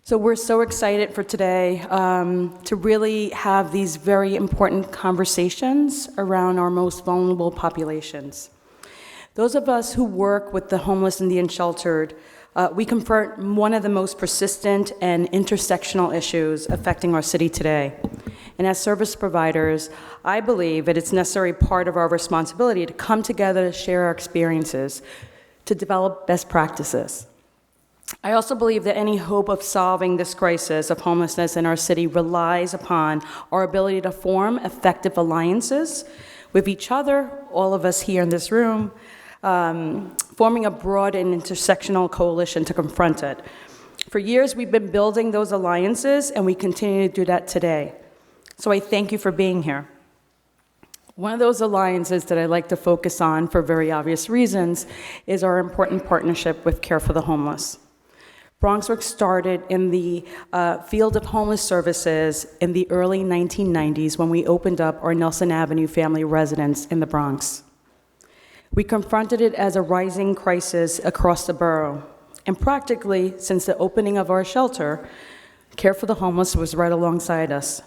So we're so excited for today to really have these very important conversations around our most vulnerable populations. Those of us who work with the homeless and the unsheltered, we confront one of the most persistent and intersectional issues affecting our city today. And as service providers, I believe that it's a necessary part of our responsibility to come together to share our experiences, to develop best practices. I also believe that any hope of solving this crisis of homelessness in our city relies upon our ability to form effective alliances with each other, all of us here in this room, forming a broad and intersectional coalition to confront it. For years, we've been building those alliances, and we continue to do that today. So I thank you for being here. One of those alliances that I like to focus on, for very obvious reasons, is our important partnership with Care for the Homeless. BronxWorks started in the field of homeless services in the early 1990s when we opened up our Nelson Avenue family residence in the Bronx. We confronted it as a rising crisis across the borough, and practically since the opening of our shelter, Care for the Homeless was right alongside us.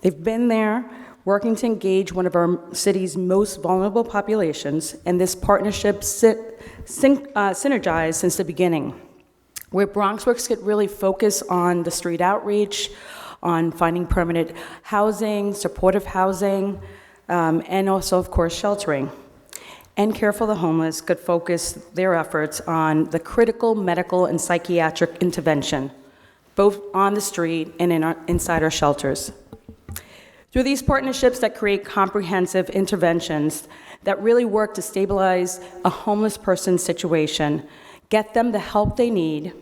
They've been there working to engage one of our city's most vulnerable populations, and this partnership synergized since the beginning, where BronxWorks could really focus on the street outreach, on finding permanent housing, supportive housing, and also, of course, sheltering. And Care for the Homeless could focus their efforts on the critical medical and psychiatric intervention, both on the street and inside our shelters. Through these partnerships that create comprehensive interventions that really work to stabilize a homeless person's situation, get them the help they need,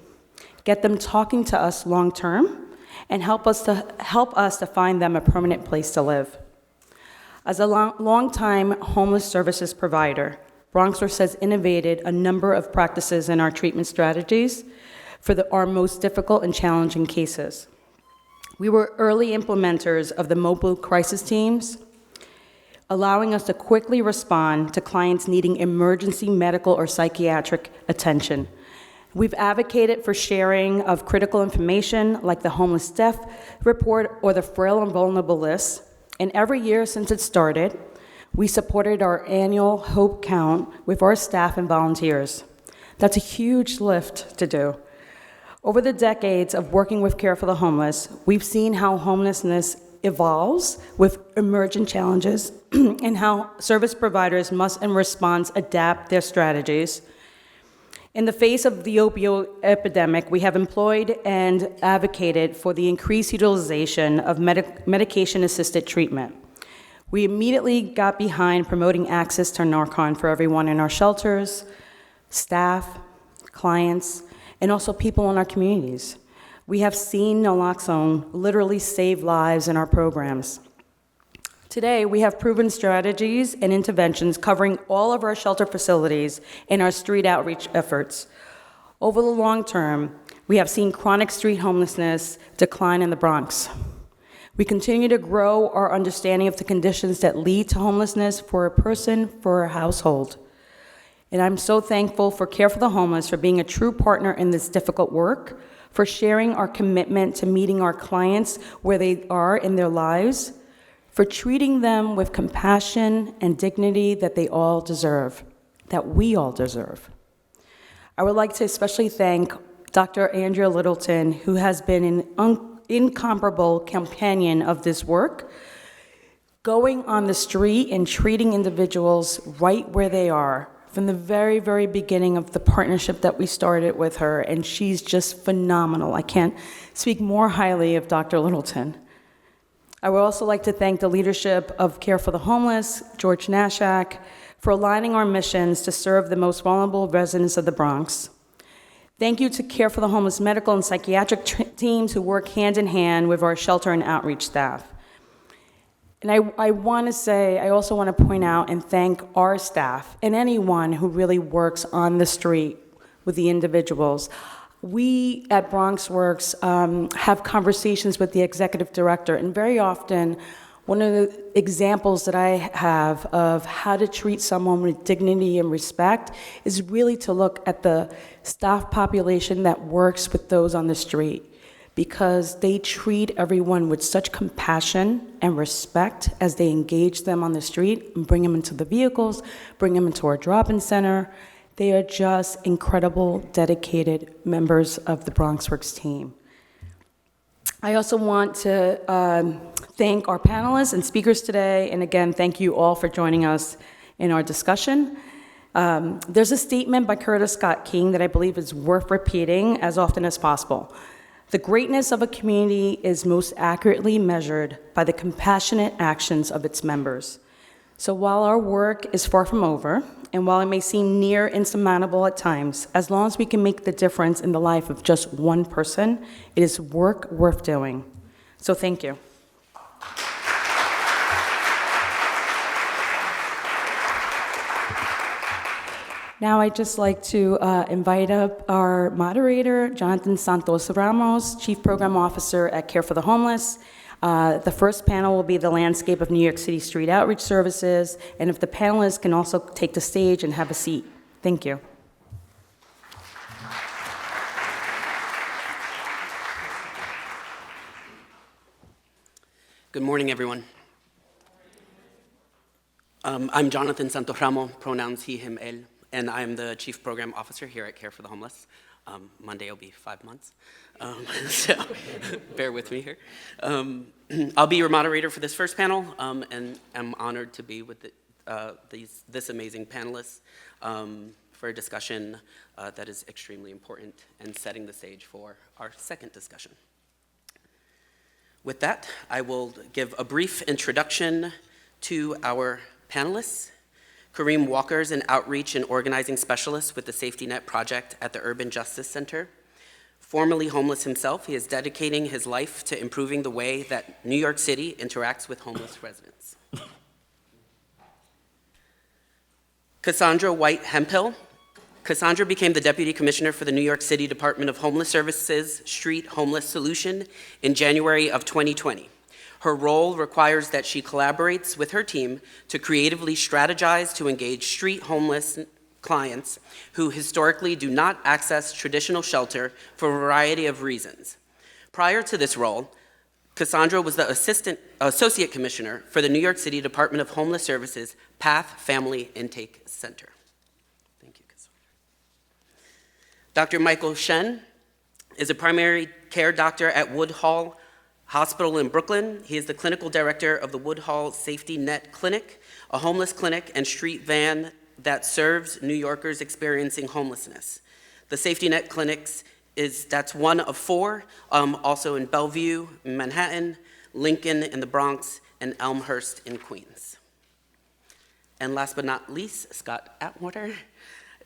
get them talking to us long-term, and help us to find them a permanent place to live. As a long-time homeless services provider, BronxWorks has innovated a number of practices in our treatment strategies for our most difficult and challenging cases. We were early implementers of the mobile crisis teams, allowing us to quickly respond to clients needing emergency medical or psychiatric attention. We've advocated for sharing of critical information like the homeless death report or the frail and vulnerable list. And every year since it started, we supported our annual Hope Count with our staff and volunteers. That's a huge lift to do. Over the decades of working with Care for the Homeless, we've seen how homelessness evolves with emergent challenges and how service providers must, in response, adapt their strategies. In the face of the opioid epidemic, we have employed and advocated for the increased utilization of medication-assisted treatment. We immediately got behind promoting access to Narcan for everyone in our shelters, staff, clients, and also people in our communities. We have seen naloxone literally save lives in our programs. Today, we have proven strategies and interventions covering all of our shelter facilities and our street outreach efforts. Over the long term, we have seen chronic street homelessness decline in the Bronx. We continue to grow our understanding of the conditions that lead to homelessness for a person, for a household. And I'm so thankful for Care for the Homeless for being a true partner in this difficult work, for sharing our commitment to meeting our clients where they are in their lives, for treating them with compassion and dignity that they all deserve, that we all deserve. I would like to especially thank Dr. Andrea Littleton, who has been an incomparable companion of this work, going on the street and treating individuals right where they are from the very, very beginning of the partnership that we started with her, and she's just phenomenal. I can't speak more highly of Dr. Littleton. I would also like to thank the leadership of Care for the Homeless, George Nashak, for aligning our missions to serve the most vulnerable residents of the Bronx. Thank you to Care for the Homeless medical and psychiatric teams who work hand in hand with our shelter and outreach staff. And I also want to point out and thank our staff and anyone who really works on the street with the individuals. We at BronxWorks have conversations with the executive director, and very often one of the examples that I have of how to treat someone with dignity and respect is really to look at the staff population that works with those on the street. because they treat everyone with such compassion and respect as they engage them on the street and bring them into the vehicles, bring them into our drop-in center. They are just incredible, dedicated members of the BronxWorks team. I also want to thank our panelists and speakers today, and again, thank you all for joining us in our discussion. There's a statement by Curtis Scott King that I believe is worth repeating as often as possible. The greatness of a community is most accurately measured by the compassionate actions of its members. So while our work is far from over, and while it may seem near insurmountable at times, as long as we can make the difference in the life of just one person, it is work worth doing. So thank you. Now I'd just like to invite up our moderator, Jonathan Santos Ramos, Chief Program Officer at Care for the Homeless. The first panel will be the landscape of New York City Street Outreach Services, and if the panelists can also take the stage and have a seat. Thank you. Good morning, everyone. I'm Jonathan Santos Ramos, pronouns he, him, él, and I'm the Chief Program Officer here at Care for the Homeless. Monday will be 5 months, so bear with me here. I'll be your moderator for this first panel, and I'm honored to be with this amazing panelists for a discussion that is extremely important and setting the stage for our second discussion. With that, I will give a brief introduction to our panelists. Kareem Walker is an outreach and organizing specialist with the Safety Net Project at the Urban Justice Center. Formerly homeless himself, he is dedicating his life to improving the way that New York City interacts with homeless residents. Cassandra White Hemphill. Cassandra became the Deputy Commissioner for the New York City Department of Homeless Services Street Homeless Solution in January of 2020. Her role requires that she collaborates with her team to creatively strategize to engage street homeless clients who historically do not access traditional shelter for a variety of reasons. Prior to this role, Cassandra was the Associate Commissioner for the New York City Department of Homeless Services PATH Family Intake Center. Thank you, Cassandra. Dr. Michael Shen is a primary care doctor at Woodhull Hospital in Brooklyn. He is the clinical director of the Woodhull Safety Net Clinic, a homeless clinic and street van that serves New Yorkers experiencing homelessness. The Safety Net Clinics that's one of 4, also in Bellevue, Manhattan, Lincoln in the Bronx, and Elmhurst in Queens. And last but not least, Scott Atwater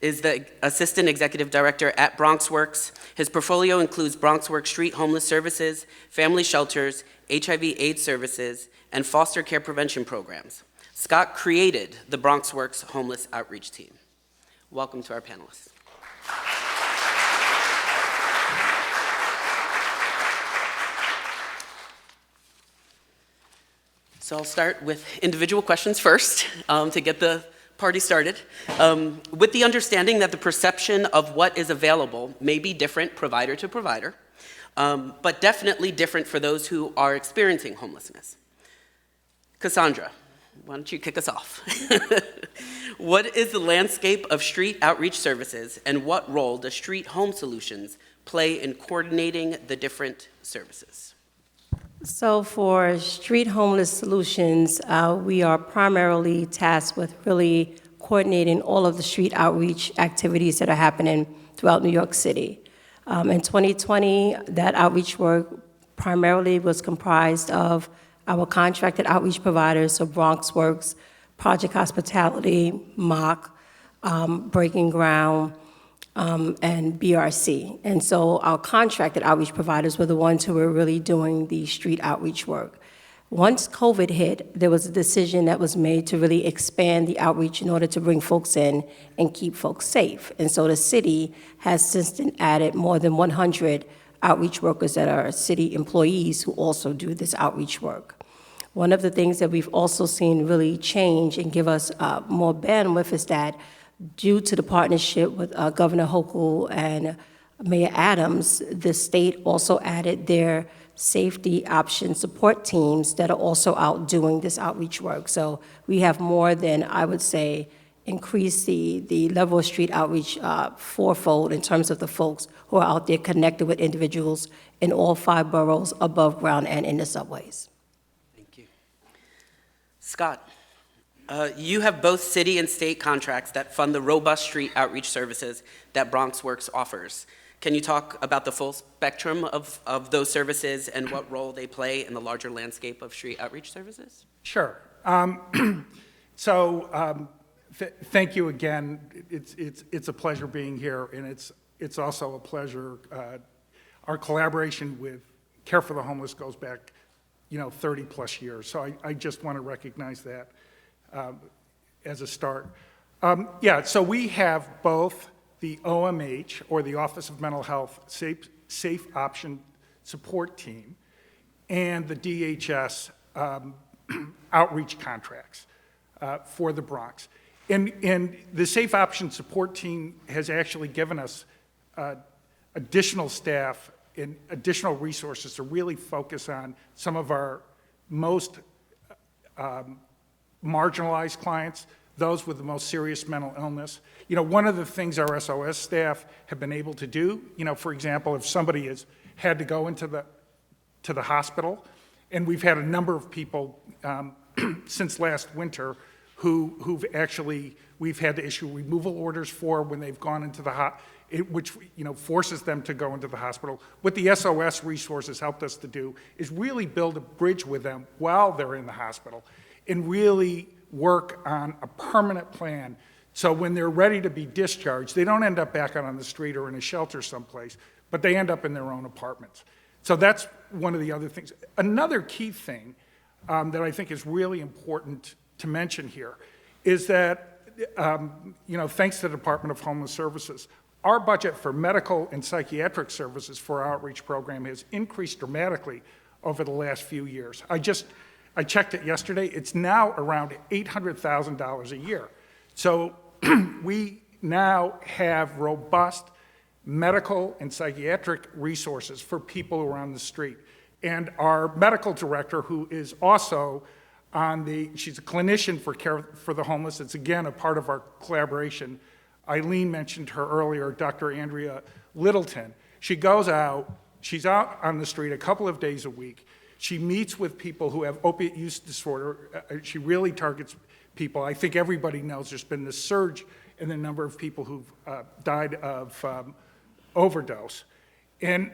is the Assistant Executive Director at BronxWorks. His portfolio includes BronxWorks Street Homeless Services, Family Shelters, HIV/AIDS Services, and foster care prevention programs. Scott created the BronxWorks Homeless Outreach Team. Welcome to our panelists. So I'll start with individual questions first to get the party started, with the understanding that the perception of what is available may be different provider to provider, but definitely different for those who are experiencing homelessness. Cassandra, why don't you kick us off? What is the landscape of street outreach services, and what role does Street Home Solutions play in coordinating the different services? So for Street Homeless Solutions, we are primarily tasked with really coordinating all of the street outreach activities that are happening throughout New York City. In 2020, that outreach work primarily was comprised of our contracted outreach providers, so BronxWorks, Project Hospitality, MOC, Breaking Ground, and BRC. And so our contracted outreach providers were the ones who were really doing the street outreach work. Once COVID hit, there was a decision that was made to really expand the outreach in order to bring folks in and keep folks safe. And so the city has since then added more than 100 outreach workers that are city employees who also do this outreach work. One of the things that we've also seen really change and give us more bandwidth is that due to the partnership with Governor Hochul and Mayor Adams, the state also added their safety option support teams that are also out doing this outreach work. So we have more than, I would say, increased the level of street outreach fourfold in terms of the folks who are out there connected with individuals in all 5 boroughs, above ground and in the subways. Thank you. Scott, you have both city and state contracts that fund the robust street outreach services that BronxWorks offers. Can you talk about the full spectrum of those services and what role they play in the larger landscape of street outreach services? Sure. Thank you again. It's a pleasure being here, and it's also a pleasure. Our collaboration with Care for the Homeless goes back, 30 plus years. So I just want to recognize that as a start. So we have both the OMH, or the Office of Mental Health Safe Option Support Team, and the DHS outreach contracts for the Bronx. And the Safe Option Support Team has actually given us additional staff and additional resources to really focus on some of our most marginalized clients, those with the most serious mental illness. One of the things our SOS staff have been able to do, for example, if somebody has had to go into the hospital, and we've had a number of people since last winter we've had to issue removal orders for when they've gone into the which forces them to go into the hospital. What the SOS resources helped us to do is really build a bridge with them while they're in the hospital, and really work on a permanent plan, so when they're ready to be discharged, they don't end up back out on the street or in a shelter someplace, but they end up in their own apartments. So that's one of the other things. Another key thing that I think is really important to mention here is that, thanks to the Department of Homeless Services, our budget for medical and psychiatric services for our outreach program has increased dramatically over the last few years. I checked it yesterday. It's now around $800,000 a year. So we now have robust medical and psychiatric resources for people who are on the street. And our medical director, who is also she's a clinician for Care for the Homeless. It's again a part of our collaboration. Eileen mentioned her earlier, Dr. Andrea Littleton. She goes out, she's out on the street a couple of days a week. She meets with people who have opiate use disorder. She really targets people. I think everybody knows there's been this surge in the number of people who've died of overdose. And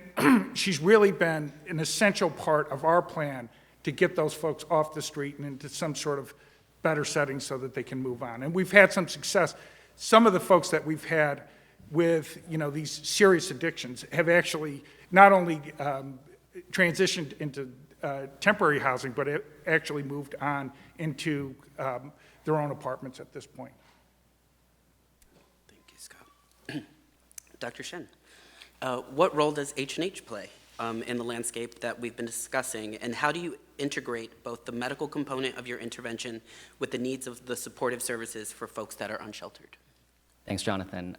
she's really been an essential part of our plan to get those folks off the street and into some sort of better setting so that they can move on. And we've had some success. Some of the folks that we've had with these serious addictions have actually not only transitioned into temporary housing, but it actually moved on into their own apartments at this point. Thank you, Scott. Dr. Shen, what role does H&H play in the landscape that we've been discussing, and how do you integrate both the medical component of your intervention with the needs of the supportive services for folks that are unsheltered? Thanks, Jonathan.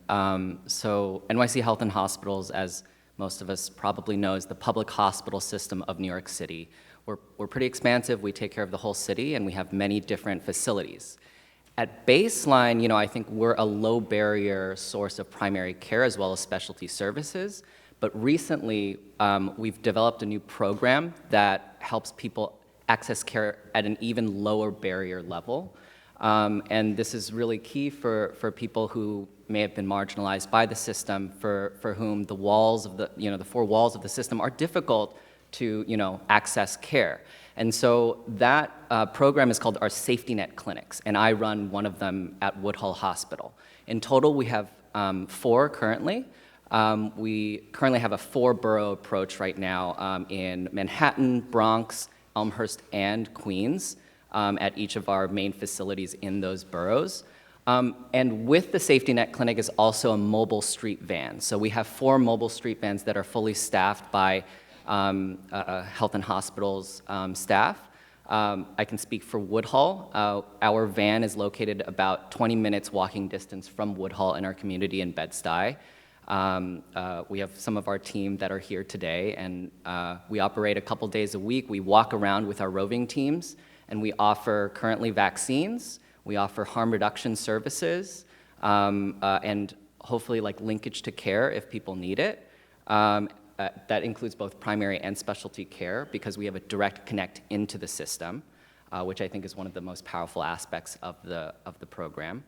So NYC Health and Hospitals, as most of us probably know, is the public hospital system of New York City. We're pretty expansive. We take care of the whole city, and we have many different facilities. At baseline, I think we're a low barrier source of primary care as well as specialty services. But recently, we've developed a new program that helps people access care at an even lower barrier level. And this is really key for people who may have been marginalized by the system, for whom the walls of the 4 walls of the system are difficult to, access care. And so that program is called our Safety Net Clinics, and I run one of them at Woodhull Hospital. In total, we have 4 currently. We currently have a 4-borough approach right now in Manhattan, Bronx, Elmhurst, and Queens at each of our main facilities in those boroughs. And with the Safety Net Clinic is also a mobile street van. So we have 4 mobile street vans that are fully staffed by Health and Hospitals staff. I can speak for Woodhull. Our van is located about 20 minutes walking distance from Woodhull in our community in Bed-Stuy. We have some of our team that are here today, and we operate a couple days a week. We walk around with our roving teams, and we offer currently vaccines, we offer harm reduction services, and hopefully like linkage to care if people need it. That includes both primary and specialty care because we have a direct connect into the system, which I think is one of the most powerful aspects of the program.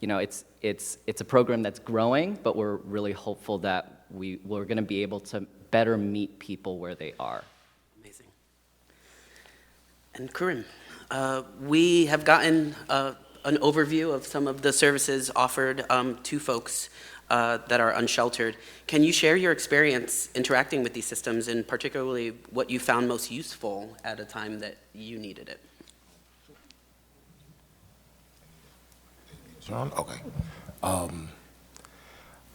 You know, it's a program that's growing, but we're really hopeful that we're going to be able to better meet people where they are. Amazing. And Karim, we have gotten an overview of some of the services offered to folks that are unsheltered. Can you share your experience interacting with these systems and particularly what you found most useful at a time that you needed it? John? Okay.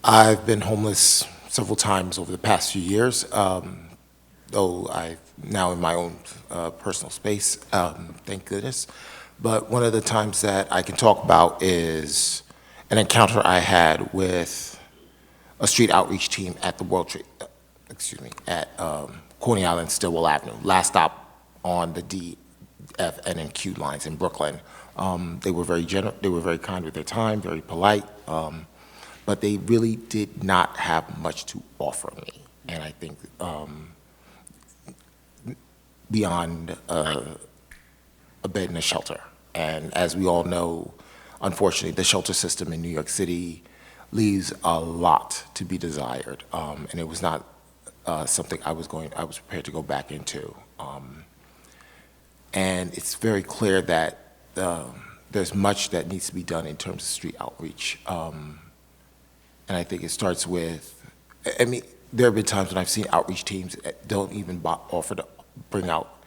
I've been homeless several times over the past few years, though I'm now in my own personal space, thank goodness. But one of the times that I can talk about is an encounter I had with a street outreach team at the at Coney Island, Stillwell Avenue, last stop on the D, F, N, and Q lines in Brooklyn. They were very they were very kind with their time, very polite, but they really did not have much to offer me. And I think beyond a bed and a shelter. And as we all know, unfortunately, the shelter system in New York City leaves a lot to be desired, and it was not something I was prepared to go back into. And it's very clear that there's much that needs to be done in terms of street outreach. And I think it starts with, I mean, there have been times when I've seen outreach teams that don't even offer to bring out,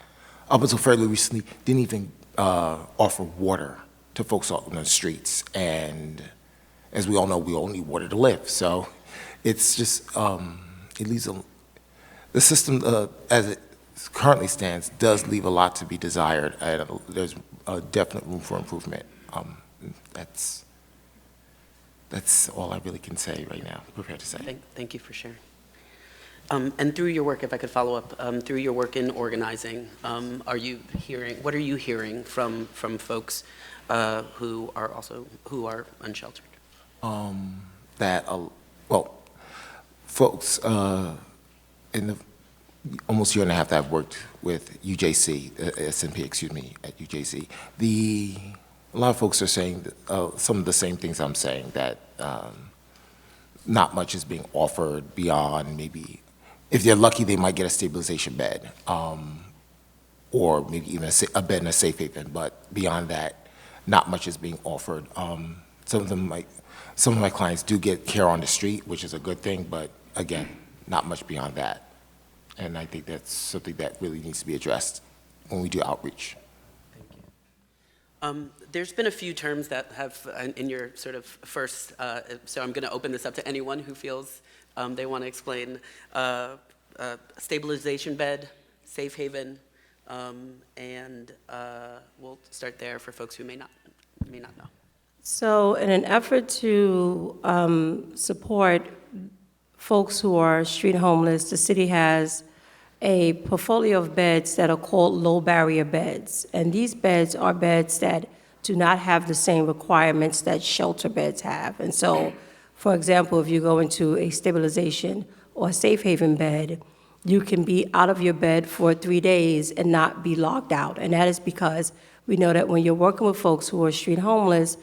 up until fairly recently, didn't even offer water to folks out on the streets. And as we all know, we all need water to live. So it's just, it leaves the system as it currently stands does leave a lot to be desired. And there's a definite room for improvement. That's all I really can say right now, prepared to say. Thank you for sharing. And through your work, if I could follow up, through your work in organizing, what are you hearing from folks who are unsheltered? Folks in the almost year and a half that I've worked with UJC, SNP, excuse me, at UJC, a lot of folks are saying some of the same things I'm saying, that not much is being offered beyond maybe, if they're lucky, they might get a stabilization bed, or maybe even a bed in a safe haven, but beyond that, not much is being offered. Some of my clients do get care on the street, which is a good thing, but again, not much beyond that. And I think that's something that really needs to be addressed when we do outreach. Thank you. There's been a few terms that have, in your sort of first, so I'm going to open this up to anyone who feels they want to explain stabilization bed, safe haven, and we'll start there for folks who may not know. So in an effort to support folks who are street homeless, the city has a portfolio of beds that are called low barrier beds. And these beds are beds that do not have the same requirements that shelter beds have. And so, for example, if you go into a stabilization or a safe haven bed, you can be out of your bed for 3 days and not be locked out. And that is because we know that when you're working with folks who are street homeless,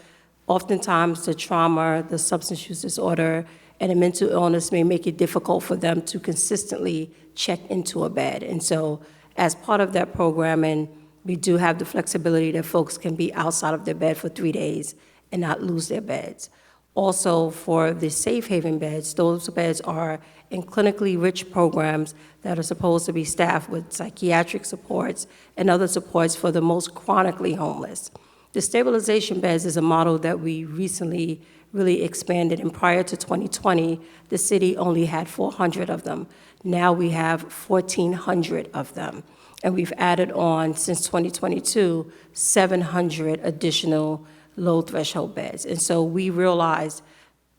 oftentimes the trauma, the substance use disorder, and a mental illness may make it difficult for them to consistently check into a bed. And so as part of that programming, we do have the flexibility that folks can be outside of their bed for 3 days and not lose their beds. Also, for the safe haven beds, those beds are in clinically rich programs that are supposed to be staffed with psychiatric supports and other supports for the most chronically homeless. The stabilization beds is a model that we recently really expanded, and prior to 2020, the city only had 400 of them. Now we have 1,400 of them. And we've added on, since 2022, 700 additional low threshold beds. And so we realized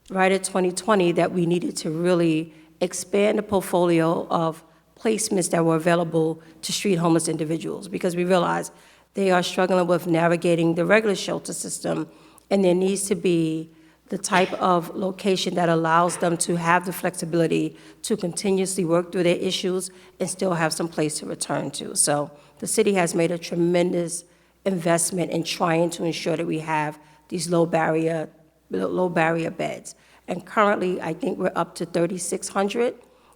right at 2020 that we needed to really expand the portfolio of placements that were available to street homeless individuals, because we realized they are struggling with navigating the regular shelter system, and there needs to be the type of location that allows them to have the flexibility to continuously work through their issues and still have some place to return to. So the city has made a tremendous investment in trying to ensure that we have these low barrier beds. And currently, I think we're up to 3,600,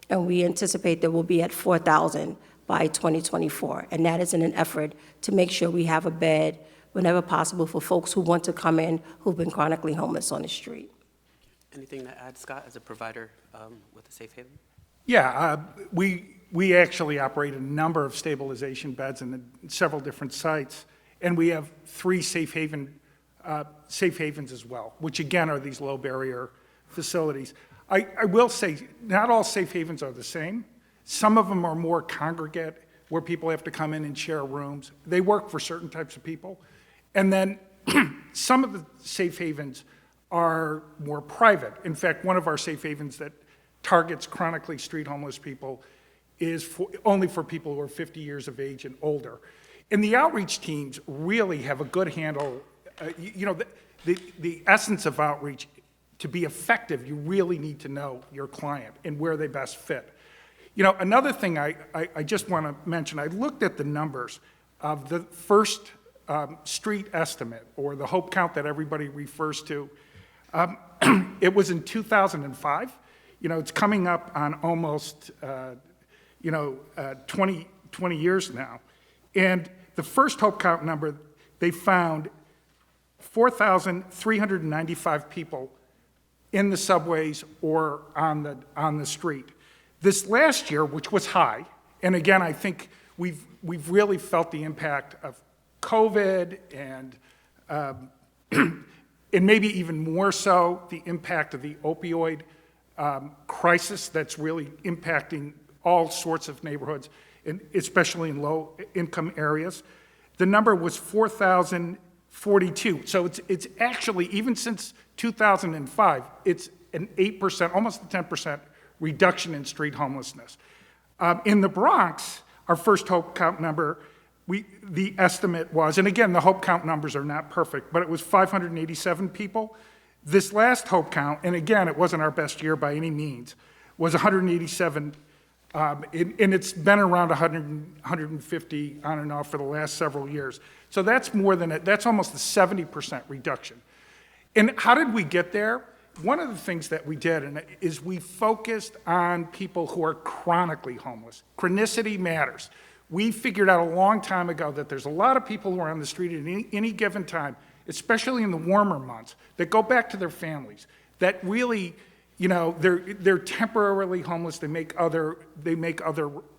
and we anticipate that we'll be at 4,000 by 2024. And that is in an effort to make sure we have a bed whenever possible for folks who want to come in who've been chronically homeless on the street. Anything to add, Scott, as a provider with a safe haven? Yeah, we actually operate a number of stabilization beds in several different sites, and we have 3 safe havens as well, which again are these low barrier facilities. I will say, not all safe havens are the same. Some of them are more congregate, where people have to come in and share rooms. They work for certain types of people. And then some of the safe havens are more private. In fact, one of our safe havens that targets chronically street homeless people is only for people who are 50 years of age and older. And the outreach teams really have a good handle. The essence of outreach, to be effective, you really need to know your client and where they best fit. Another thing I just want to mention, I looked at the numbers of the first street estimate, or the hope count that everybody refers to. It was in 2005. It's coming up on almost 20 years now. And the first hope count number, they found 4,395 people in the subways or on the street. This last year, which was high, and again, I think we've really felt the impact of COVID and maybe even more so the impact of the opioid crisis that's really impacting all sorts of neighborhoods, and especially in low-income areas. The number was 4,042. So it's actually, even since 2005, it's an 8%, almost a 10% reduction in street homelessness. In the Bronx, our first hope count number, the estimate was, and again, the hope count numbers are not perfect, but it was 587 people. This last hope count, and again, it wasn't our best year by any means, was 187, and it's been around 100, 150 on and off for the last several years. So that's that's almost a 70% reduction. And how did we get there? One of the things that we did is we focused on people who are chronically homeless. Chronicity matters. We figured out a long time ago that there's a lot of people who are on the street at any given time, especially in the warmer months, that go back to their families, that really, they're temporarily homeless, they make other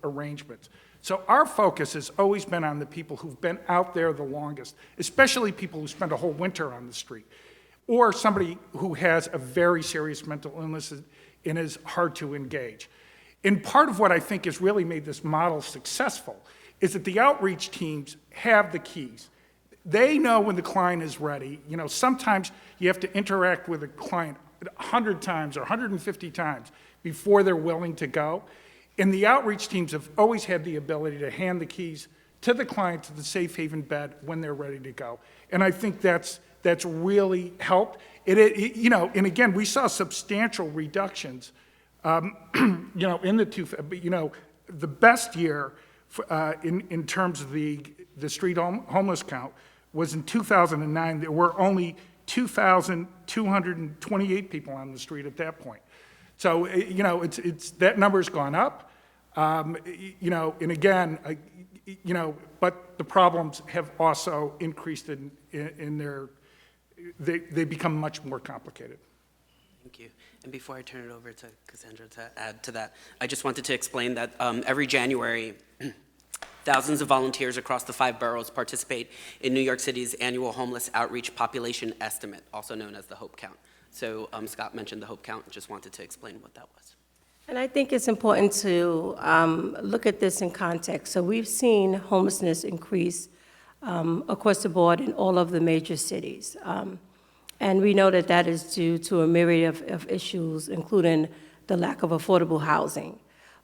arrangements. So our focus has always been on the people who've been out there the longest, especially people who spend a whole winter on the street, or somebody who has a very serious mental illness and is hard to engage. And part of what I think has really made this model successful is that the outreach teams have the keys. They know when the client is ready. Sometimes you have to interact with a client 100 times or 150 times before they're willing to go. And the outreach teams have always had the ability to hand the keys to the client to the safe haven bed when they're ready to go. And I think that's really helped. And again, we saw substantial reductions in the best year in terms of the street homeless count was in 2009. There were only 2,228 people on the street at that point. So, it's that number's gone up, and again, but the problems have also increased they become much more complicated. Thank you. And before I turn it over to Cassandra to add to that, I just wanted to explain that every January, thousands of volunteers across the 5 boroughs participate in New York City's annual homeless outreach population estimate, also known as the Hope Count. So Scott mentioned the Hope Count, just wanted to explain what that was. And I think it's important to look at this in context. So we've seen homelessness increase across the board in all of the major cities. And we know that that is due to a myriad of issues, including the lack of affordable housing.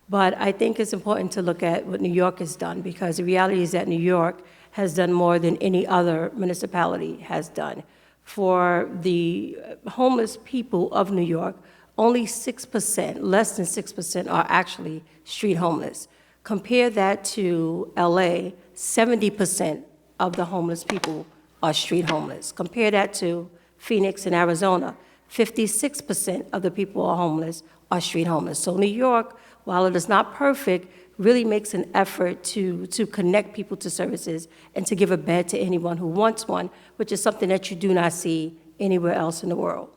But I think it's important to look at what New York has done, because the reality is that New York has done more than any other municipality has done. For the homeless people of New York, only 6%, less than 6%, are actually street homeless. Compare that to LA, 70% of the homeless people are street homeless. Compare that to Phoenix in Arizona, 56% of the people are homeless are street homeless. So New York, while it is not perfect, really makes an effort to connect people to services and to give a bed to anyone who wants one, which is something that you do not see anywhere else in the world.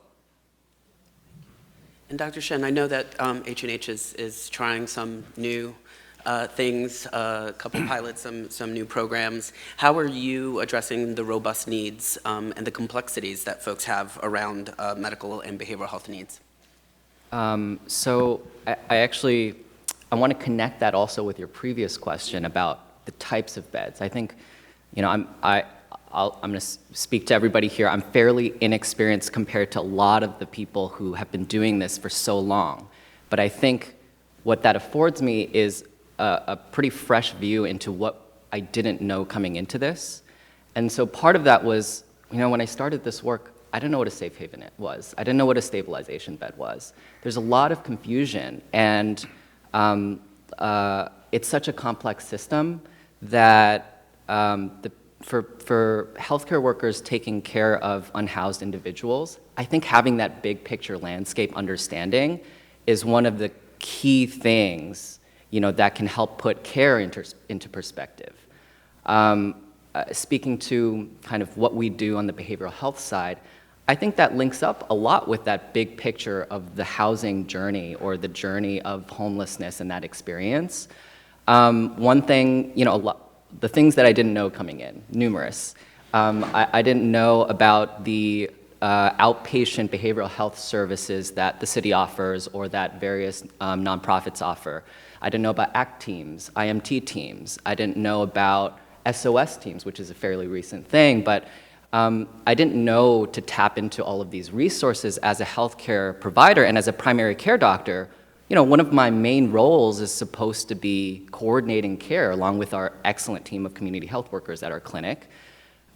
And Dr. Shen, I know that H&H is trying some new things, a couple pilots, some new programs. How are you addressing the robust needs and the complexities that folks have around medical and behavioral health needs? So I want to connect that also with your previous question about the types of beds. I think, I'm going to speak to everybody here. I'm fairly inexperienced compared to a lot of the people who have been doing this for so long. But I think what that affords me is a pretty fresh view into what I didn't know coming into this. And so part of that was, when I started this work, I didn't know what a safe haven was. I didn't know what a stabilization bed was. There's a lot of confusion, and it's such a complex system that for healthcare workers taking care of unhoused individuals, I think having that big picture landscape understanding is one of the key things, that can help put care into perspective. Speaking to kind of what we do on the behavioral health side, I think that links up a lot with that big picture of the housing journey or the journey of homelessness and that experience. One thing, the things that I didn't know coming in, numerous. I didn't know about the outpatient behavioral health services that the city offers or that various nonprofits offer. I didn't know about ACT teams, IMT teams. I didn't know about SOS teams, which is a fairly recent thing, but I didn't know to tap into all of these resources as a healthcare provider and as a primary care doctor. One of my main roles is supposed to be coordinating care along with our excellent team of community health workers at our clinic.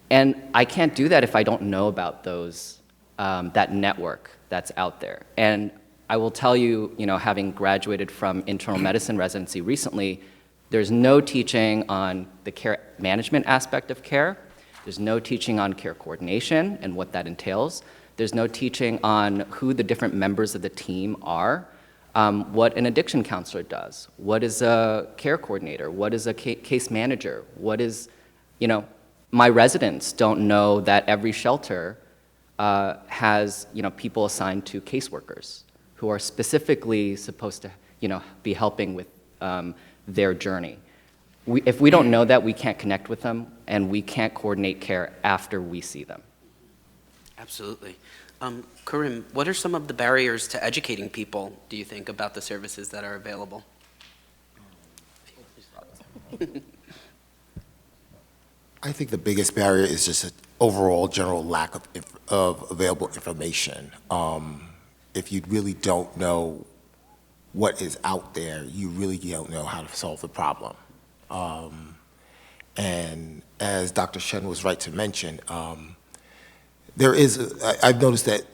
And I can't do that if I don't know about those, that network that's out there. And I will tell you, having graduated from internal medicine residency recently, there's no teaching on the care management aspect of care. There's no teaching on care coordination and what that entails. There's no teaching on who the different members of the team are, what an addiction counselor does, what is a care coordinator, what is a case manager, what is, my residents don't know that every shelter has, people assigned to caseworkers who are specifically supposed to, be helping with their journey. If we don't know that, we can't connect with them, and we can't coordinate care after we see them. Absolutely. Karim, what are some of the barriers to educating people, do you think, about the services that are available? I think the biggest barrier is just an overall general lack of available information. If you really don't know what is out there, you really don't know how to solve the problem. And as Dr. Shen was right to mention, I've noticed that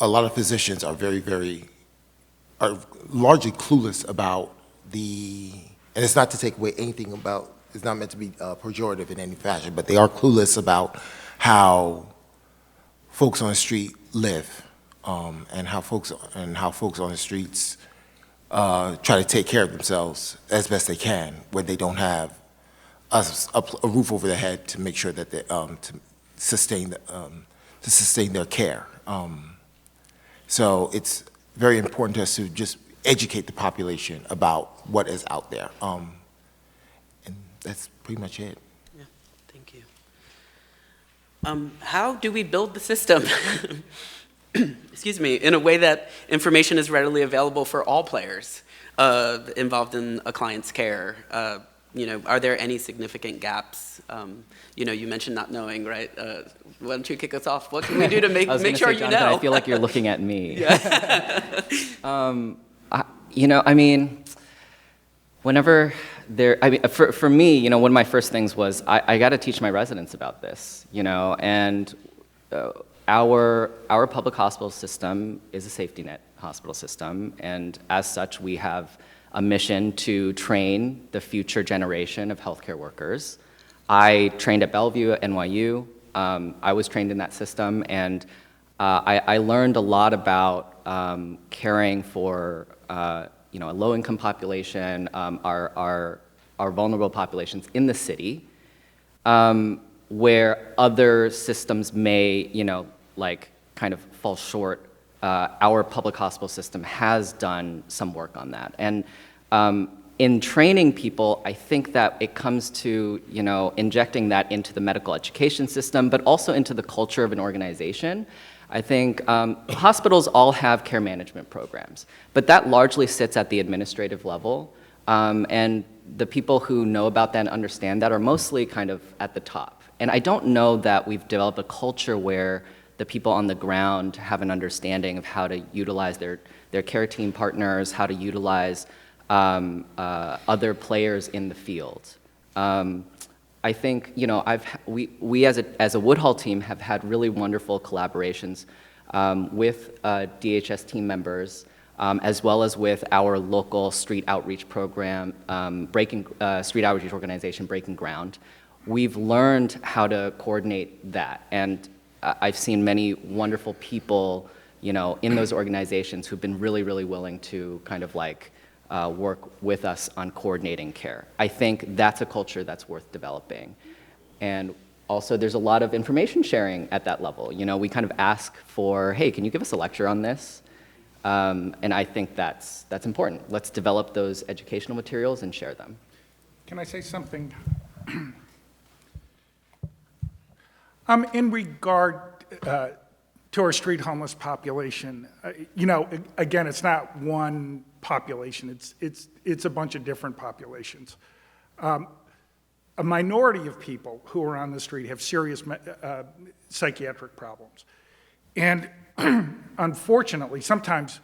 a lot of physicians are are largely clueless about and it's not to take away anything about, it's not meant to be pejorative in any fashion, but they are clueless about how folks on the street live, and how folks on the streets try to take care of themselves as best they can when they don't have a roof over their head to make sure that they to sustain their care. So it's very important to us to just educate the population about what is out there, and that's pretty much it. Yeah, thank you. How do we build the system? Excuse me, in a way that information is readily available for all players involved in a client's care? are there any significant gaps? You mentioned not knowing, right? Why don't you kick us off? What can we do to make sure you Jonathan, know? I feel like you're looking at me. Yeah. Whenever for me, one of my first things was I got to teach my residents about this, and our public hospital system is a safety net hospital system, and as such, we have a mission to train the future generation of healthcare workers. I trained at Bellevue at NYU. I was trained in that system, and I learned a lot about caring for a low-income population, our vulnerable populations in the city, where other systems may, kind of fall short. Our public hospital system has done some work on that. And in training people, I think that it comes to, injecting that into the medical education system, but also into the culture of an organization. I think hospitals all have care management programs, but that largely sits at the administrative level. And the people who know about that and understand that are mostly kind of at the top. And I don't know that we've developed a culture where the people on the ground have an understanding of how to utilize their care team partners, how to utilize other players in the field. I think we as a Woodhull team have had really wonderful collaborations with DHS team members, as well as with our local street outreach program, street outreach organization, Breaking Ground. We've learned how to coordinate that, and I've seen many wonderful people, in those organizations who've been really, really willing to kind of work with us on coordinating care. I think that's a culture that's worth developing. And also there's a lot of information sharing at that level. We kind of ask for, hey, can you give us a lecture on this? And I think that's important. Let's develop those educational materials and share them. Can I say something? In regard to our street homeless population, again, it's not one population. It's a bunch of different populations. A minority of people who are on the street have serious psychiatric problems. And unfortunately, sometimes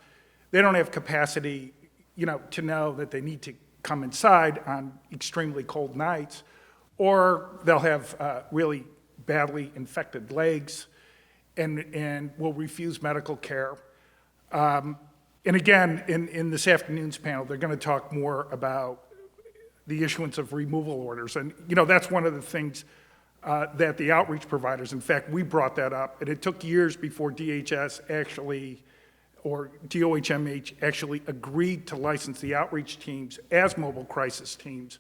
they don't have capacity, to know that they need to come inside on extremely cold nights, or they'll have really badly infected legs and will refuse medical care. And again, in this afternoon's panel, they're going to talk more about the issuance of removal orders. And that's one of the things that the outreach providers, in fact, we brought that up, and it took years before DHS actually, or DOHMH actually agreed to license the outreach teams as mobile crisis teams.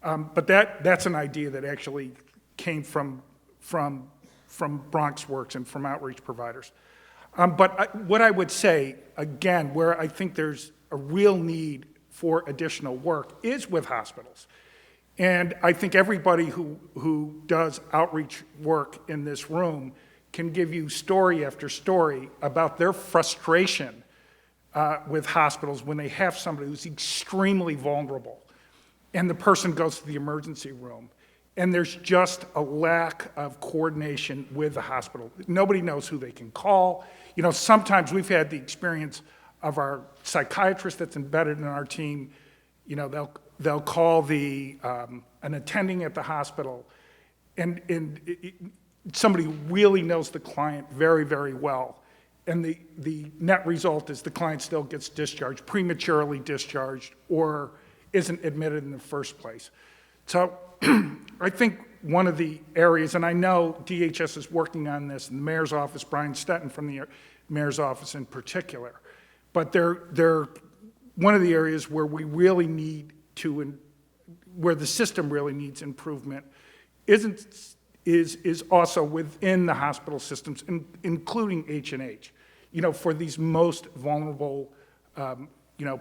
But that's an idea that actually came from BronxWorks and from outreach providers. But what I would say, again, where I think there's a real need for additional work is with hospitals. And I think everybody who does outreach work in this room can give you story after story about their frustration with hospitals when they have somebody who's extremely vulnerable and the person goes to the emergency room. And there's just a lack of coordination with the hospital. Nobody knows who they can call. Sometimes we've had the experience of our psychiatrist that's embedded in our team. They'll call an attending at the hospital, and somebody who really knows the client very, very well. And the net result is the client still gets discharged, prematurely discharged, or isn't admitted in the first place. So I think one of the areas, and I know DHS is working on this in the mayor's office, Brian Stetton from the mayor's office in particular, but they're one of the areas where we really need to, where the system really needs improvement, is also within the hospital systems, including H&H, for these most vulnerable,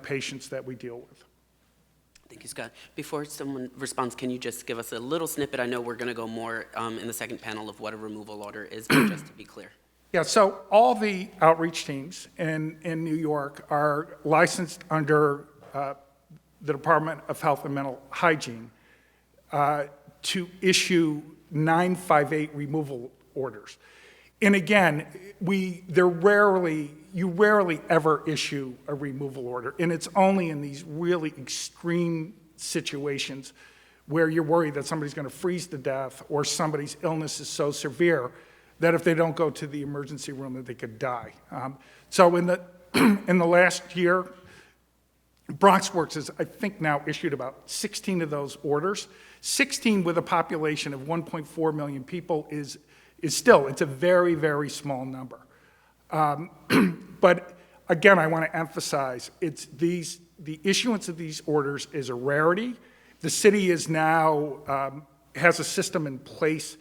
patients that we deal with. Thank you, Scott. Before someone responds, can you just give us a little snippet? I know we're going to go more in the second panel of what a removal order is, but just to be clear. Yeah, so all the outreach teams in New York are licensed under the Department of Health and Mental Hygiene. to issue 958 removal orders. And again, you rarely ever issue a removal order, and it's only in these really extreme situations where you're worried that somebody's going to freeze to death or somebody's illness is so severe that if they don't go to the emergency room that they could die. So in the last year, BronxWorks has, I think, now issued about 16 of those orders. 16 with a population of 1.4 million people is still, it's a very, very small number. But again, I want to emphasize, the issuance of these orders is a rarity. The city is now, has a system in place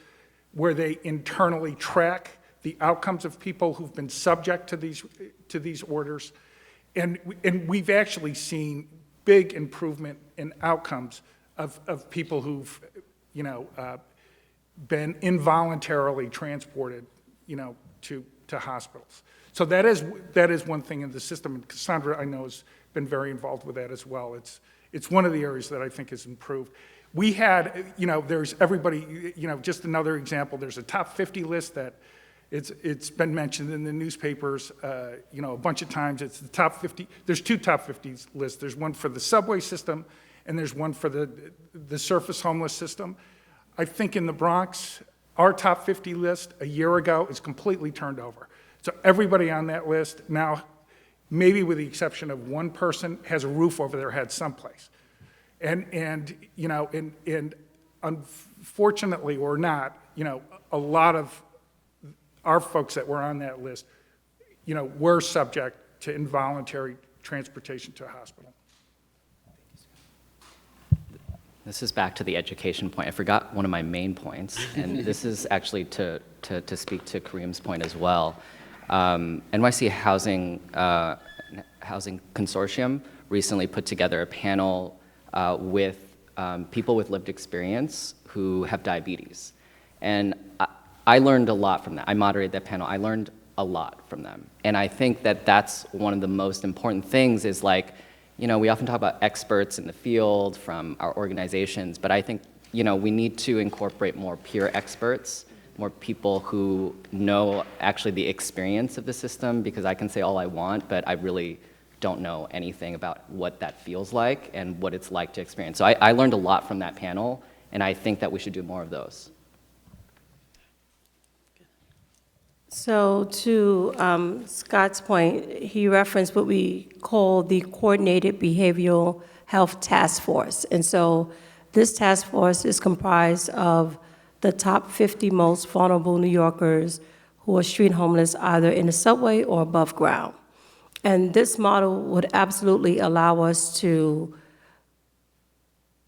where they internally track the outcomes of people who've been subject to these orders. And we've actually seen big improvement in outcomes of people who've, been involuntarily transported, to hospitals. So that is one thing in the system, and Cassandra, I know, has been very involved with that as well. It's one of the areas that I think has improved. We had, there's everybody, just another example, there's a top 50 list that it's been mentioned in the newspapers, a bunch of times. It's the top 50, there's two top 50 lists. There's one for the subway system, and there's one for the surface homeless system. I think in the Bronx, our top 50 list a year ago is completely turned over. So everybody on that list now, maybe with the exception of one person, has a roof over their head someplace. And unfortunately or not, a lot of our folks that were on that list, were subject to involuntary transportation to a hospital. This is back to the education point. I forgot one of my main points, and this is actually to speak to Kareem's point as well. NYC Housing Consortium recently put together a panel with people with lived experience who have diabetes. And I learned a lot from that. I moderated that panel. I learned a lot from them. And I think that that's one of the most important things is like, we often talk about experts in the field from our organizations, but I think, we need to incorporate more peer experts, more people who know actually the experience of the system, because I can say all I want, but I really don't know anything about what that feels like and what it's like to experience. So I learned a lot from that panel, and I think that we should do more of those. So to Scott's point, he referenced what we call the Coordinated Behavioral Health Task Force. And so this task force is comprised of the top 50 most vulnerable New Yorkers who are street homeless either in the subway or above ground. And this model would absolutely allow us to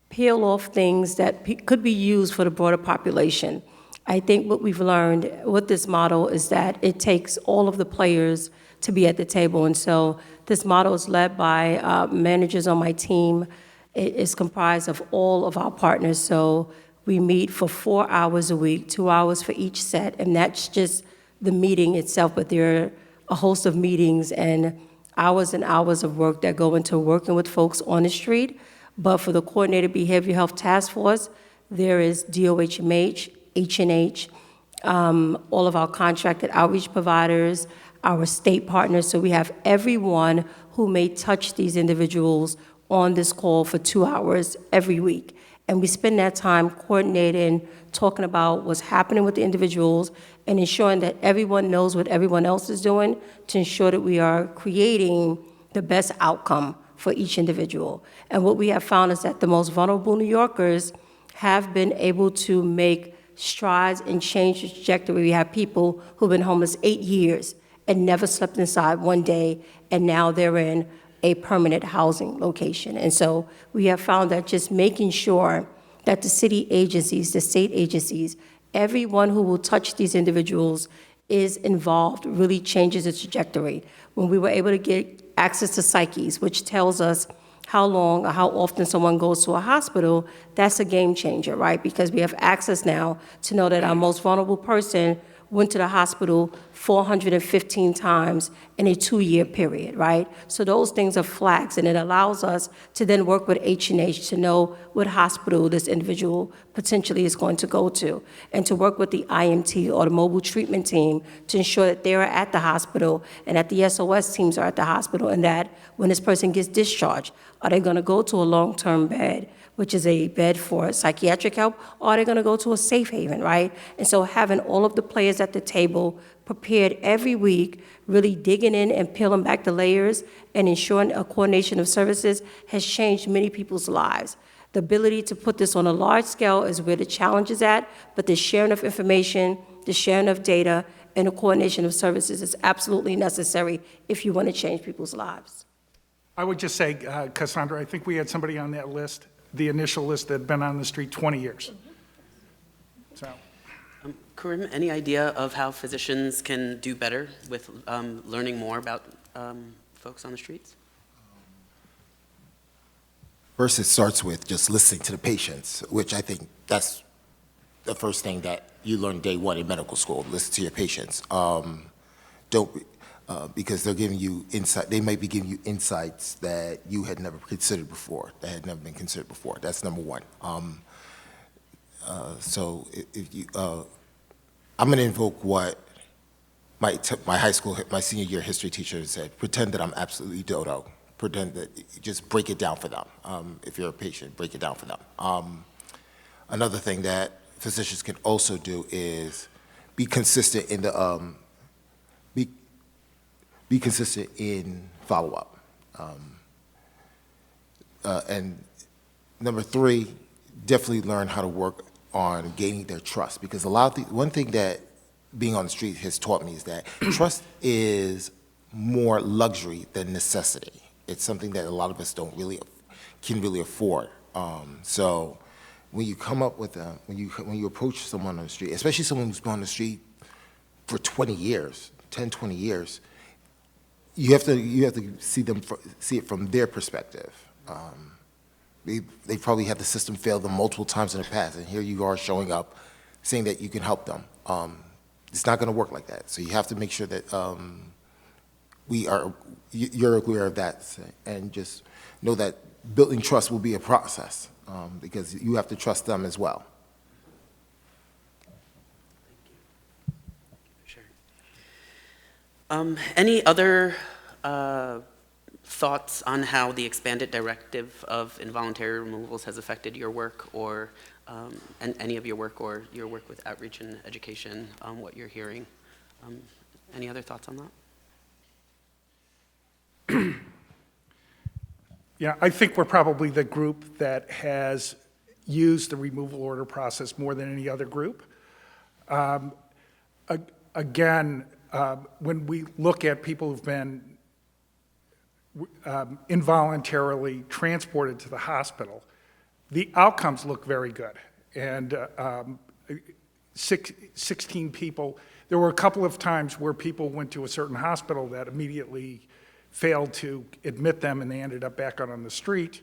peel off things that could be used for the broader population. I think what we've learned with this model is that it takes all of the players to be at the table. And so this model is led by managers on my team. It is comprised of all of our partners. So we meet for 4 hours a week, 2 hours for each set. And that's just the meeting itself, but there are a host of meetings and hours of work that go into working with folks on the street. But for the Coordinated Behavioral Health Task Force, there is DOHMH, H&H, all of our contracted outreach providers, our state partners. So we have everyone who may touch these individuals on this call for 2 hours every week. And we spend that time coordinating, talking about what's happening with the individuals and ensuring that everyone knows what everyone else is doing to ensure that we are creating the best outcome for each individual. And what we have found is that the most vulnerable New Yorkers have been able to make strides and change the trajectory. We have people who've been homeless 8 years and never slept inside one day, and now they're in a permanent housing location. And so we have found that just making sure that the city agencies, the state agencies, everyone who will touch these individuals is involved really changes the trajectory. When we were able to get access to psyches, which tells us how long or how often someone goes to a hospital, that's a game changer, right? Because we have access now to know that our most vulnerable person went to the hospital 415 times in a 2-year period, right? So those things are flags, and it allows us to then work with H&H to know what hospital this individual potentially is going to go to, and to work with the IMT or the mobile treatment team to ensure that they are at the hospital and that the SOS teams are at the hospital, and that when this person gets discharged, are they going to go to a long-term bed, which is a bed for psychiatric help, or are they going to go to a safe haven, right? And so having all of the players at the table prepared every week, really digging in and peeling back the layers and ensuring a coordination of services has changed many people's lives. The ability to put this on a large scale is where the challenge is at, but the sharing of information, the sharing of data, and the coordination of services is absolutely necessary if you want to change people's lives. I would just say, Cassandra, I think we had somebody on that list, the initial list, that had been on the street 20 years. So. Karim, any idea of how physicians can do better with learning more about folks on the streets? First, it starts with just listening to the patients, which I think that's the first thing that you learn day one in medical school. Listen to your patients. Because they're giving you insight. They might be giving you insights that you had never considered before, that had never been considered before. That's number one. So if you, I'm going to invoke what my high school, my senior year history teacher said: pretend that I'm absolutely dodo. Pretend that, just break it down for them. If you're a patient, break it down for them. Another thing that physicians can also do is be consistent in the be consistent in follow-up. And number three, definitely learn how to work on gaining their trust, because one thing that being on the street has taught me is that trust is more luxury than necessity. It's something that a lot of us can really afford. So when you come up with when you approach someone on the street, especially someone who's been on the street for 20 years, 10, 20 years, you have to see it from their perspective. They probably had the system fail them multiple times in the past, and here you are showing up, saying that you can help them. It's not going to work like that. So you have to make sure that you're aware of that, and just know that building trust will be a process, because you have to trust them as well. Any other thoughts on how the expanded directive of involuntary removals has affected your work, or and any of your work, or your work with outreach and education, what you're hearing? Any other thoughts on that? Yeah, I think we're probably the group that has used the removal order process more than any other group. Again, when we look at people who've been involuntarily transported to the hospital, the outcomes look very good. And 16 people, there were a couple of times where people went to a certain hospital that immediately failed to admit them, and they ended up back out on the street.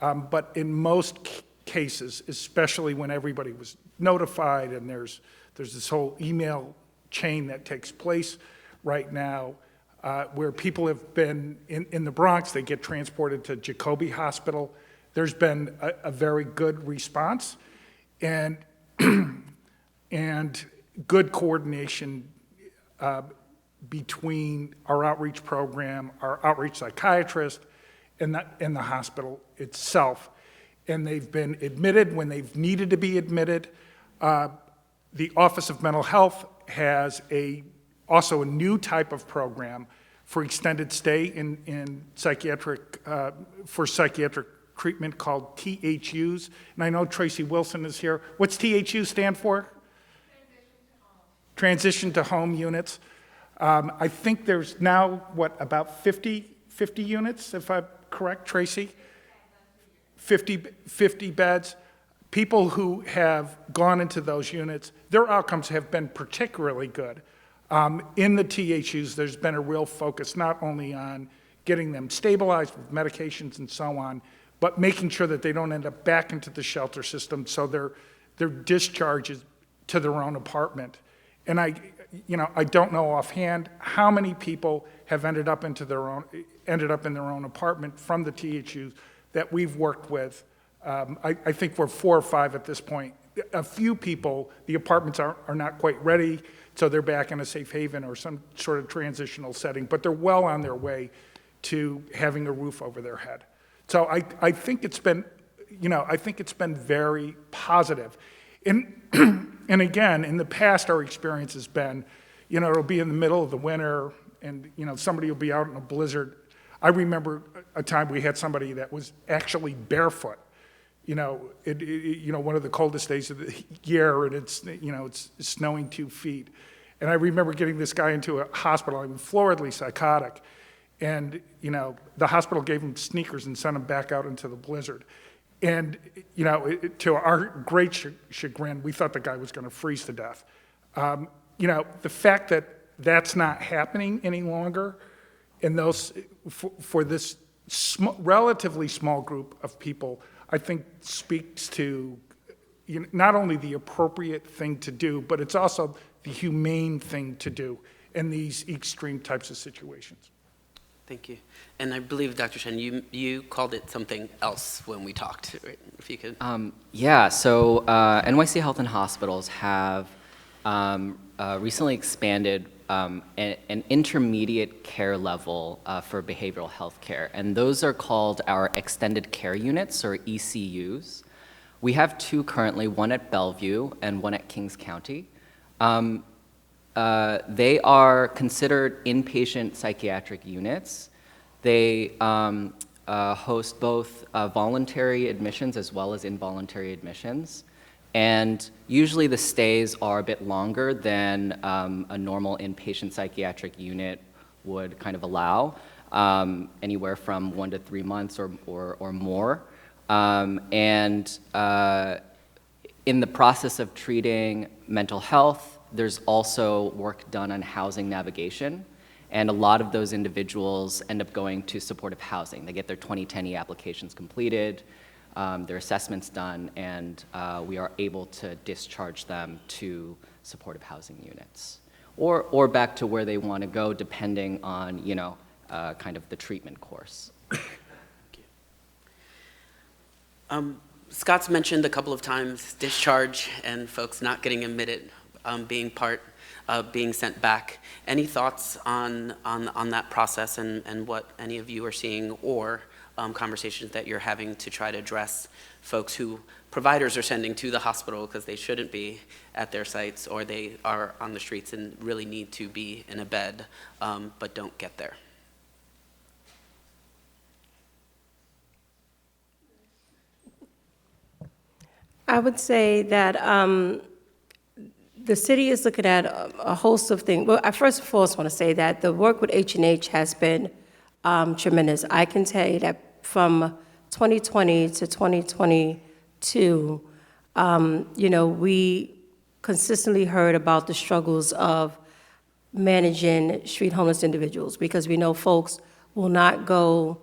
But in most cases, especially when everybody was notified, and there's this whole email chain that takes place right now, where people have been in the Bronx, they get transported to Jacoby Hospital. There's been a very good response, and and good coordination between our outreach program, our outreach psychiatrist, and the hospital itself. And they've been admitted when they've needed to be admitted. The Office of Mental Health has also a new type of program for extended stay in psychiatric treatment called THUs. And I know Tracy Wilson is here. What's THU stand for? Transition to Home units. I think there's now, about 50 units, if I'm correct, Tracy? 50 beds. People who have gone into those units, their outcomes have been particularly good. In the THUs, there's been a real focus not only on getting them stabilized with medications and so on, but making sure that they don't end up back into the shelter system, so their discharge is to their own apartment. And I don't know offhand how many people have ended up in their own apartment from the THUs that we've worked with. I think we're 4 or 5 at this point. A few people, the apartments are not quite ready, so they're back in a safe haven or some sort of transitional setting, but they're well on their way to having a roof over their head. So I think it's been, I think it's been very positive. And again, in the past, our experience has been, it'll be in the middle of the winter, and somebody will be out in a blizzard. I remember a time we had somebody that was actually barefoot. One of the coldest days of the year, and it's snowing 2 feet. And I remember getting this guy into a hospital. I was floridly psychotic. And, the hospital gave him sneakers and sent him back out into the blizzard. And, to our great chagrin, we thought the guy was going to freeze to death. The fact that that's not happening any longer in those, for this relatively small group of people, I think speaks to not only the appropriate thing to do, but it's also the humane thing to do in these extreme types of situations. Thank you. And I believe, Dr. Shen, you called it something else when we talked, right? If you could. Yeah, so NYC Health and Hospitals have recently expanded an intermediate care level for behavioral health care, and those are called our extended care units, or ECUs. We have 2 currently, one at Bellevue and one at Kings County. They are considered inpatient psychiatric units. They host both voluntary admissions as well as involuntary admissions. And usually the stays are a bit longer than a normal inpatient psychiatric unit would kind of allow, anywhere from 1 to 3 months or more. In the process of treating mental health, there's also work done on housing navigation, and a lot of those individuals end up going to supportive housing. They get their 2010 applications completed, their assessments done, and we are able to discharge them to supportive housing units, or back to where they want to go, depending on kind of the treatment course. Scott's mentioned a couple of times discharge and folks not getting admitted, being part of being sent back. Any thoughts on that process and what any of you are seeing, or conversations that you're having to try to address folks who providers are sending to the hospital because they shouldn't be at their sites, or they are on the streets and really need to be in a bed but don't get there? I would say that the city is looking at a host of things. Well, I first and foremost want to say that the work with H&H has been tremendous. I can tell you that from 2020 to 2022, we consistently heard about the struggles of managing street homeless individuals, because we know folks will not go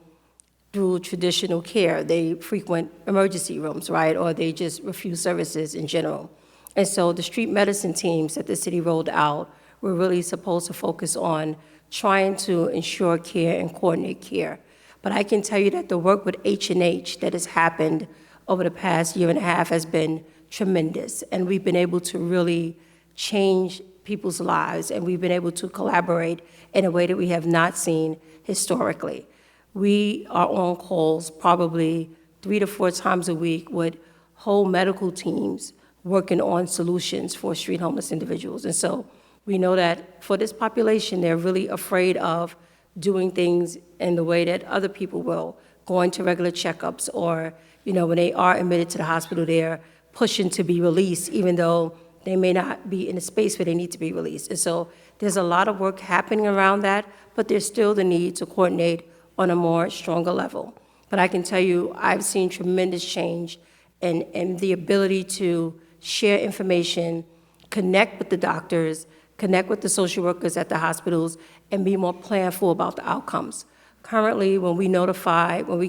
through traditional care. They frequent emergency rooms, right? Or they just refuse services in general. And so the street medicine teams that the city rolled out were really supposed to focus on trying to ensure care and coordinate care. But I can tell you that the work with H&H that has happened over the past year and a half has been tremendous. And we've been able to really change people's lives, and we've been able to collaborate in a way that we have not seen historically. We are on calls probably 3 to 4 times a week with whole medical teams working on solutions for street homeless individuals. And so we know that for this population, they're really afraid of doing things in the way that other people will, going to regular checkups, or when they are admitted to the hospital, they're pushing to be released, even though they may not be in a space where they need to be released. And so there's a lot of work happening around that, but there's still the need to coordinate on a more stronger level. But I can tell you, I've seen tremendous change in the ability to share information, connect with the doctors, connect with the social workers at the hospitals, and be more planful about the outcomes. Currently, when we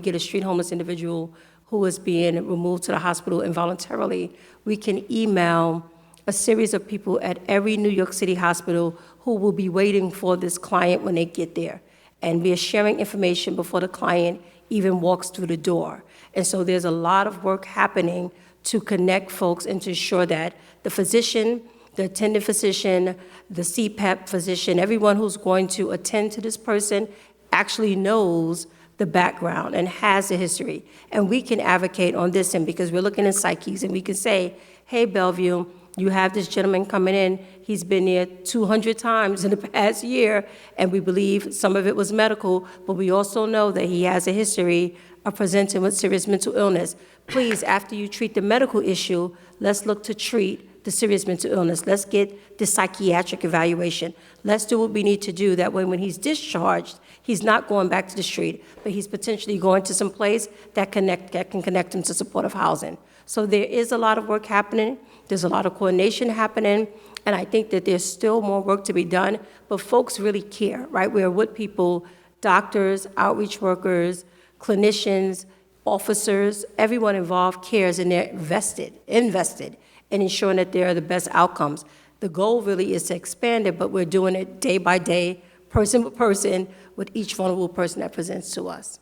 get a street homeless individual who is being removed to the hospital involuntarily, we can email a series of people at every New York City hospital who will be waiting for this client when they get there. And we are sharing information before the client even walks through the door. And so there's a lot of work happening to connect folks and to ensure that the physician, the attending physician, the CPAP physician, everyone who's going to attend to this person actually knows the background and has a history. And we can advocate on this end because we're looking at psyches and we can say, hey, Bellevue, you have this gentleman coming in, he's been here 200 times in the past year, and we believe some of it was medical, but we also know that he has a history of presenting with serious mental illness. Please, after you treat the medical issue, let's look to treat the serious mental illness. Let's get the psychiatric evaluation. Let's do what we need to do. That way, when he's discharged, he's not going back to the street, but he's potentially going to some place that can connect him to supportive housing. So there is a lot of work happening. There's a lot of coordination happening. And I think that there's still more work to be done, but folks really care, right? We're with people, doctors, outreach workers, clinicians, officers, everyone involved cares, and they're invested in ensuring that there are the best outcomes. The goal really is to expand it, but we're doing it day by day, person by person, with each vulnerable person that presents to us.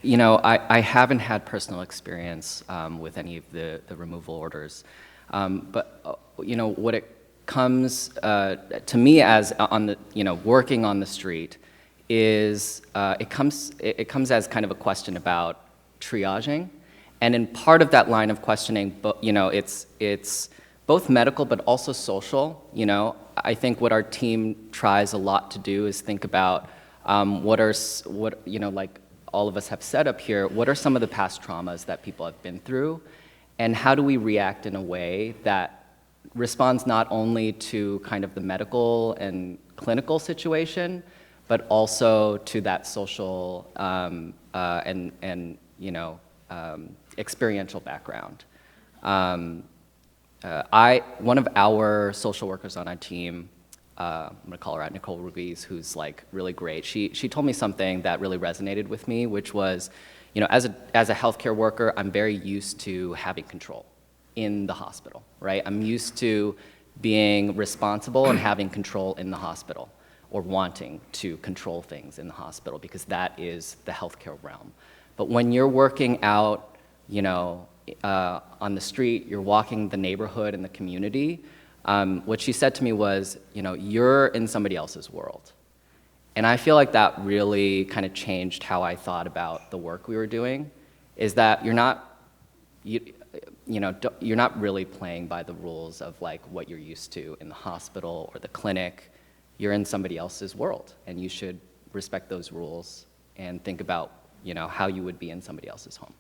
I haven't had personal experience with any of the removal orders, but what it comes to me as on the working on the street is it comes as kind of a question about triaging, and in part of that line of questioning, it's both medical but also social. I think what our team tries a lot to do is think about like all of us have set up here, what are some of the past traumas that people have been through, and how do we react in a way that responds not only to kind of the medical and clinical situation, but also to that social and experiential background. One of our social workers on our team, I'm gonna call her out, Nicole Ruiz, who's like really great. She told me something that really resonated with me, which was, as a healthcare worker, I'm very used to having control in the hospital, right? I'm used to being responsible and having control in the hospital, or wanting to control things in the hospital, because that is the healthcare realm. But when you're working out, on the street, you're walking the neighborhood and the community, what she said to me was, you're in somebody else's world. And I feel like that really kind of changed how I thought about the work we were doing, is that you're not really playing by the rules of like what you're used to in the hospital or the clinic. You're in somebody else's world, and you should respect those rules and think about, how you would be in somebody else's home.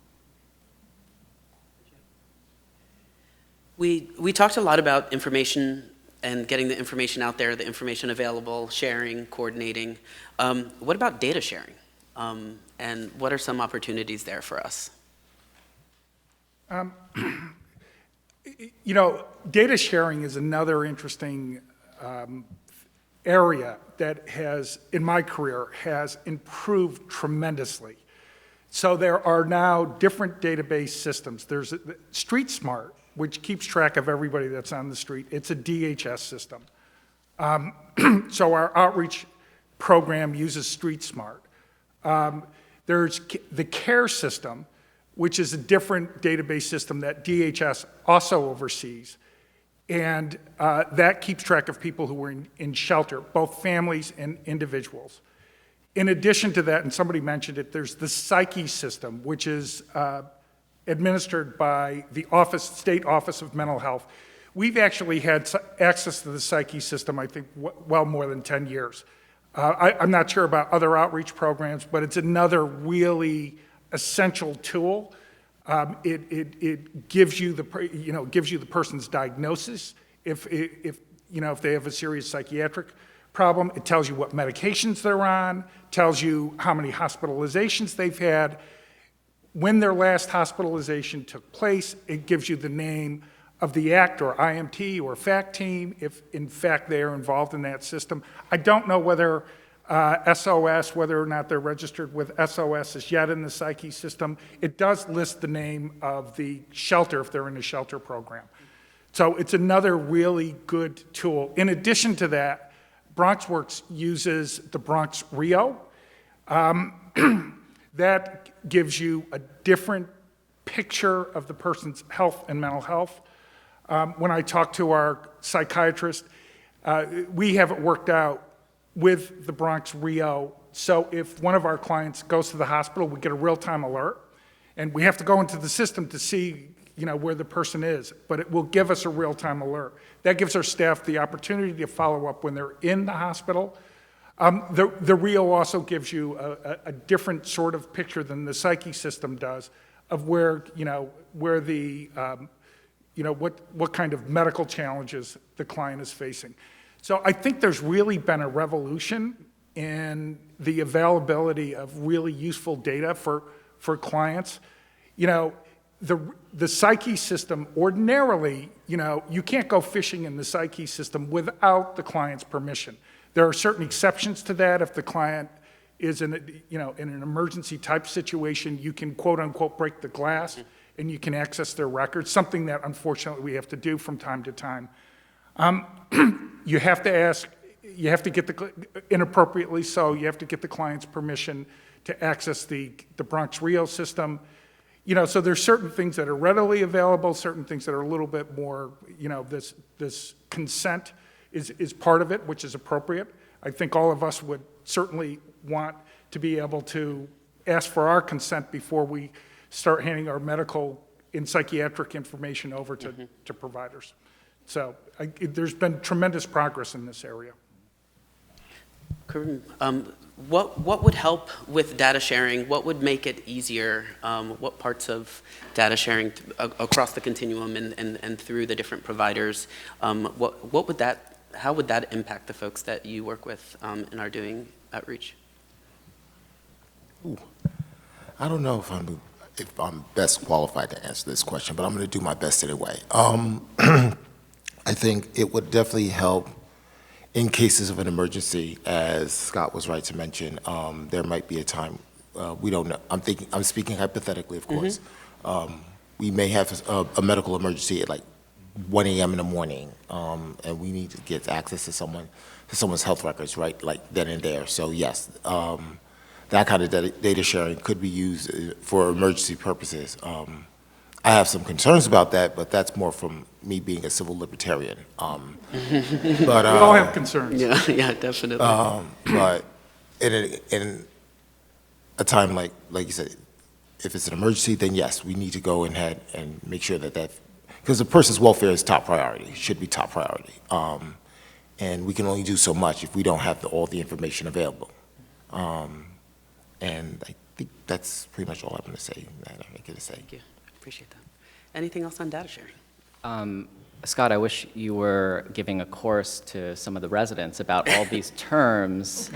We talked a lot about information and getting the information out there, the information available, sharing, coordinating. What about data sharing? And what are some opportunities there for us? Data sharing is another interesting area that has, in my career, has improved tremendously. So there are now different database systems. There's Street Smart, which keeps track of everybody that's on the street. It's a DHS system. So our outreach program uses Street Smart. There's the CARE system, which is a different database system that DHS also oversees. And that keeps track of people who are in shelter, both families and individuals. In addition to that, and somebody mentioned it, there's the Psyche system, which is administered by the State Office of Mental Health. We've actually had access to the Psyche system, I think, well more than 10 years. I'm not sure about other outreach programs, but it's another really essential tool. It gives you the person's diagnosis. If they have a serious psychiatric problem, it tells you what medications they're on, tells you how many hospitalizations they've had, when their last hospitalization took place. It gives you the name of the ACT or IMT or FACT team, if in fact they are involved in that system. I don't know whether SOS, whether or not they're registered with SOS is yet in the psyche system. It does list the name of the shelter if they're in a shelter program. So it's another really good tool. In addition to that, BronxWorks uses the Bronx Rio. That gives you a different picture of the person's health and mental health. When I talk to our psychiatrist, we have it worked out with the Bronx Rio. So if one of our clients goes to the hospital, we get a real-time alert, and we have to go into the system to see, where the person is, but it will give us a real-time alert. That gives our staff the opportunity to follow up when they're in the hospital. The Rio also gives you a different sort of picture than the psyche system does of where the, what kind of medical challenges the client is facing. So I think there's really been a revolution in the availability of really useful data for clients. The psyche system, ordinarily, you can't go fishing in the psyche system without the client's permission. There are certain exceptions to that. If the client is in an emergency type situation, you can quote unquote break the glass and you can access their records, something that unfortunately we have to do from time to time. You have to ask, you have to get inappropriately so, you have to get the client's permission to access the Bronx Rio system. So there's certain things that are readily available, certain things that are a little bit more, this consent is part of it, which is appropriate. I think all of us would certainly want to be able to ask for our consent before we start handing our medical and psychiatric information over to providers. So there's been tremendous progress in this area. Karim, what would help with data sharing? What would make it easier? What parts of data sharing across the continuum and through the different providers? How would that impact the folks that you work with and are doing outreach? Ooh. I don't know if I'm best qualified to answer this question, but I'm going to do my best anyway. I think it would definitely help in cases of an emergency, as Scott was right to mention. There might be a time, we don't know. I'm speaking hypothetically, of course. We may have a medical emergency at like 1 a.m. in the morning, and we need to get access to someone's health records, right, like then and there. So yes, that kind of data sharing could be used for emergency purposes. I have some concerns about that, but that's more from me being a civil libertarian. But we all have concerns. Yeah, definitely. But in a time like you said, if it's an emergency, then yes, we need to go ahead and make sure that because the person's welfare is top priority, should be top priority. And we can only do so much if we don't have all the information available. And I think that's pretty much all I'm going to say. Thank you. Appreciate that. Anything else on data sharing? Scott, I wish you were giving a course to some of the residents about all these terms,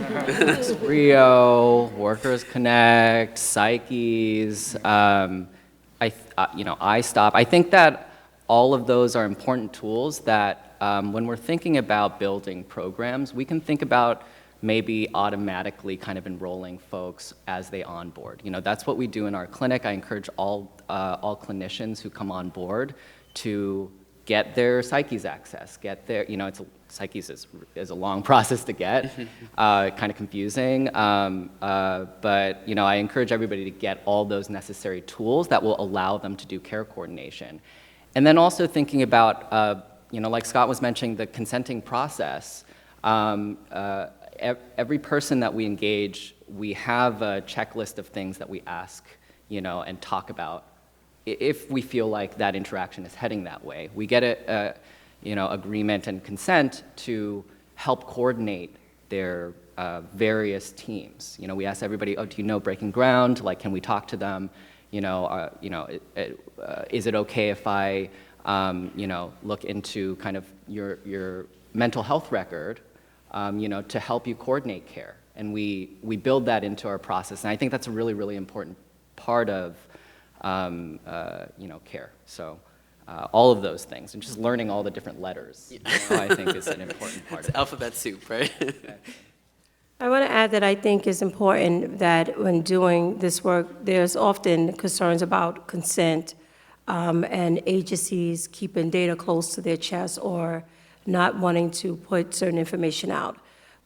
Rio, Workers Connect, psyches, I-STOP. I think that all of those are important tools that when we're thinking about building programs, we can think about maybe automatically kind of enrolling folks as they onboard. That's what we do in our clinic. I encourage all clinicians who come on board to get their psyches access, psyches is a long process to get, kind of confusing, but I encourage everybody to get all those necessary tools that will allow them to do care coordination. And then also thinking about, like Scott was mentioning, the consenting process. Every person that we engage, we have a checklist of things that we ask, and talk about if we feel like that interaction is heading that way. We get agreement and consent to help coordinate their various teams. We ask everybody, do you know Breaking Ground? Like, can we talk to them? Is it okay if I, look into kind of your mental health record, to help you coordinate care? And we build that into our process. And I think that's a really, really important part of, care. So all of those things, and just learning all the different letters, I think is an important part. It's alphabet soup, right? I want to add that I think it's important that when doing this work, there's often concerns about consent and agencies keeping data close to their chest or not wanting to put certain information out.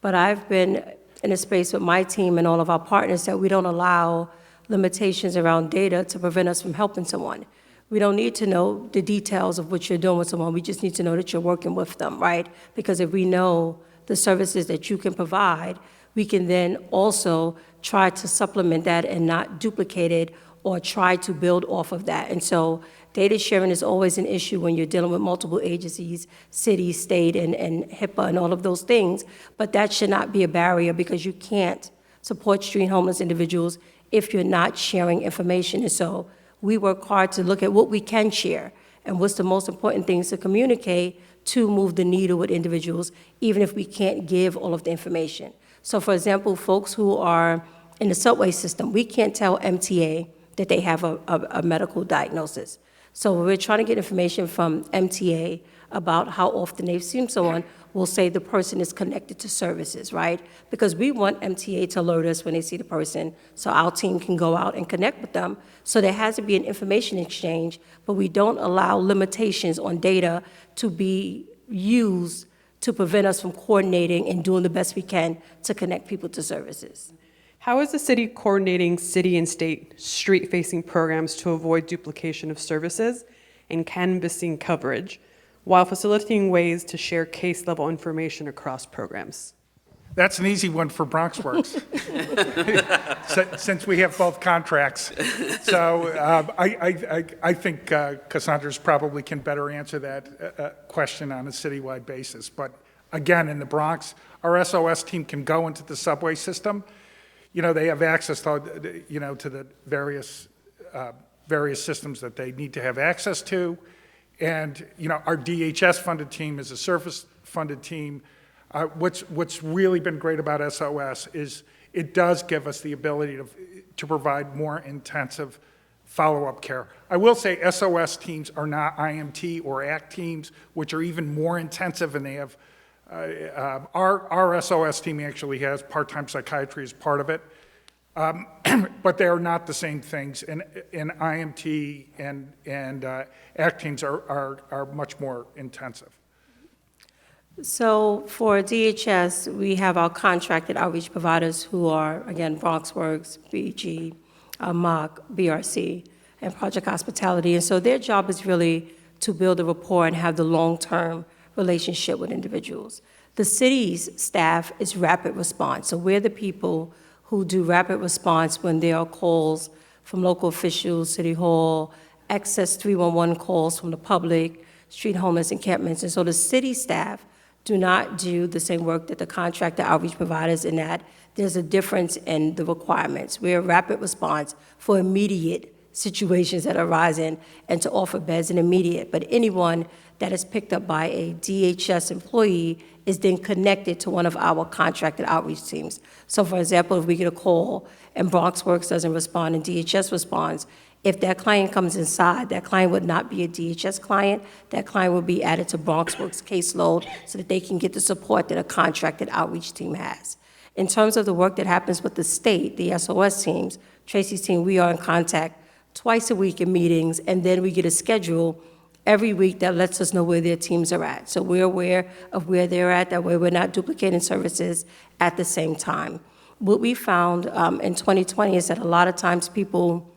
But I've been in a space with my team and all of our partners that we don't allow limitations around data to prevent us from helping someone. We don't need to know the details of what you're doing with someone. We just need to know that you're working with them, right? Because if we know the services that you can provide, we can then also try to supplement that and not duplicate it or try to build off of that. And so data sharing is always an issue when you're dealing with multiple agencies, city, state, and HIPAA and all of those things. But that should not be a barrier because you can't support street homeless individuals if you're not sharing information. And so we work hard to look at what we can share and what's the most important things to communicate to move the needle with individuals, even if we can't give all of the information. So for example, folks who are in the subway system, we can't tell MTA that they have a medical diagnosis. So when we're trying to get information from MTA about how often they've seen someone, we'll say the person is connected to services, right? Because we want MTA to alert us when they see the person so our team can go out and connect with them. So there has to be an information exchange, but we don't allow limitations on data to be used to prevent us from coordinating and doing the best we can to connect people to services. How is the city coordinating city and state street-facing programs to avoid duplication of services and canvassing coverage, while facilitating ways to share case-level information across programs? That's an easy one for BronxWorks, since we have both contracts. So I think Cassandra's probably can better answer that question on a citywide basis. But again, in the Bronx, our SOS team can go into the subway system. You know, they have access to, you know, to the various systems that they need to have access to. And, you know, our DHS-funded team is a service-funded team. What's really been great about SOS is it does give us the ability to provide more intensive follow-up care. I will say SOS teams are not IMT or ACT teams, which are even more intensive, and they have, our SOS team actually has part-time psychiatry as part of it, but they are not the same things, and IMT and ACT teams are much more intensive. So for DHS, we have our contracted outreach providers who are, again, BronxWorks, BG, MOC, BRC, and Project Hospitality. And so their job is really to build a rapport and have the long-term relationship with individuals. The city's staff is rapid response. So we're the people who do rapid response when there are calls from local officials, City Hall, access 311 calls from the public, street homeless encampments. And so the city staff do not do the same work that the contractor outreach providers, in that there's a difference in the requirements. We're a rapid response for immediate situations that are arising and to offer beds in immediate. But anyone that is picked up by a DHS employee is then connected to one of our contracted outreach teams. So for example, if we get a call and BronxWorks doesn't respond and DHS responds, if that client comes inside, that client would not be a DHS client. That client would be added to BronxWorks caseload so that they can get the support that a contracted outreach team has. In terms of the work that happens with the state, the SOS teams, Tracy's team, we are in contact twice a week in meetings, and then we get a schedule every week that lets us know where their teams are at. So we're aware of where they're at, that way we're not duplicating services at the same time. What we found in 2020 is that a lot of times people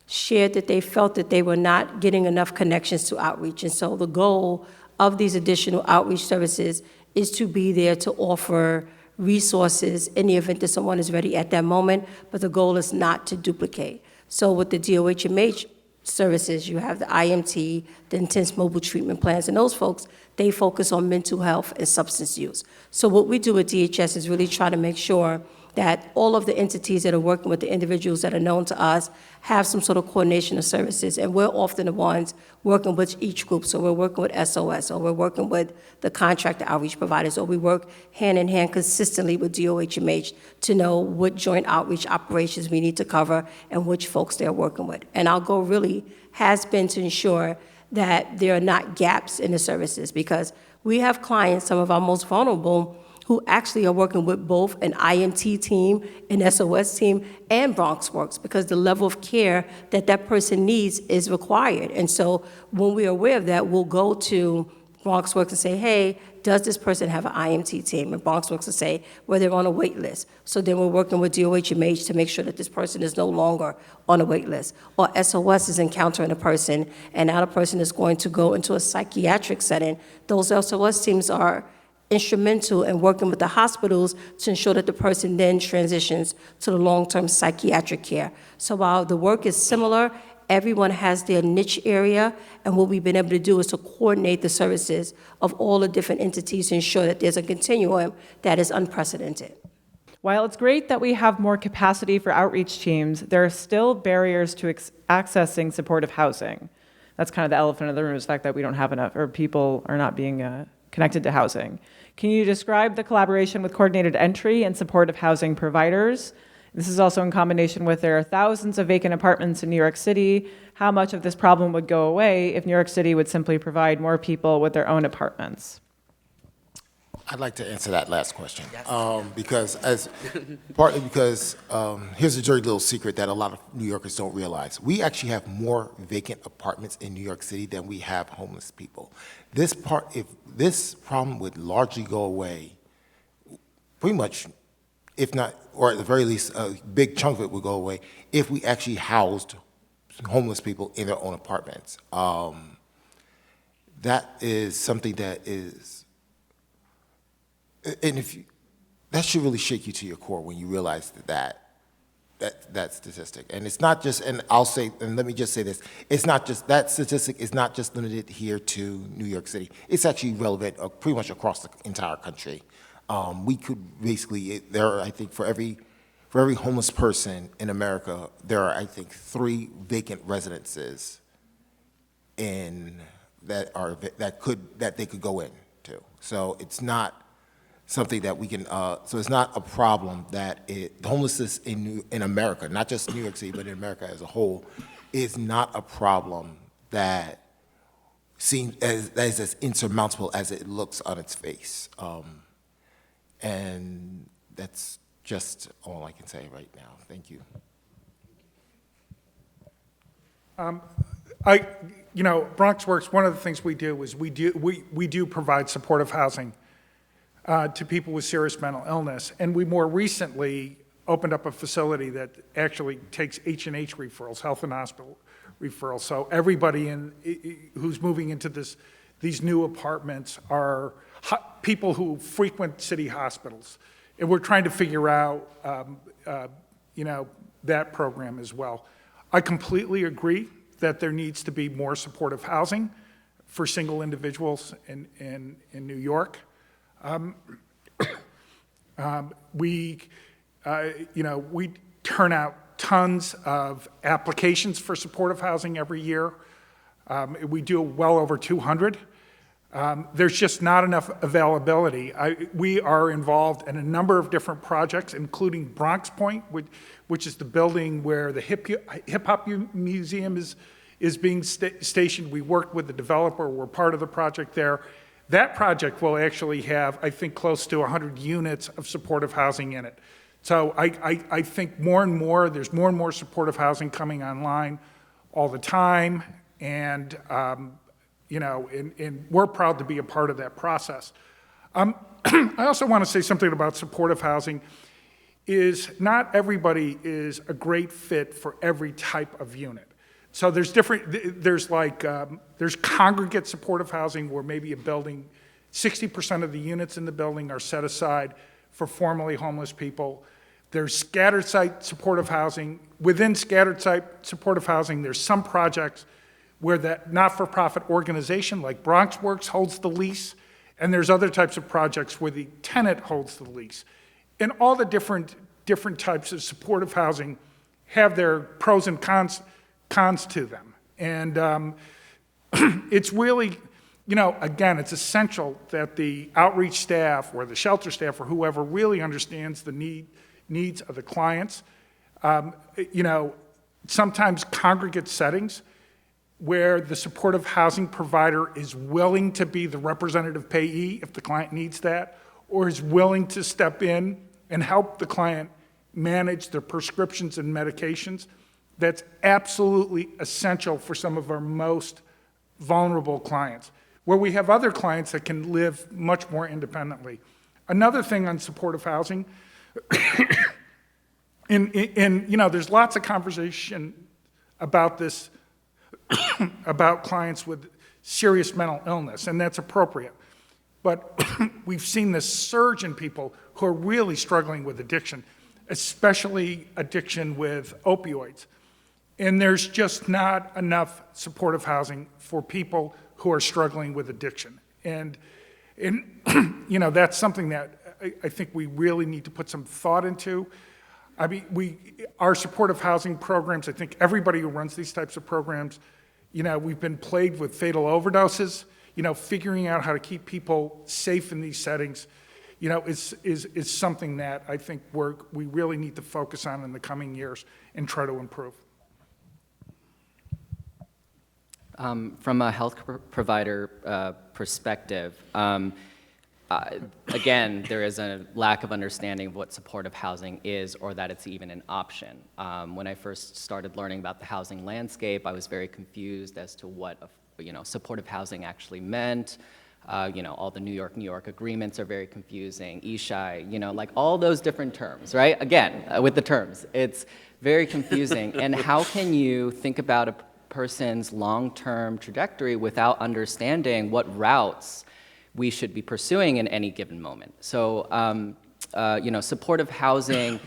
shared that they felt that they were not getting enough connections to outreach. And so the goal of these additional outreach services is to be there to offer resources in the event that someone is ready at that moment, but the goal is not to duplicate. So with the DOHMH services, you have the IMT, the intense mobile treatment plans, and those folks, they focus on mental health and substance use. So what we do at DHS is really try to make sure that all of the entities that are working with the individuals that are known to us have some sort of coordination of services, and we're often the ones working with each group. So we're working with SOS, or we're working with the contractor outreach providers, or we work hand in hand consistently with DOHMH to know what joint outreach operations we need to cover and which folks they're working with. And our goal really has been to ensure that there are not gaps in the services, because we have clients, some of our most vulnerable, who actually are working with both an INT team, an SOS team, and BronxWorks, because the level of care that that person needs is required. And so when we're aware of that, we'll go to BronxWorks and say, hey, does this person have an IMT team? And BronxWorks will say, well, they're on a wait list. So then we're working with DOHMH to make sure that this person is no longer on a wait list. Or SOS is encountering a person, and now the person is going to go into a psychiatric setting. Those SOS teams are instrumental in working with the hospitals to ensure that the person then transitions to the long-term psychiatric care. So while the work is similar, everyone has their niche area, and what we've been able to do is to coordinate the services of all the different entities to ensure that there's a continuum that is unprecedented. While it's great that we have more capacity for outreach teams, there are still barriers to accessing supportive housing. That's kind of the elephant in the room, is the fact that we don't have enough, or people are not being connected to housing. Can you describe the collaboration with coordinated entry and supportive housing providers? This is also in combination with there are thousands of vacant apartments in New York City. How much of this problem would go away if New York City would simply provide more people with their own apartments? I'd like to answer that last question. Yes. Partly because here's a dirty little secret that a lot of New Yorkers don't realize. We actually have more vacant apartments in New York City than we have homeless people. If this problem would largely go away, pretty much, if not, or at the very least, a big chunk of it would go away if we actually housed homeless people in their own apartments. That is something that is, and that should really shake you to your core when you realize that statistic. And it's not just, and let me just say this, it's not just, that statistic is not just limited here to New York City. It's actually relevant pretty much across the entire country. We could basically, there are, I think, for every homeless person in America, there are, I think, 3 vacant residences that they could go into. So it's not something that we can. So it's not a problem that homelessness in America, not just New York City, but in America as a whole, is not a problem that seems as insurmountable as it looks on its face. And that's just all I can say right now. Thank you. BronxWorks, one of the things we do is we do provide supportive housing to people with serious mental illness, and we more recently opened up a facility that actually takes H&H referrals, health and hospital referrals. So everybody who's moving into these new apartments are people who frequent city hospitals, and we're trying to figure out, that program as well. I completely agree that there needs to be more supportive housing for single individuals in New York. We turn out tons of applications for supportive housing every year. We do well over 200. There's just not enough availability. We are involved in a number of different projects, including Bronx Point, which is the building where the Hip Hop Museum is being stationed. We worked with the developer. We're part of the project there. That project will actually have, I think, close to 100 units of supportive housing in it. So I think there's more and more supportive housing coming online all the time, and and we're proud to be a part of that process. I also want to say something about supportive housing. Is not everybody is a great fit for every type of unit. So there's congregate supportive housing where maybe a building, 60% of the units in the building are set aside for formerly homeless people. There's scattered site supportive housing. Within scattered site supportive housing, there's some projects where that not-for-profit organization like BronxWorks holds the lease, and there's other types of projects where the tenant holds the lease. And all the different types of supportive housing have their pros and cons to them. And it's really, again, it's essential that the outreach staff or the shelter staff or whoever really understands the needs of the clients. Sometimes congregate settings where the supportive housing provider is willing to be the representative payee if the client needs that, or is willing to step in and help the client manage their prescriptions and medications, that's absolutely essential for some of our most vulnerable clients, where we have other clients that can live much more independently. Another thing on supportive housing, there's lots of conversation about this, about clients with serious mental illness, and that's appropriate. But we've seen this surge in people who are really struggling with addiction, especially addiction with opioids. And there's just not enough supportive housing for people who are struggling with addiction. And that's something that I think we really need to put some thought into. I mean, our supportive housing programs, I think everybody who runs these types of programs, we've been plagued with fatal overdoses. Figuring out how to keep people safe in these settings, is something that I think we really need to focus on in the coming years and try to improve. From a health provider perspective, again, there is a lack of understanding of what supportive housing is or that it's even an option. When I first started learning about the housing landscape, I was very confused as to what supportive housing actually meant. All the New York agreements are very confusing. ESHI, like all those different terms, right? Again, with the terms, it's very confusing. And how can you think about a person's long-term trajectory without understanding what routes we should be pursuing in any given moment? So, supportive housing,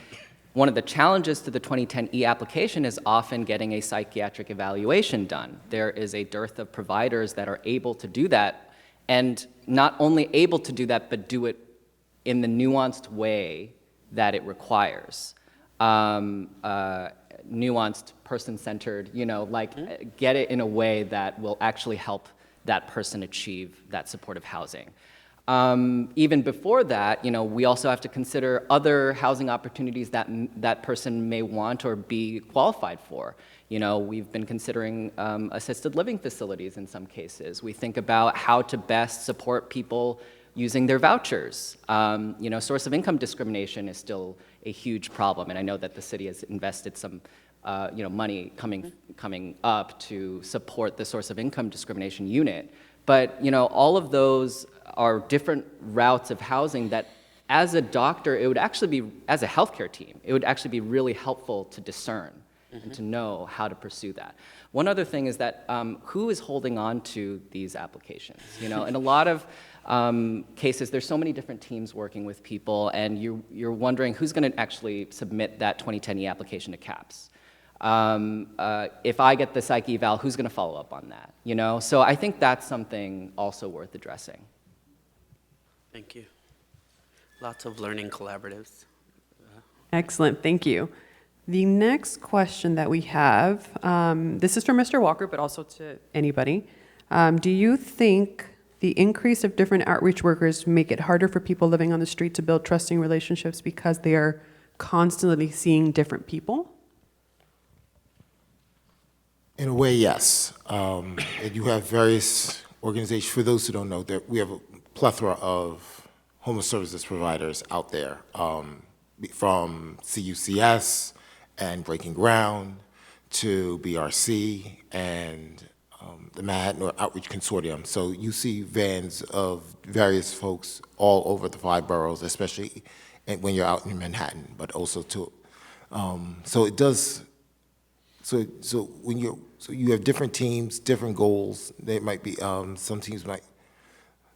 one of the challenges to the 2010 e-application is often getting a psychiatric evaluation done. There is a dearth of providers that are able to do that, and not only able to do that, but do it in the nuanced way that it requires. Nuanced, person-centered, get it in a way that will actually help that person achieve that supportive housing. Even before that, we also have to consider other housing opportunities that that person may want or be qualified for. We've been considering assisted living facilities in some cases. We think about how to best support people using their vouchers. Source of income discrimination is still a huge problem, and I know that the city has invested some money coming up to support the source of income discrimination unit. But all of those are different routes of housing that, as a doctor, it would actually be, as a healthcare team, it would actually be really helpful to discern and to know how to pursue that. One other thing is that who is holding on to these applications? In a lot of cases, there's so many different teams working with people, and you're wondering who's going to actually submit that 2010 e-application to CAPS. If I get the psych eval, who's going to follow up on that? So I think that's something also worth addressing. Thank you. Lots of learning collaboratives. Excellent, thank you. The next question that we have, this is for Mr. Walker, but also to anybody. Do you think the increase of different outreach workers make it harder for people living on the street to build trusting relationships because they are constantly seeing different people? In a way, yes. And you have various organizations. For those who don't know, we have a plethora of homeless services providers out there, from CUCS and Breaking Ground to BRC and the Manhattan Outreach Consortium. So you see vans of various folks all over the 5 boroughs, especially when you're out in Manhattan, but also to, so it does. So you have different teams, different goals. They might be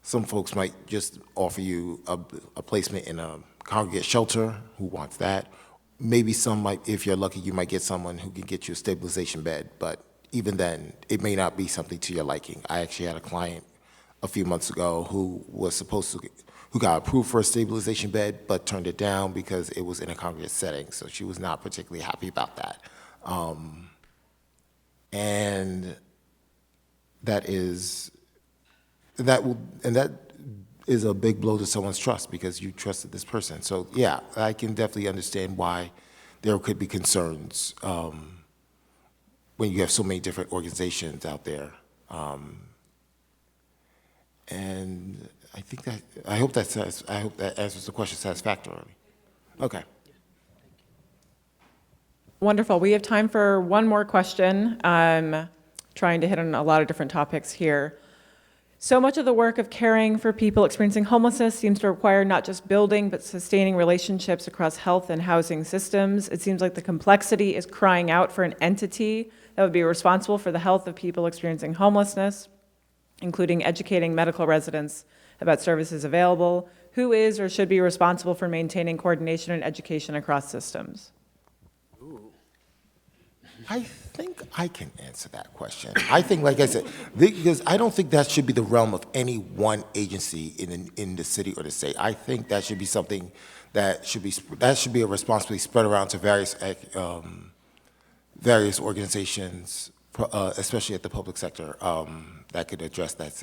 some folks might just offer you a placement in a congregate shelter. Who wants that? Maybe some might, if you're lucky, you might get someone who can get you a stabilization bed. But even then, it may not be something to your liking. I actually had a client a few months ago who got approved for a stabilization bed, but turned it down because it was in a congregate setting. So she was not particularly happy about that. And that is a big blow to someone's trust because you trusted this person. So yeah, I can definitely understand why there could be concerns when you have so many different organizations out there. And I hope that answers the question satisfactorily. Okay. Wonderful. We have time for one more question. I'm trying to hit on a lot of different topics here. So much of the work of caring for people experiencing homelessness seems to require not just building, but sustaining relationships across health and housing systems. It seems like the complexity is crying out for an entity that would be responsible for the health of people experiencing homelessness, including educating medical residents about services available. Who is or should be responsible for maintaining coordination and education across systems? I think I can answer that question. I think, like I said, because I don't think that should be the realm of any one agency in the city or the state. I think that should be something that should be a responsibility spread around to various organizations, especially at the public sector, that could address that.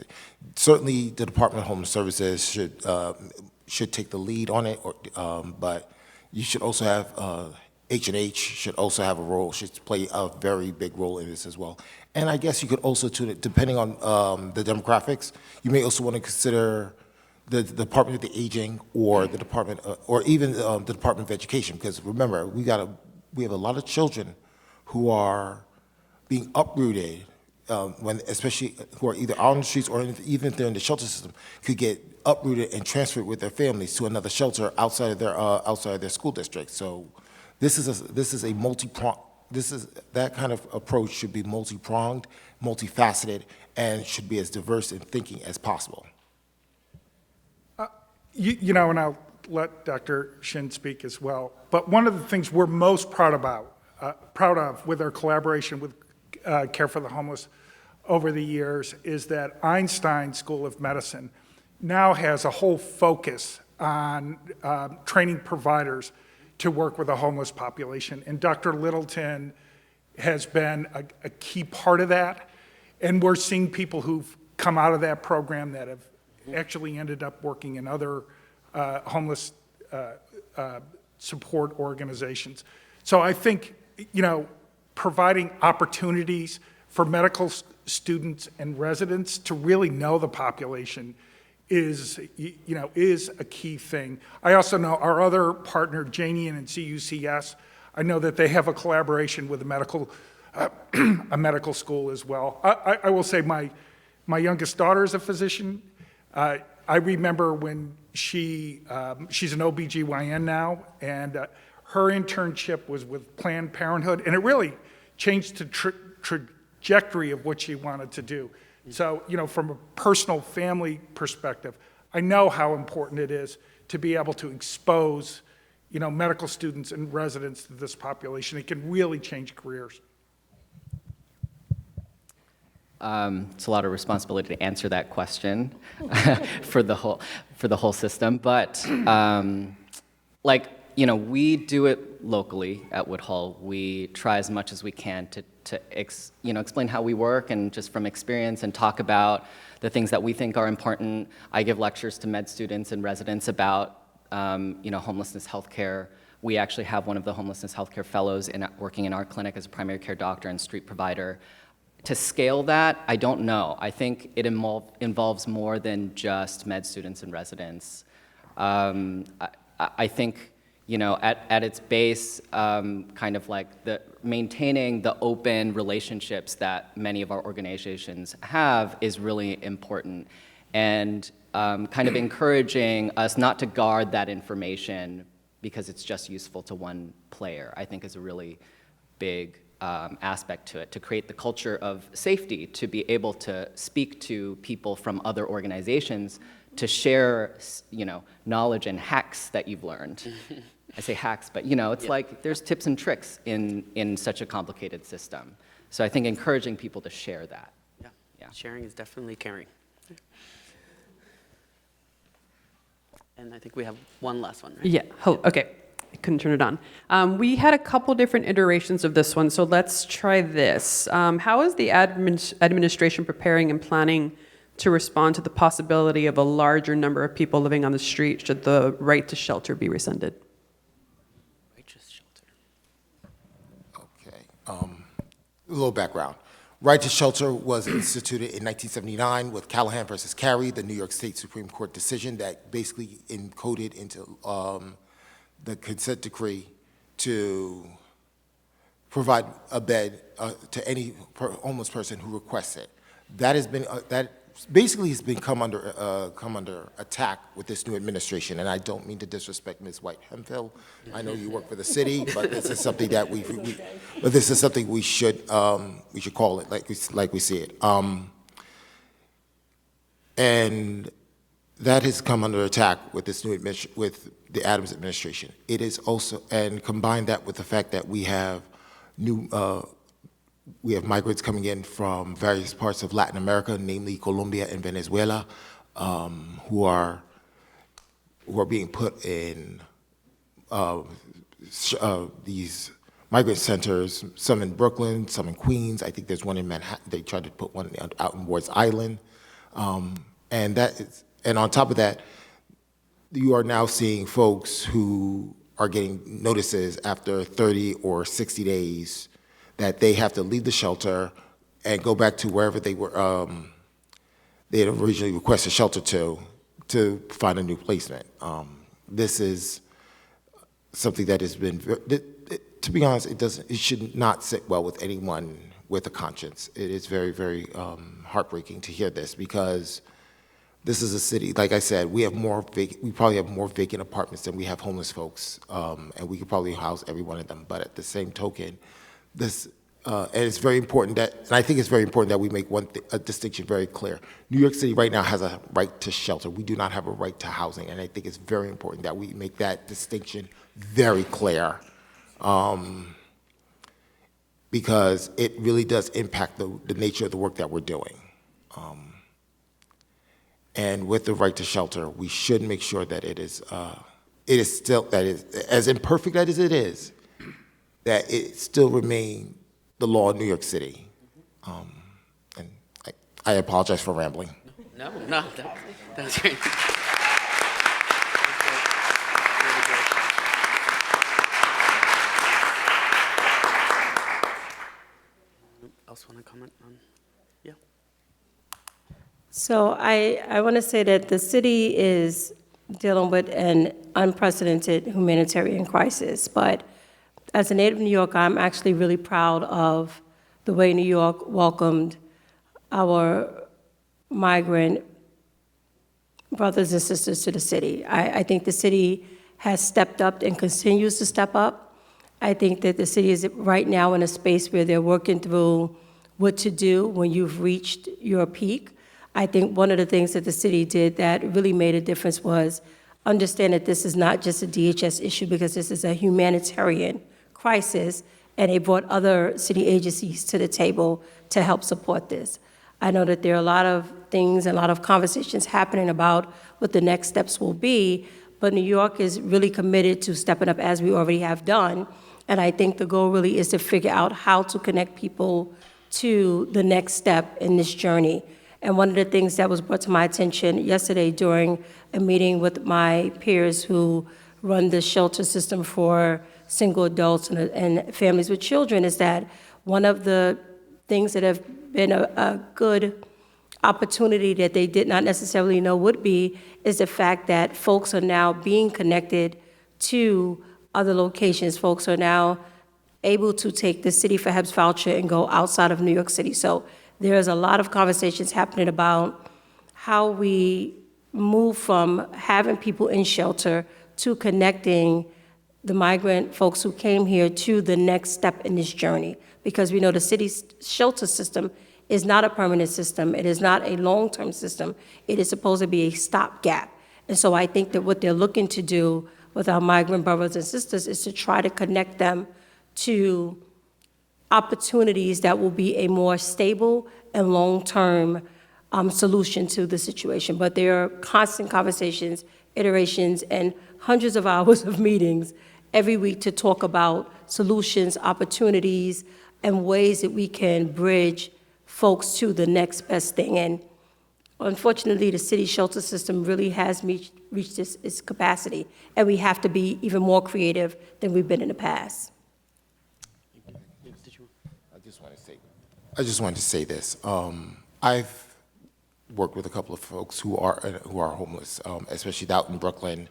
Certainly, the Department of Homeless Services should take the lead on it, but you should also have. H&H should also have a role, should play a very big role in this as well. And I guess you could also, depending on the demographics, you may also want to consider the Department of the Aging or the Department, or even the Department of Education, because remember, we have a lot of children who are being uprooted, especially who are either out on the streets or even if they're in the shelter system, could get uprooted and transferred with their families to another shelter outside of their school district. So. This is a multi-pronged. That kind of approach should be multi-pronged, multifaceted, and should be as diverse in thinking as possible. And I'll let Dr. Shin speak as well. But one of the things we're most proud of with our collaboration with Care for the Homeless over the years is that Einstein School of Medicine now has a whole focus on training providers to work with the homeless population. And Dr. Littleton has been a key part of that. And we're seeing people who've come out of that program that have actually ended up working in other homeless support organizations. So I think, providing opportunities for medical students and residents to really know the population is a key thing. I also know our other partner, Janian and CUCS, I know that they have a collaboration with a medical school as well. I will say my youngest daughter is a physician. I remember when she's an OBGYN now, and her internship was with Planned Parenthood, and it really changed the trajectory of what she wanted to do. So, from a personal family perspective, I know how important it is to be able to expose, medical students and residents to this population. It can really change careers. It's a lot of responsibility to answer that question for the whole system, but we do it locally at Woodhull. We try as much as we can to explain how we work and just from experience and talk about the things that we think are important. I give lectures to med students and residents about homelessness healthcare. We actually have one of the homelessness healthcare fellows working in our clinic as a primary care doctor and street provider. To scale that, I don't know. I think it involves more than just med students and residents. I think, at its base, kind of like maintaining the open relationships that many of our organizations have is really important, and kind of encouraging us not to guard that information because it's just useful to one player, I think is a really big aspect to it, to create the culture of safety, to be able to speak to people from other organizations, to share, knowledge and hacks that you've learned. I say hacks, but it's like there's tips and tricks in such a complicated system. So I think encouraging people to share that. Yeah. Sharing is definitely caring. And I think we have one last one, right? Yeah. Okay. I couldn't turn it on. We had a couple different iterations of this one, so let's try this. How is the administration preparing and planning to respond to the possibility of a larger number of people living on the street should the right to shelter be rescinded? Righteous shelter. Okay. A little background. Right to shelter was instituted in 1979 with Callahan versus Carey, the New York State Supreme Court decision that basically encoded into the consent decree to provide a bed to any homeless person who requests it. That has been that basically has been come under attack with this new administration, and I don't mean to disrespect Ms. White-Hemphill. I know you work for the city, but this is something that we should call it like we see it. And that has come under attack with this new with the Adams administration. It is also, and combine that with the fact that we have migrants coming in from various parts of Latin America, namely Colombia and Venezuela, who are being put in these migrant centers, some in Brooklyn, some in Queens. I think there's one in Manhattan. They tried to put one out in Ward's Island. And on top of that, you are now seeing folks who are getting notices after 30 or 60 days that they have to leave the shelter and go back to wherever they were, they had originally requested shelter to find a new placement. This is something that has been, to be honest, it should not sit well with anyone with a conscience. It is very, very heartbreaking to hear this, because this is a city, like I said, we probably have more vacant apartments than we have homeless folks, and we could probably house every one of them. But at the same token, and it's very important and I think it's very important that we make a distinction very clear. New York City right now has a right to shelter. We do not have a right to housing, and I think it's very important that we make that distinction very clear, because it really does impact the nature of the work that we're doing. And with the right to shelter, we should make sure that it is still, that is, as imperfect as it is, that it still remain the law in New York City. And I apologize for rambling. No, that's great. Else want to comment on? Yeah. So I want to say that the city is dealing with an unprecedented humanitarian crisis, but as a native New Yorker, I'm actually really proud of the way New York welcomed our migrant brothers and sisters to the city. I think the city has stepped up and continues to step up. I think that the city is right now in a space where they're working through what to do when you've reached your peak. I think one of the things that the city did that really made a difference was understand that this is not just a DHS issue, because this is a humanitarian crisis, and they brought other city agencies to the table to help support this. I know that there are a lot of things and a lot of conversations happening about what the next steps will be, but New York is really committed to stepping up, as we already have done, and I think the goal really is to figure out how to connect people to the next step in this journey. And one of the things that was brought to my attention yesterday during a meeting with my peers who run the shelter system for single adults and families with children is that one of the things that have been a good opportunity that they did not necessarily know would be is the fact that folks are now being connected to other locations. Folks are now able to take the City for HEBS voucher and go outside of New York City. So there's a lot of conversations happening about how we move from having people in shelter to connecting the migrant folks who came here to the next step in this journey. Because we know the city's shelter system is not a permanent system. It is not a long-term system. It is supposed to be a stopgap. And so I think that what they're looking to do with our migrant brothers and sisters is to try to connect them to opportunities that will be a more stable and long-term solution to the situation. But there are constant conversations, iterations, and hundreds of hours of meetings every week to talk about solutions, opportunities, and ways that we can bridge folks to the next best thing. And unfortunately, the city shelter system really has reached its capacity, and we have to be even more creative than we've been in the past. I just wanted to say this. I've worked with a couple of folks who are homeless, especially out in Brooklyn,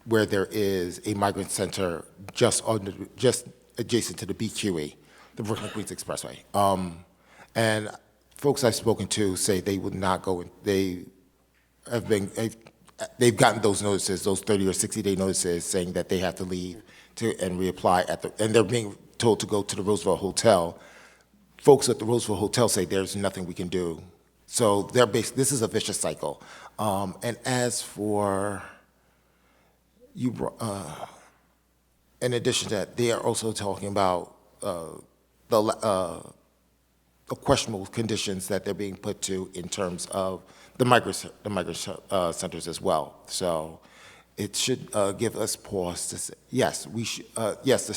where there is a migrant center just adjacent to the BQE, the Brooklyn Queens Expressway. And folks I've spoken to say they would not go in. They've gotten those notices, those 30 or 60-day notices, saying that they have to leave and reapply and they're being told to go to the Roosevelt Hotel. Folks at the Roosevelt Hotel say there's nothing we can do. So this is a vicious cycle. And as for in addition to that, they are also talking about the questionable conditions that they're being put to in terms of the migrant centers as well. So it should give us pause to say, yes, we should, yes, the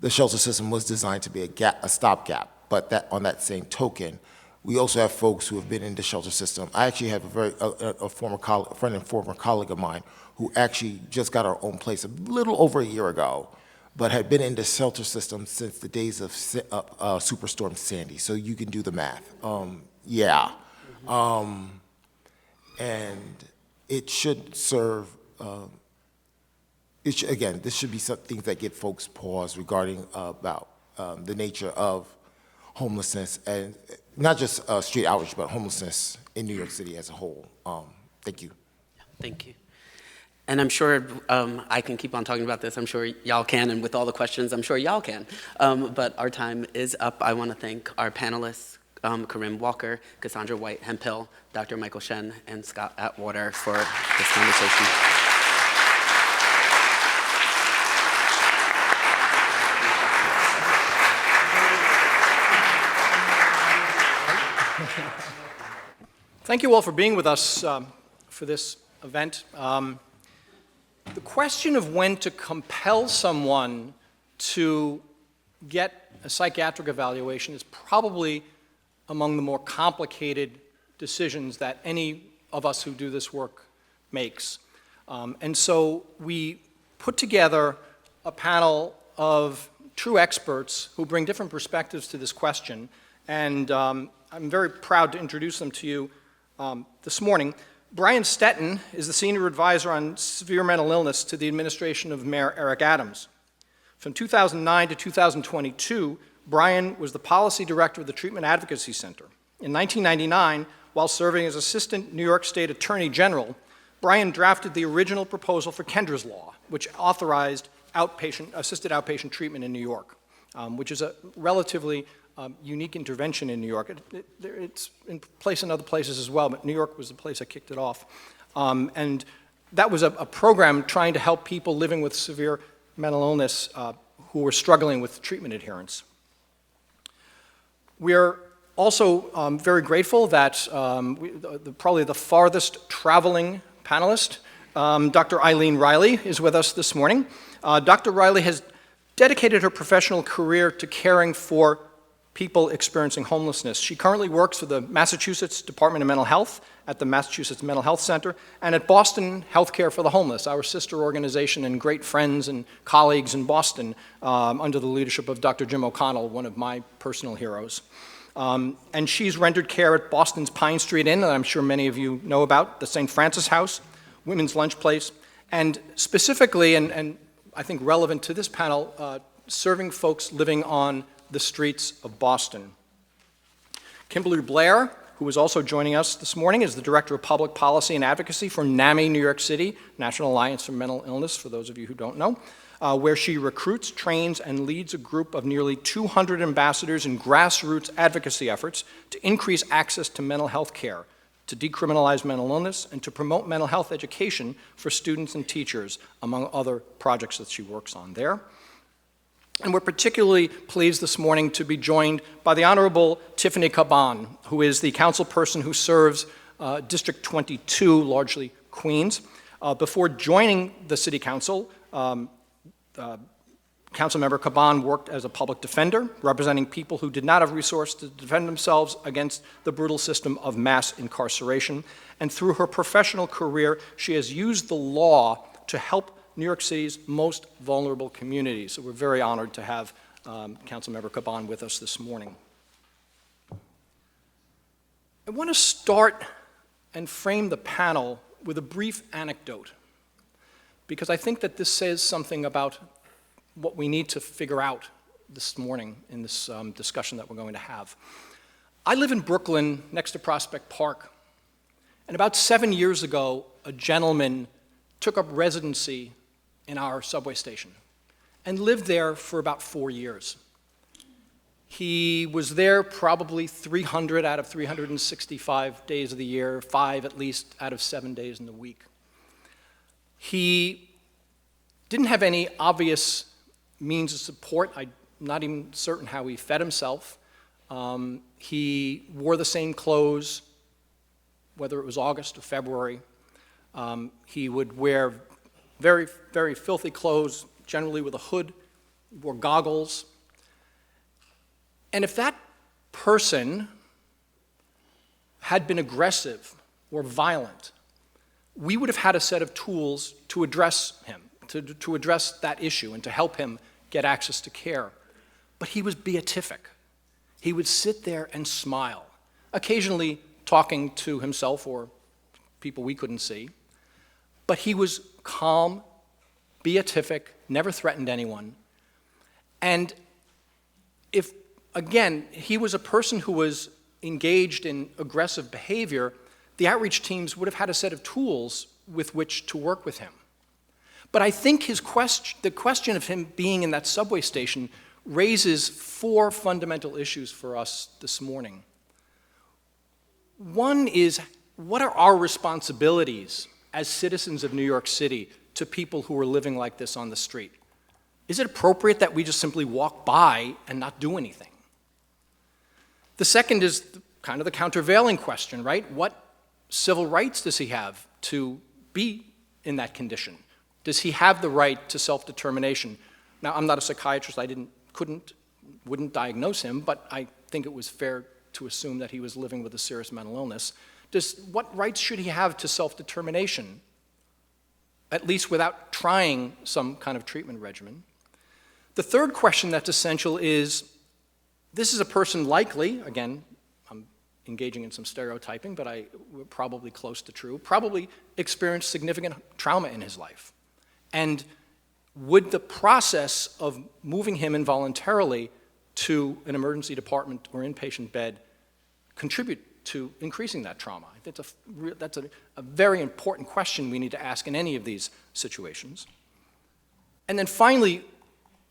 shelter system was designed to be a stopgap, but on that same token, we also have folks who have been in the shelter system. I actually have a former friend and former colleague of mine who actually just got our own place a little over a year ago, but had been in the shelter system since the days of Superstorm Sandy. So you can do the math. Yeah. And it should serve, again, this should be some things that give folks pause regarding about the nature of homelessness, and not just street outreach, but homelessness in New York City as a whole. Thank you. Thank you. And I'm sure I can keep on talking about this. I'm sure y'all can, and with all the questions, I'm sure y'all can. But our time is up. I want to thank our panelists, Karim Walker, Cassandra White Hemphill, Dr. Michael Shen, and Scott Atwater for this conversation. Thank you all for being with us for this event. The question of when to compel someone to get a psychiatric evaluation is probably among the more complicated decisions that any of us who do this work makes. And so we put together a panel of true experts who bring different perspectives to this question, and I'm very proud to introduce them to you this morning. Brian Stetton is the Senior Advisor on Severe Mental Illness to the administration of Mayor Eric Adams. From 2009 to 2022, Brian was the Policy Director of the Treatment Advocacy Center. In 1999, while serving as Assistant New York State Attorney General, Brian drafted the original proposal for Kendra's Law, which authorized assisted outpatient treatment in New York, which is a relatively unique intervention in New York. It's in place in other places as well, but New York was the place that kicked it off. And that was a program trying to help people living with severe mental illness who were struggling with treatment adherence. We're also very grateful that probably the farthest traveling panelist, Dr. Eileen Riley, is with us this morning. Dr. Riley has dedicated her professional career to caring for people experiencing homelessness. She currently works for the Massachusetts Department of Mental Health at the Massachusetts Mental Health Center and at Boston Healthcare for the Homeless, our sister organization and great friends and colleagues in Boston under the leadership of Dr. Jim O'Connell, one of my personal heroes. And she's rendered care at Boston's Pine Street Inn, that I'm sure many of you know about, the St. Francis House, Women's Lunch Place, and specifically, and I think relevant to this panel, serving folks living on the streets of Boston. Kimberly Blair, who is also joining us this morning, is the Director of Public Policy and Advocacy for NAMI New York City, National Alliance for Mental Illness, for those of you who don't know, where she recruits, trains, and leads a group of nearly 200 ambassadors in grassroots advocacy efforts to increase access to mental health care, to decriminalize mental illness, and to promote mental health education for students and teachers, among other projects that she works on there. And we're particularly pleased this morning to be joined by the Honorable Tiffany Caban, who is the councilperson who serves District 22, largely Queens. Before joining the City Council, Councilmember Caban worked as a public defender, representing people who did not have resources to defend themselves against the brutal system of mass incarceration. And through her professional career, she has used the law to help New York City's most vulnerable communities. So we're very honored to have Councilmember Caban with us this morning. I want to start and frame the panel with a brief anecdote, because I think that this says something about what we need to figure out this morning in this discussion that we're going to have. I live in Brooklyn, next to Prospect Park, and about 7 years ago, a gentleman took up residency in our subway station and lived there for about 4 years. He was there probably 300 out of 365 days of the year, 5 at least out of 7 days in the week. He didn't have any obvious means of support. I'm not even certain how he fed himself. He wore the same clothes, whether it was August or February. He would wear very, very filthy clothes, generally with a hood. He wore goggles. And if that person had been aggressive or violent, we would have had a set of tools to address him, to address that issue and to help him get access to care. But he was beatific. He would sit there and smile, occasionally talking to himself or people we couldn't see. But he was calm, beatific, never threatened anyone. And if, again, he was a person who was engaged in aggressive behavior, the outreach teams would have had a set of tools with which to work with him. But I think the question of him being in that subway station raises 4 fundamental issues for us this morning. One is, what are our responsibilities as citizens of New York City to people who are living like this on the street? Is it appropriate that we just simply walk by and not do anything? The second is kind of the countervailing question, right? What civil rights does he have to be in that condition? Does he have the right to self-determination? Now, I'm not a psychiatrist. I wouldn't diagnose him, but I think it was fair to assume that he was living with a serious mental illness. What rights should he have to self-determination, at least without trying some kind of treatment regimen? The third question that's essential is, this is a person likely, again, I'm engaging in some stereotyping, but we're probably close to true, probably experienced significant trauma in his life. And would the process of moving him involuntarily to an emergency department or inpatient bed contribute to increasing that trauma? That's a very important question we need to ask in any of these situations. And then finally,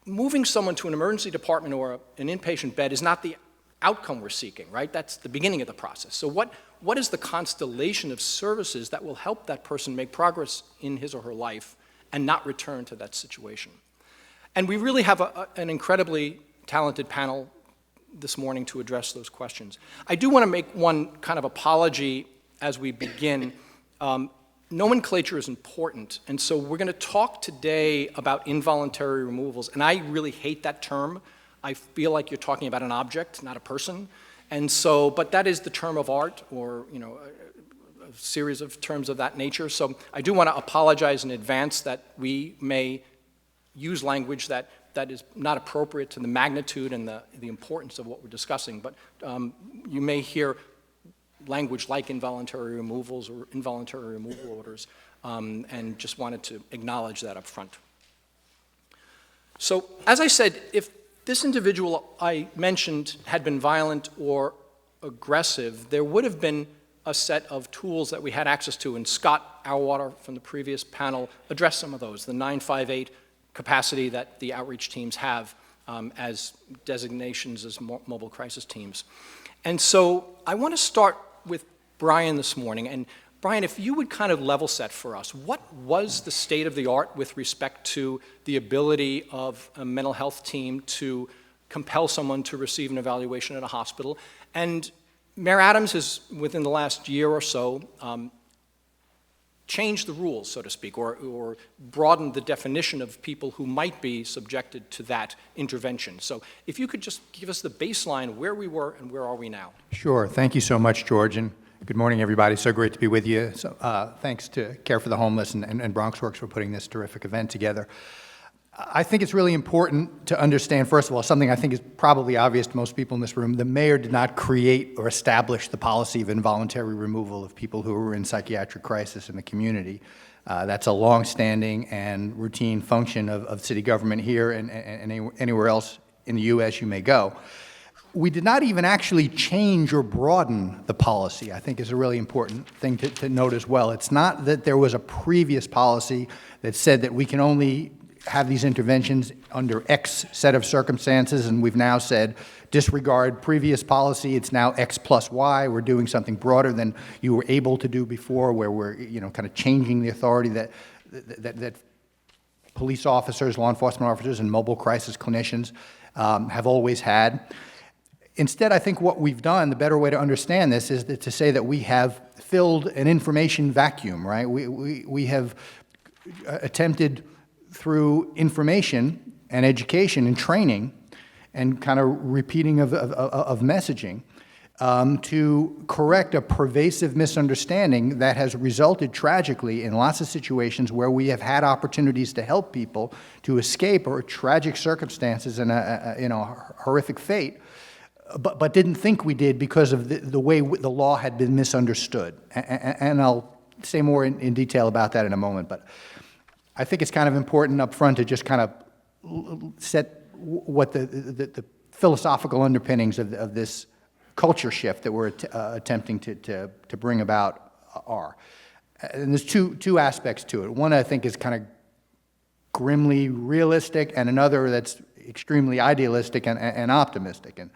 moving someone to an emergency department or an inpatient bed is not the outcome we're seeking, right? That's the beginning of the process. So what is the constellation of services that will help that person make progress in his or her life and not return to that situation? And we really have an incredibly talented panel this morning to address those questions. I do want to make one kind of apology as we begin. Nomenclature is important, and so we're going to talk today about involuntary removals, and I really hate that term. I feel like you're talking about an object, not a person, and so, but that is the term of art, or, you know, a series of terms of that nature. So I do want to apologize in advance that we may use language that is not appropriate to the magnitude and the importance of what we're discussing, but you may hear language like involuntary removals or involuntary removal orders, and just wanted to acknowledge that up front. So, as I said, if this individual I mentioned had been violent or aggressive, there would have been a set of tools that we had access to, and Scott Auerwater from the previous panel addressed some of those, the 958 capacity that the outreach teams have as designations as mobile crisis teams. And so I want to start with Brian this morning. And Brian, if you would kind of level set for us, what was the state of the art with respect to the ability of a mental health team to compel someone to receive an evaluation at a hospital? And Mayor Adams has, within the last year or so, changed the rules, so to speak, or broadened the definition of people who might be subjected to that intervention. So if you could just give us the baseline, where we were and where are we now? Sure. Thank you so much, George. And Good morning, everybody. So great to be with you. So, thanks to Care for the Homeless and BronxWorks for putting this terrific event together. I think it's really important to understand, first of all, something I think is probably obvious to most people in this room. The mayor did not create or establish the policy of involuntary removal of people who are in psychiatric crisis in the community. That's a long-standing and routine function of city government here and anywhere else in the U.S. you may go. We did not even actually change or broaden the policy, I think is a really important thing to note as well. It's not that there was a previous policy that said that we can only have these interventions under X set of circumstances, and we've now said disregard previous policy, it's now X plus Y. We're doing something broader than you were able to do before, where we're kind of changing the authority that police officers, law enforcement officers, and mobile crisis clinicians have always had. Instead, I think what we've done, the better way to understand this is to say that we have filled an information vacuum, right? We have attempted through information and education and training and kind of repeating of messaging to correct a pervasive misunderstanding that has resulted tragically in lots of situations where we have had opportunities to help people to escape or tragic circumstances and a horrific fate, but didn't think we did because of the way the law had been misunderstood. And I'll say more in detail about that in a moment, but I think it's kind of important up front to just kind of set what the philosophical underpinnings of this culture shift that we're attempting to bring about are. And there's two aspects to it. One I think is kind of grimly realistic, and another that's extremely idealistic and optimistic. And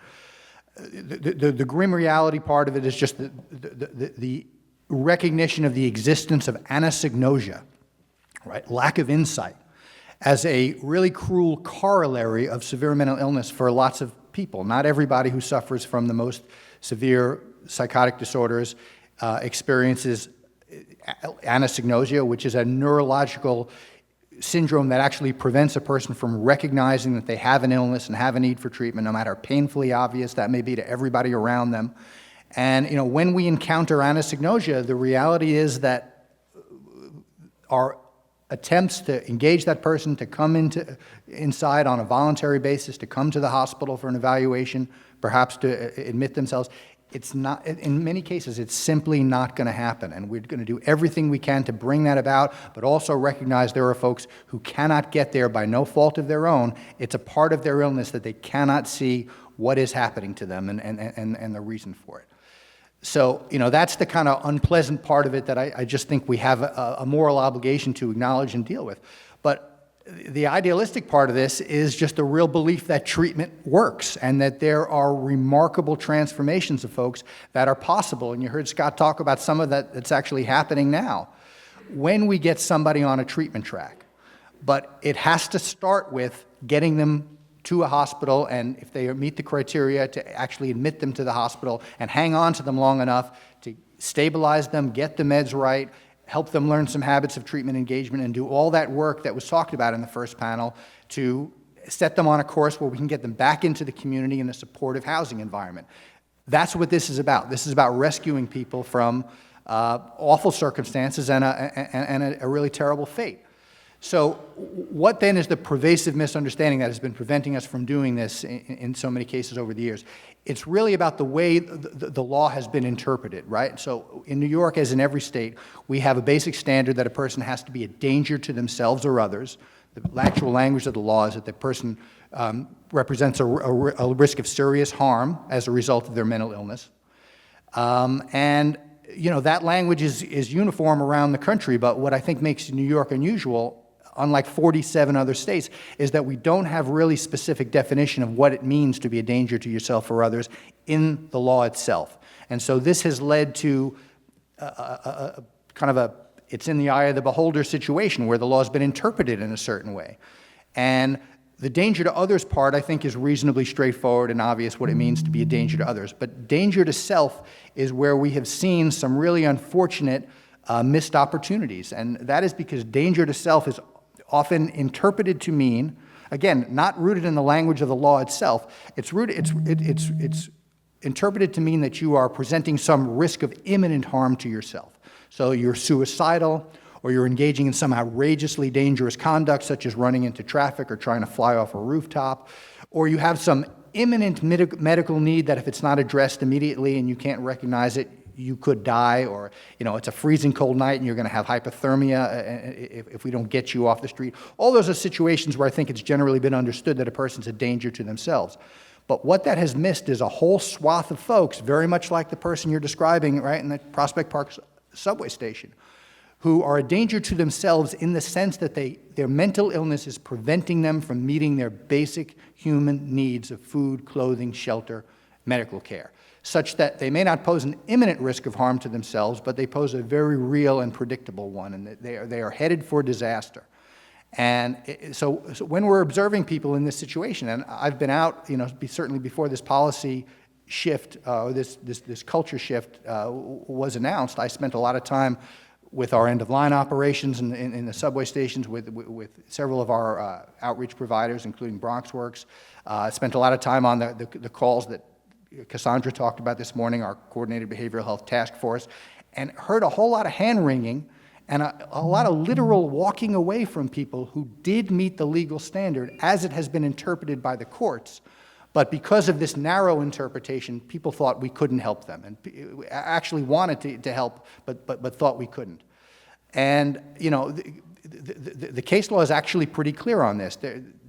the grim reality part of it is just the recognition of the existence of anosognosia, right? Lack of insight, as a really cruel corollary of severe mental illness for lots of people. Not everybody who suffers from the most severe psychotic disorders experiences anosognosia, which is a neurological syndrome that actually prevents a person from recognizing that they have an illness and have a need for treatment, no matter how painfully obvious that may be to everybody around them. And when we encounter anosognosia, the reality is that our attempts to engage that person to come inside on a voluntary basis, to come to the hospital for an evaluation, perhaps to admit themselves, it's not, in many cases, it's simply not going to happen. And we're going to do everything we can to bring that about, but also recognize there are folks who cannot get there by no fault of their own. It's a part of their illness that they cannot see what is happening to them and the reason for it. So, that's the kind of unpleasant part of it that I just think we have a moral obligation to acknowledge and deal with. But the idealistic part of this is just a real belief that treatment works and that there are remarkable transformations of folks that are possible. And you heard Scott talk about some of that that's actually happening now when we get somebody on a treatment track. But it has to start with getting them to a hospital, and if they meet the criteria, to actually admit them to the hospital and hang on to them long enough to stabilize them, get the meds right, help them learn some habits of treatment engagement, and do all that work that was talked about in the first panel to set them on a course where we can get them back into the community in a supportive housing environment. That's what this is about. This is about rescuing people from awful circumstances and a really terrible fate. So what then is the pervasive misunderstanding that has been preventing us from doing this in so many cases over the years? It's really about the way the law has been interpreted, right? So in New York, as in every state, we have a basic standard that a person has to be a danger to themselves or others. The actual language of the law is that the person represents a risk of serious harm as a result of their mental illness. And that language is uniform around the country, but what I think makes New York unusual, unlike 47 other states, is that we don't have really specific definition of what it means to be a danger to yourself or others in the law itself. And so this has led to it's in the eye of the beholder situation where the law has been interpreted in a certain way. And the danger to others part, I think, is reasonably straightforward and obvious what it means to be a danger to others. But danger to self is where we have seen some really unfortunate missed opportunities. And that is because danger to self is often interpreted to mean, again, not rooted in the language of the law itself. It's interpreted to mean that you are presenting some risk of imminent harm to yourself. So you're suicidal, or you're engaging in some outrageously dangerous conduct, such as running into traffic or trying to fly off a rooftop, or you have some imminent medical need that if it's not addressed immediately and you can't recognize it, you could die, or it's a freezing cold night and you're going to have hypothermia if we don't get you off the street. All those are situations where I think it's generally been understood that a person's a danger to themselves. But what that has missed is a whole swath of folks, very much like the person you're describing, right, in the Prospect Park subway station, who are a danger to themselves in the sense that their mental illness is preventing them from meeting their basic human needs of food, clothing, shelter, medical care, such that they may not pose an imminent risk of harm to themselves, but they pose a very real and predictable one, and they are headed for disaster. And so when we're observing people in this situation, and I've been out, certainly before this policy shift, this culture shift was announced, I spent a lot of time with our end-of-line operations in the subway stations, with several of our outreach providers, including BronxWorks. Spent a lot of time on the calls that Cassandra talked about this morning, our Coordinated Behavioral Health Task Force, and heard a whole lot of hand-wringing and a lot of literal walking away from people who did meet the legal standard as it has been interpreted by the courts. But because of this narrow interpretation, people thought we couldn't help them, and actually wanted to help, but thought we couldn't. And the case law is actually pretty clear on this.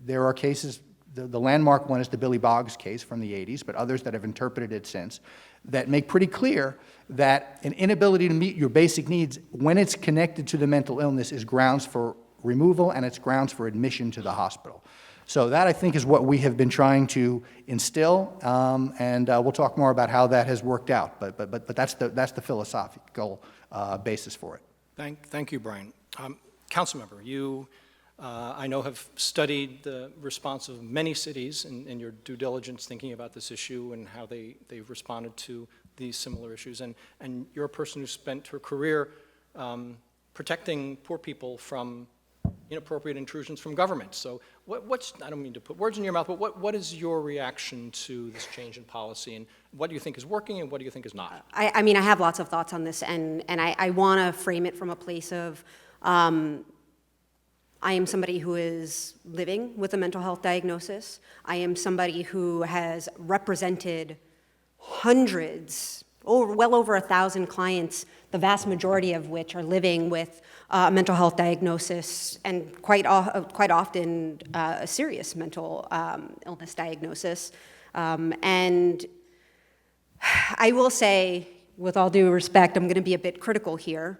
There are cases. The landmark one is the Billy Boggs case from the 80s, but others that have interpreted it since, that make pretty clear that an inability to meet your basic needs, when it's connected to the mental illness, is grounds for removal and it's grounds for admission to the hospital. So that, I think, is what we have been trying to instill, and we'll talk more about how that has worked out, but that's the philosophical basis for it. Thank you, Brian. Councilmember, you I know have studied the response of many cities in your due diligence thinking about this issue and how they've responded to these similar issues. And you're a person who spent her career protecting poor people from inappropriate intrusions from government. So I don't mean to put words in your mouth, but what is your reaction to this change in policy, and what do you think is working and what do you think is not? I mean, I have lots of thoughts on this, and I want to frame it from a place of I am somebody who is living with a mental health diagnosis. I am somebody who has represented hundreds, well over 1,000 clients, the vast majority of which are living with a mental health diagnosis, and quite often a serious mental illness diagnosis. And I will say, with all due respect, I'm going to be a bit critical here.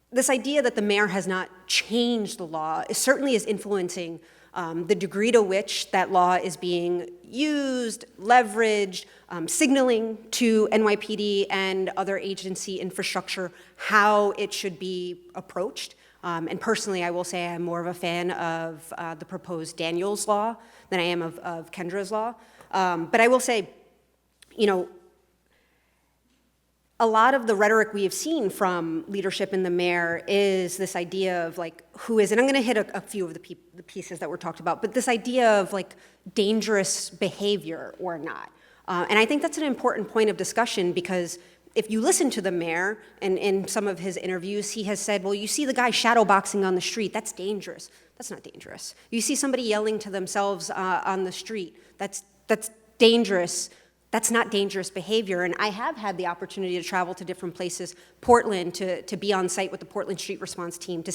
This idea that the mayor has not changed the law certainly is influencing the degree to which that law is being used, leveraged, signaling to NYPD and other agency infrastructure how it should be approached. And personally, I will say I'm more of a fan of the proposed Daniels law than I am of Kendra's law. But I will say, a lot of the rhetoric we have seen from leadership in the mayor is this idea of who is, and I'm going to hit a few of the pieces that were talked about, but this idea of dangerous behavior or not. And I think that's an important point of discussion, because if you listen to the mayor and in some of his interviews, he has said, well, you see the guy shadowboxing on the street, that's dangerous. That's not dangerous. You see somebody yelling to themselves on the street, that's dangerous. That's not dangerous behavior. And I have had the opportunity to travel to different places, Portland, to be on site with the Portland Street Response Team, to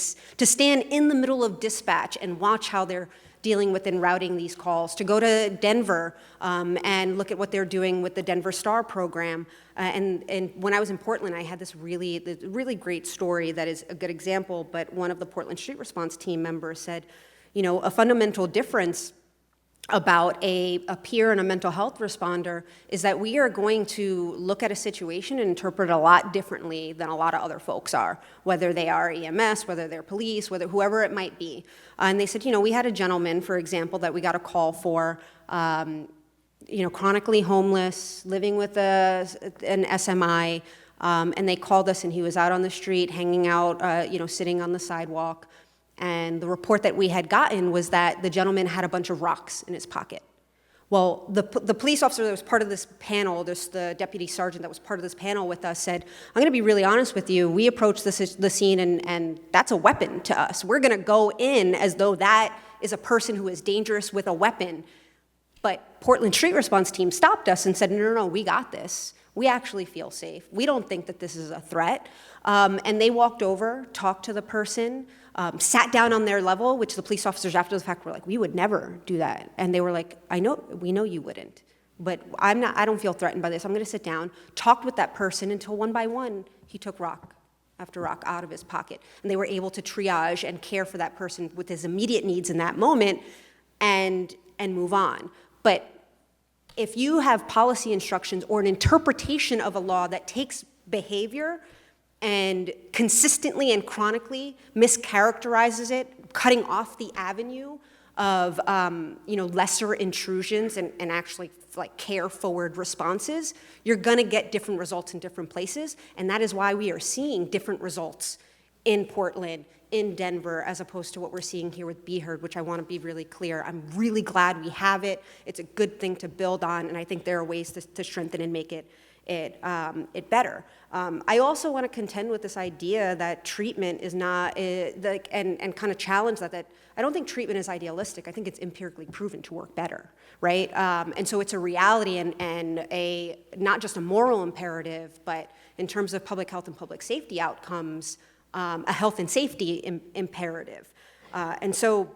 stand in the middle of dispatch and watch how they're dealing with and routing these calls, to go to Denver and look at what they're doing with the Denver Star program. And when I was in Portland, I had this really great story that is a good example, but one of the Portland Street Response Team members said, a fundamental difference about a peer and a mental health responder is that we are going to look at a situation and interpret it a lot differently than a lot of other folks are, whether they are EMS, whether they're police, whoever it might be. And they said, we had a gentleman, for example, that we got a call for, chronically homeless, living with an SMI, and they called us, and he was out on the street, hanging out, sitting on the sidewalk. And the report that we had gotten was that the gentleman had a bunch of rocks in his pocket. Well, the police officer that was part of this panel, the deputy sergeant that was part of this panel with us said, I'm going to be really honest with you. We approached the scene and that's a weapon to us. We're going to go in as though that is a person who is dangerous with a weapon. But Portland Street Response Team stopped us and said, no, we got this. We actually feel safe. We don't think that this is a threat. And they walked over, talked to the person, sat down on their level, which the police officers after the fact were like, we would never do that. And they were like, we know you wouldn't, but I don't feel threatened by this. I'm gonna sit down, talked with that person until one by one, he took rock after rock out of his pocket. And they were able to triage and care for that person with his immediate needs in that moment and move on. But if you have policy instructions or an interpretation of a law that takes behavior and consistently and chronically mischaracterizes it, cutting off the avenue of lesser intrusions and actually like care-forward responses, you're gonna get different results in different places, and that is why we are seeing different results in Portland, in Denver, as opposed to what we're seeing here with Be Heard, which I want to be really clear. I'm really glad we have it. It's a good thing to build on, and I think there are ways to strengthen and make it better. I also want to contend with this idea that treatment is not, and kind of challenge that I don't think treatment is idealistic. I think it's empirically proven to work better, right? And so it's a reality and a not just a moral imperative, but in terms of public health and public safety outcomes, a health and safety imperative. And so,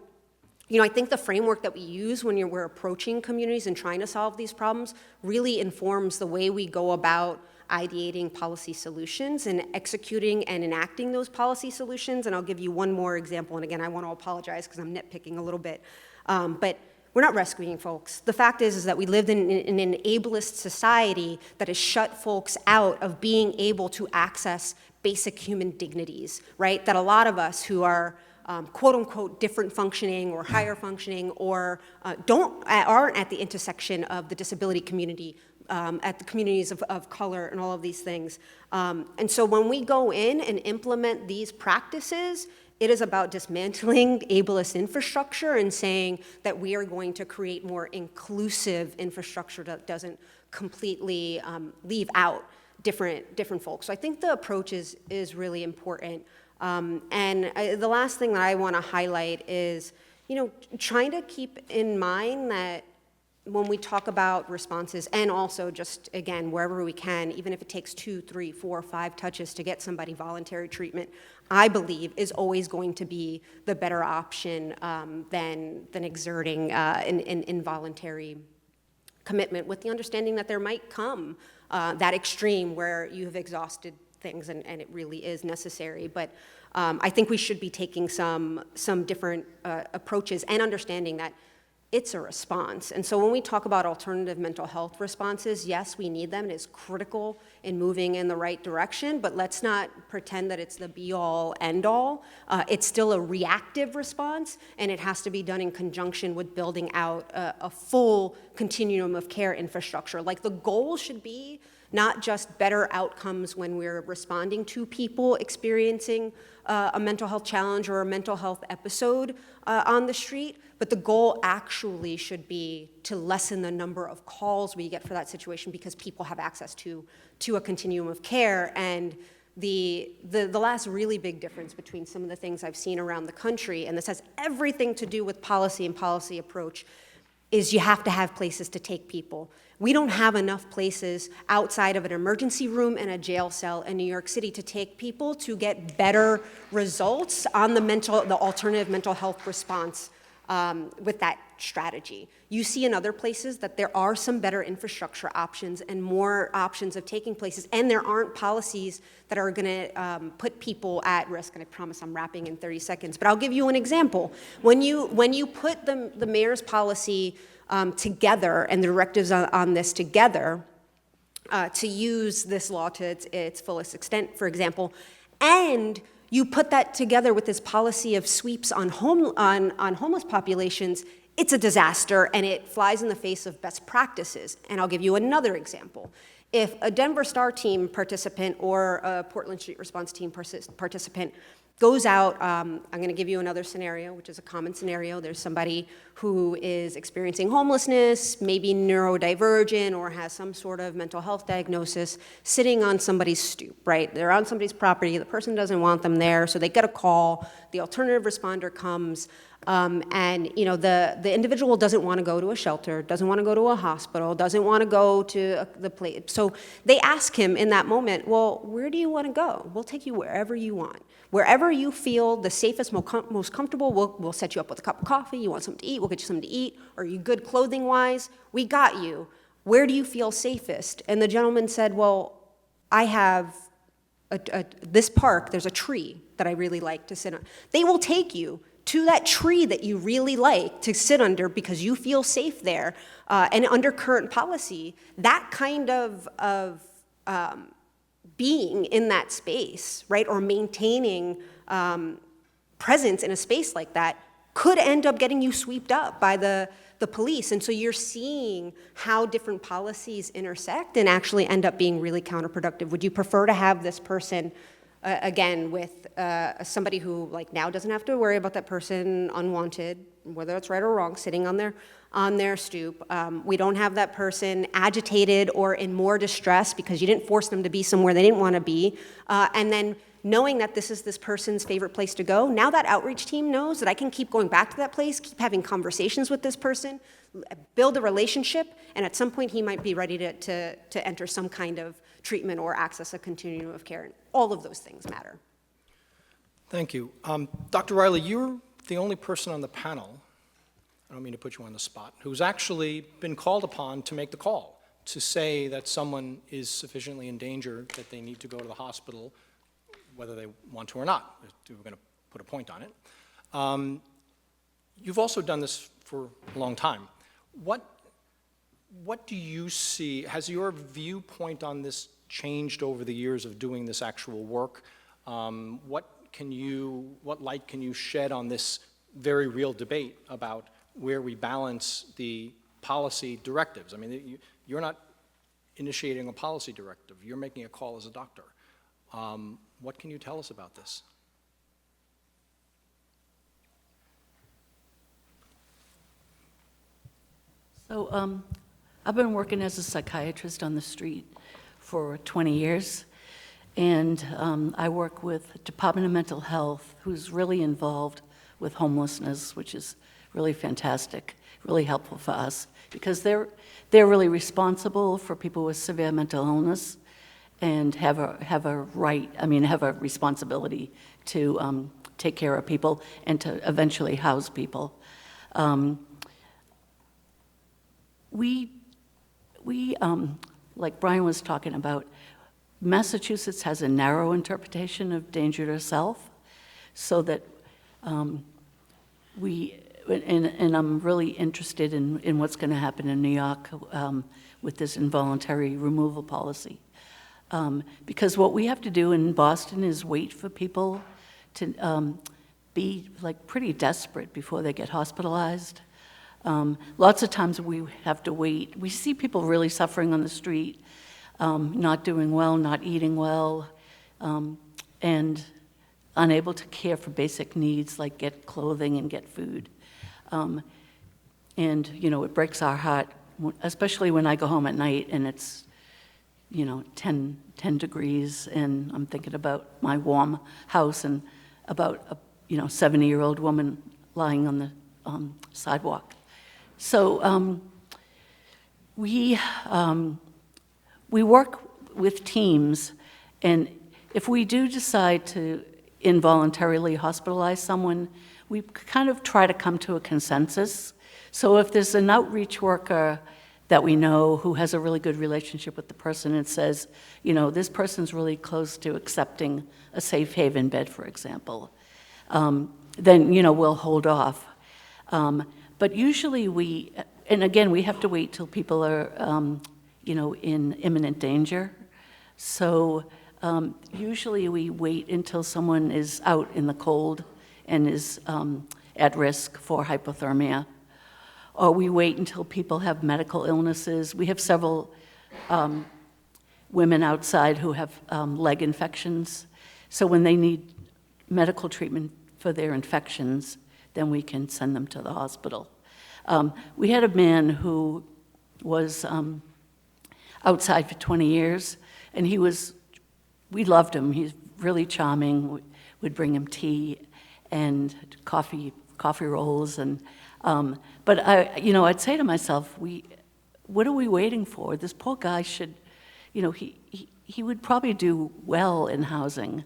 I think the framework that we use when we're approaching communities and trying to solve these problems really informs the way we go about ideating policy solutions and executing and enacting those policy solutions. And I'll give you one more example. And again, I want to apologize because I'm nitpicking a little bit. But we're not rescuing folks. The fact is that we live in an ableist society that has shut folks out of being able to access basic human dignities, right? That a lot of us who are quote unquote different functioning or higher functioning or aren't at the intersection of the disability community, at the communities of color and all of these things. And so when we go in and implement these practices, it is about dismantling ableist infrastructure and saying that we are going to create more inclusive infrastructure that doesn't completely leave out different folks. So I think the approach is really important. The last thing that I want to highlight is, trying to keep in mind that when we talk about responses, and also just, again, wherever we can, even if it takes 2, 3, 4, 5 touches to get somebody voluntary treatment, I believe is always going to be the better option than exerting an involuntary commitment, with the understanding that there might come that extreme where you have exhausted things and it really is necessary. But I think we should be taking some different approaches and understanding that it's a response. And so when we talk about alternative mental health responses, yes, we need them. It is critical in moving in the right direction, but let's not pretend that it's the be-all, end-all. It's still a reactive response, and it has to be done in conjunction with building out a full continuum of care infrastructure. Like, the goal should be not just better outcomes when we're responding to people experiencing a mental health challenge or a mental health episode on the street, but the goal actually should be to lessen the number of calls we get for that situation because people have access to a continuum of care. And the last really big difference between some of the things I've seen around the country, and this has everything to do with policy and policy approach, is you have to have places to take people. We don't have enough places outside of an emergency room and a jail cell in New York City to take people to get better results on the alternative mental health response with that strategy. You see in other places that there are some better infrastructure options and more options of taking places, and there aren't policies that are gonna put people at risk, and I promise I'm wrapping in 30 seconds, but I'll give you an example. When you put the mayor's policy together and the directives on this together to use this law to its fullest extent, for example, and you put that together with this policy of sweeps on homeless populations, it's a disaster and it flies in the face of best practices. And I'll give you another example. If a Denver Star team participant or a Portland Street Response team participant goes out, I'm going to give you another scenario, which is a common scenario. There's somebody who is experiencing homelessness, maybe neurodivergent, or has some sort of mental health diagnosis, sitting on somebody's stoop, right? They're on somebody's property, the person doesn't want them there, so they get a call, the alternative responder comes, and the individual doesn't want to go to a shelter, doesn't want to go to a hospital, doesn't want to go to the place. So they ask him in that moment, well, where do you want to go? We'll take you wherever you want. Wherever you feel the safest, most comfortable, we'll set you up with a cup of coffee. You want something to eat, we'll get you something to eat. Are you good clothing-wise? We got you. Where do you feel safest? And the gentleman said, well, I have this park, there's a tree that I really like to sit on. They will take you to that tree that you really like to sit under because you feel safe there. And under current policy, that kind of being in that space, right, or maintaining presence in a space like that could end up getting you swept up by the police. And so you're seeing how different policies intersect and actually end up being really counterproductive. Would you prefer to have this person, again, with somebody who now doesn't have to worry about that person unwanted, whether it's right or wrong, sitting on their stoop. We don't have that person agitated or in more distress because you didn't force them to be somewhere they didn't want to be. And then knowing that this is this person's favorite place to go, now that outreach team knows that I can keep going back to that place, keep having conversations with this person, build a relationship, and at some point he might be ready to enter some kind of treatment or access a continuum of care. And all of those things matter. Thank you. Dr. Riley, you're the only person on the panel, I don't mean to put you on the spot, who's actually been called upon to make the call, to say that someone is sufficiently in danger that they need to go to the hospital, whether they want to or not. We're going to put a point on it. You've also done this for a long time. What do you see, has your viewpoint on this changed over the years of doing this actual work? What light can you shed on this very real debate about where we balance the policy directives? I mean, you're not initiating a policy directive. You're making a call as a doctor. What can you tell us about this? So I've been working as a psychiatrist on the street for 20 years, and I work with Department of Mental Health, who's really involved with homelessness, which is really fantastic, really helpful for us, because they're really responsible for people with severe mental illness and have a responsibility to take care of people and to eventually house people. We like Brian was talking about, Massachusetts has a narrow interpretation of danger to self, so that and I'm really interested in what's going to happen in New York with this involuntary removal policy. Because what we have to do in Boston is wait for people to be pretty desperate before they get hospitalized. Lots of times we have to wait. We see people really suffering on the street, not doing well, not eating well, and unable to care for basic needs like get clothing and get food. And it breaks our heart, especially when I go home at night and it's 10 degrees, and I'm thinking about my warm house and about a 70-year-old woman lying on the sidewalk. So we work with teams, and if we do decide to involuntarily hospitalize someone, we kind of try to come to a consensus. So if there's an outreach worker that we know who has a really good relationship with the person and says, this person's really close to accepting a safe haven bed, for example, then, we'll hold off. But usually and again, we have to wait till people are, in imminent danger. So usually we wait until someone is out in the cold and is at risk for hypothermia. Or we wait until people have medical illnesses. We have several women outside who have leg infections. So when they need medical treatment for their infections, then we can send them to the hospital. We had a man who was outside for 20 years, and we loved him. He's really charming. We'd bring him tea and coffee rolls, and but I'd say to myself, what are we waiting for? This poor guy should, he would probably do well in housing,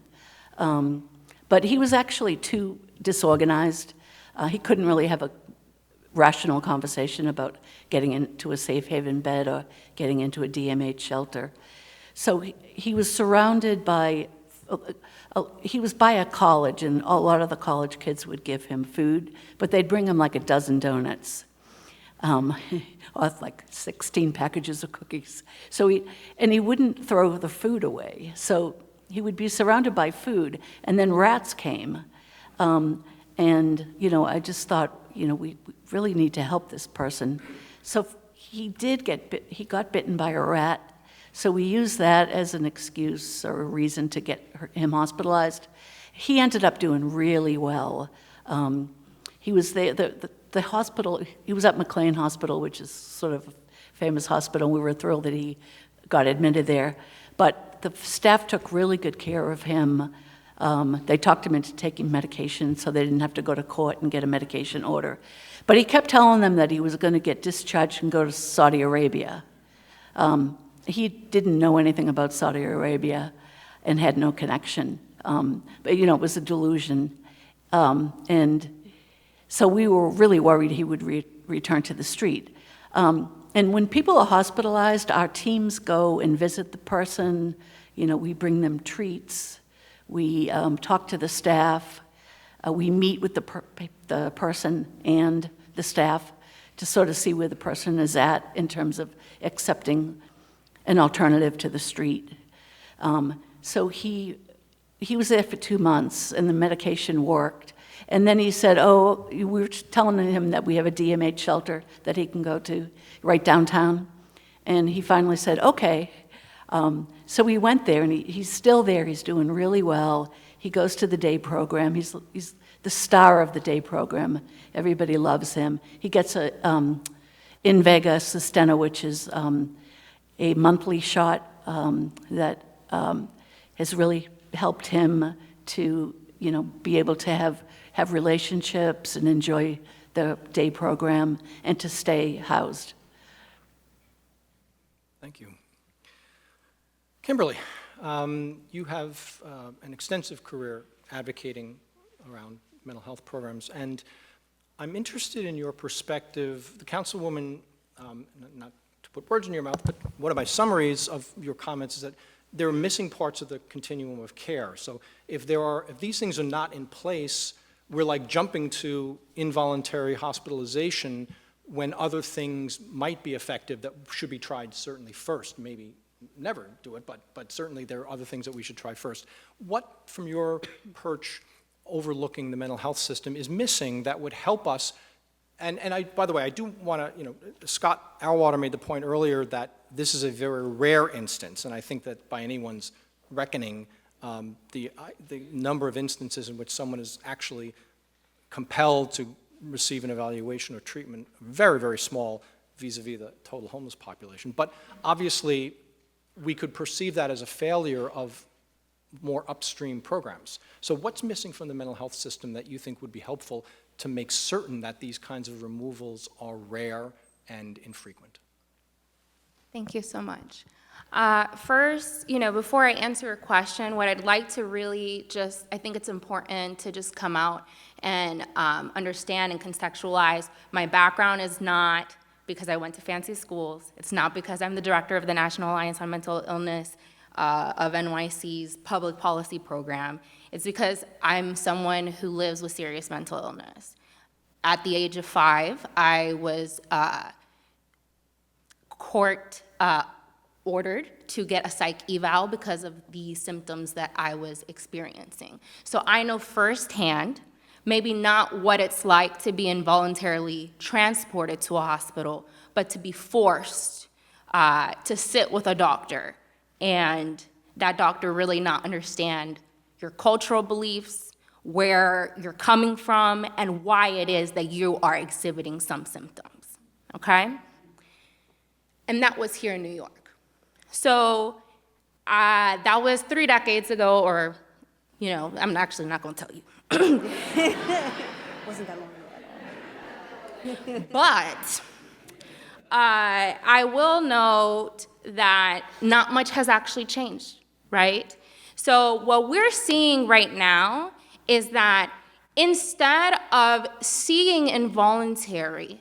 but he was actually too disorganized. He couldn't really have a rational conversation about getting into a safe haven bed or getting into a DMH shelter. So he was surrounded by, he was by a college, and a lot of the college kids would give him food, but they'd bring him like a dozen donuts, or like 16 packages of cookies. So he wouldn't throw the food away. So he would be surrounded by food, and then rats came. I just thought, we really need to help this person. So he got bitten by a rat. So we used that as an excuse or a reason to get him hospitalized. He ended up doing really well. He was there, the hospital, he was at McLean Hospital, which is sort of a famous hospital. We were thrilled that he got admitted there. But the staff took really good care of him. They talked him into taking medication so they didn't have to go to court and get a medication order. But he kept telling them that he was going to get discharged and go to Saudi Arabia. He didn't know anything about Saudi Arabia and had no connection. But it was a delusion. And so we were really worried he would return to the street. And when people are hospitalized, our teams go and visit the person. We bring them treats. We talk to the staff. We meet with the person and the staff to sort of see where the person is at in terms of accepting an alternative to the street. So he was there for 2 months, and the medication worked. And then he said, we were telling him that we have a DMH shelter that he can go to right downtown. And he finally said, okay. So we went there, and he's still there. He's doing really well. He goes to the day program. He's the star of the day program. Everybody loves him. He gets Invega Sustena, which is a monthly shot that has really helped him to, be able to have relationships and enjoy the day program and to stay housed. Thank you. Kimberly, you have an extensive career advocating around mental health programs, and I'm interested in your perspective. The Councilwoman, not to put words in your mouth, but one of my summaries of your comments is that there are missing parts of the continuum of care. So if these things are not in place, we're like jumping to involuntary hospitalization when other things might be effective that should be tried certainly first, maybe never do it, but certainly there are other things that we should try first. What, from your perch overlooking the mental health system, is missing that would help us? And by the way, I do want to, Scott Auerwater made the point earlier that this is a very rare instance, and I think that by anyone's reckoning, the number of instances in which someone is actually compelled to receive an evaluation or treatment, very, very small vis-a-vis the total homeless population. But obviously, we could perceive that as a failure of more upstream programs. So what's missing from the mental health system that you think would be helpful to make certain that these kinds of removals are rare and infrequent? Thank you so much. First, before I answer your question, what I'd like to really I think it's important to just come out and understand and contextualize. My background is not because I went to fancy schools. It's not because I'm the director of the National Alliance on Mental Illness of NYC's public policy program. It's because I'm someone who lives with serious mental illness. At the age of 5, I was court ordered to get a psych eval because of the symptoms that I was experiencing. So I know firsthand, maybe not what it's like to be involuntarily transported to a hospital, but to be forced to sit with a doctor and that doctor really not understand your cultural beliefs, where you're coming from, and why it is that you are exhibiting some symptoms, okay? And that was here in New York. So that was 3 decades ago, or, I'm actually not gonna tell you. Wasn't that long ago. But I will note that not much has actually changed, right? So what we're seeing right now is that instead of seeing involuntary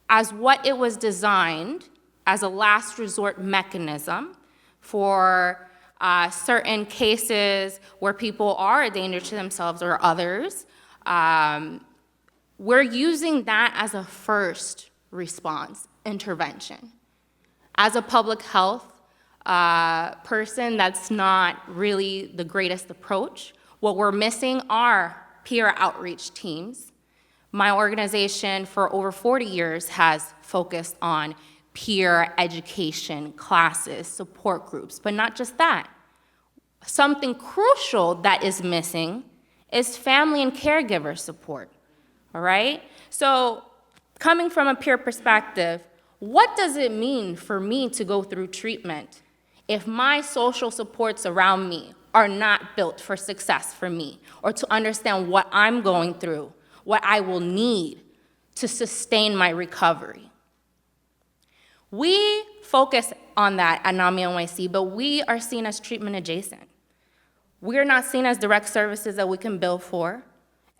as what it was designed as a last resort mechanism for certain cases where people are a danger to themselves or others, we're using that as a first response intervention. As a public health person, that's not really the greatest approach. What we're missing are peer outreach teams. My organization for over 40 years has focused on peer education, classes, support groups, but not just that. Something crucial that is missing is family and caregiver support, all right? So coming from a peer perspective, what does it mean for me to go through treatment if my social supports around me are not built for success for me, or to understand what I'm going through, what I will need to sustain my recovery? We focus on that at NAMI NYC, but we are seen as treatment adjacent. We're not seen as direct services that we can bill for.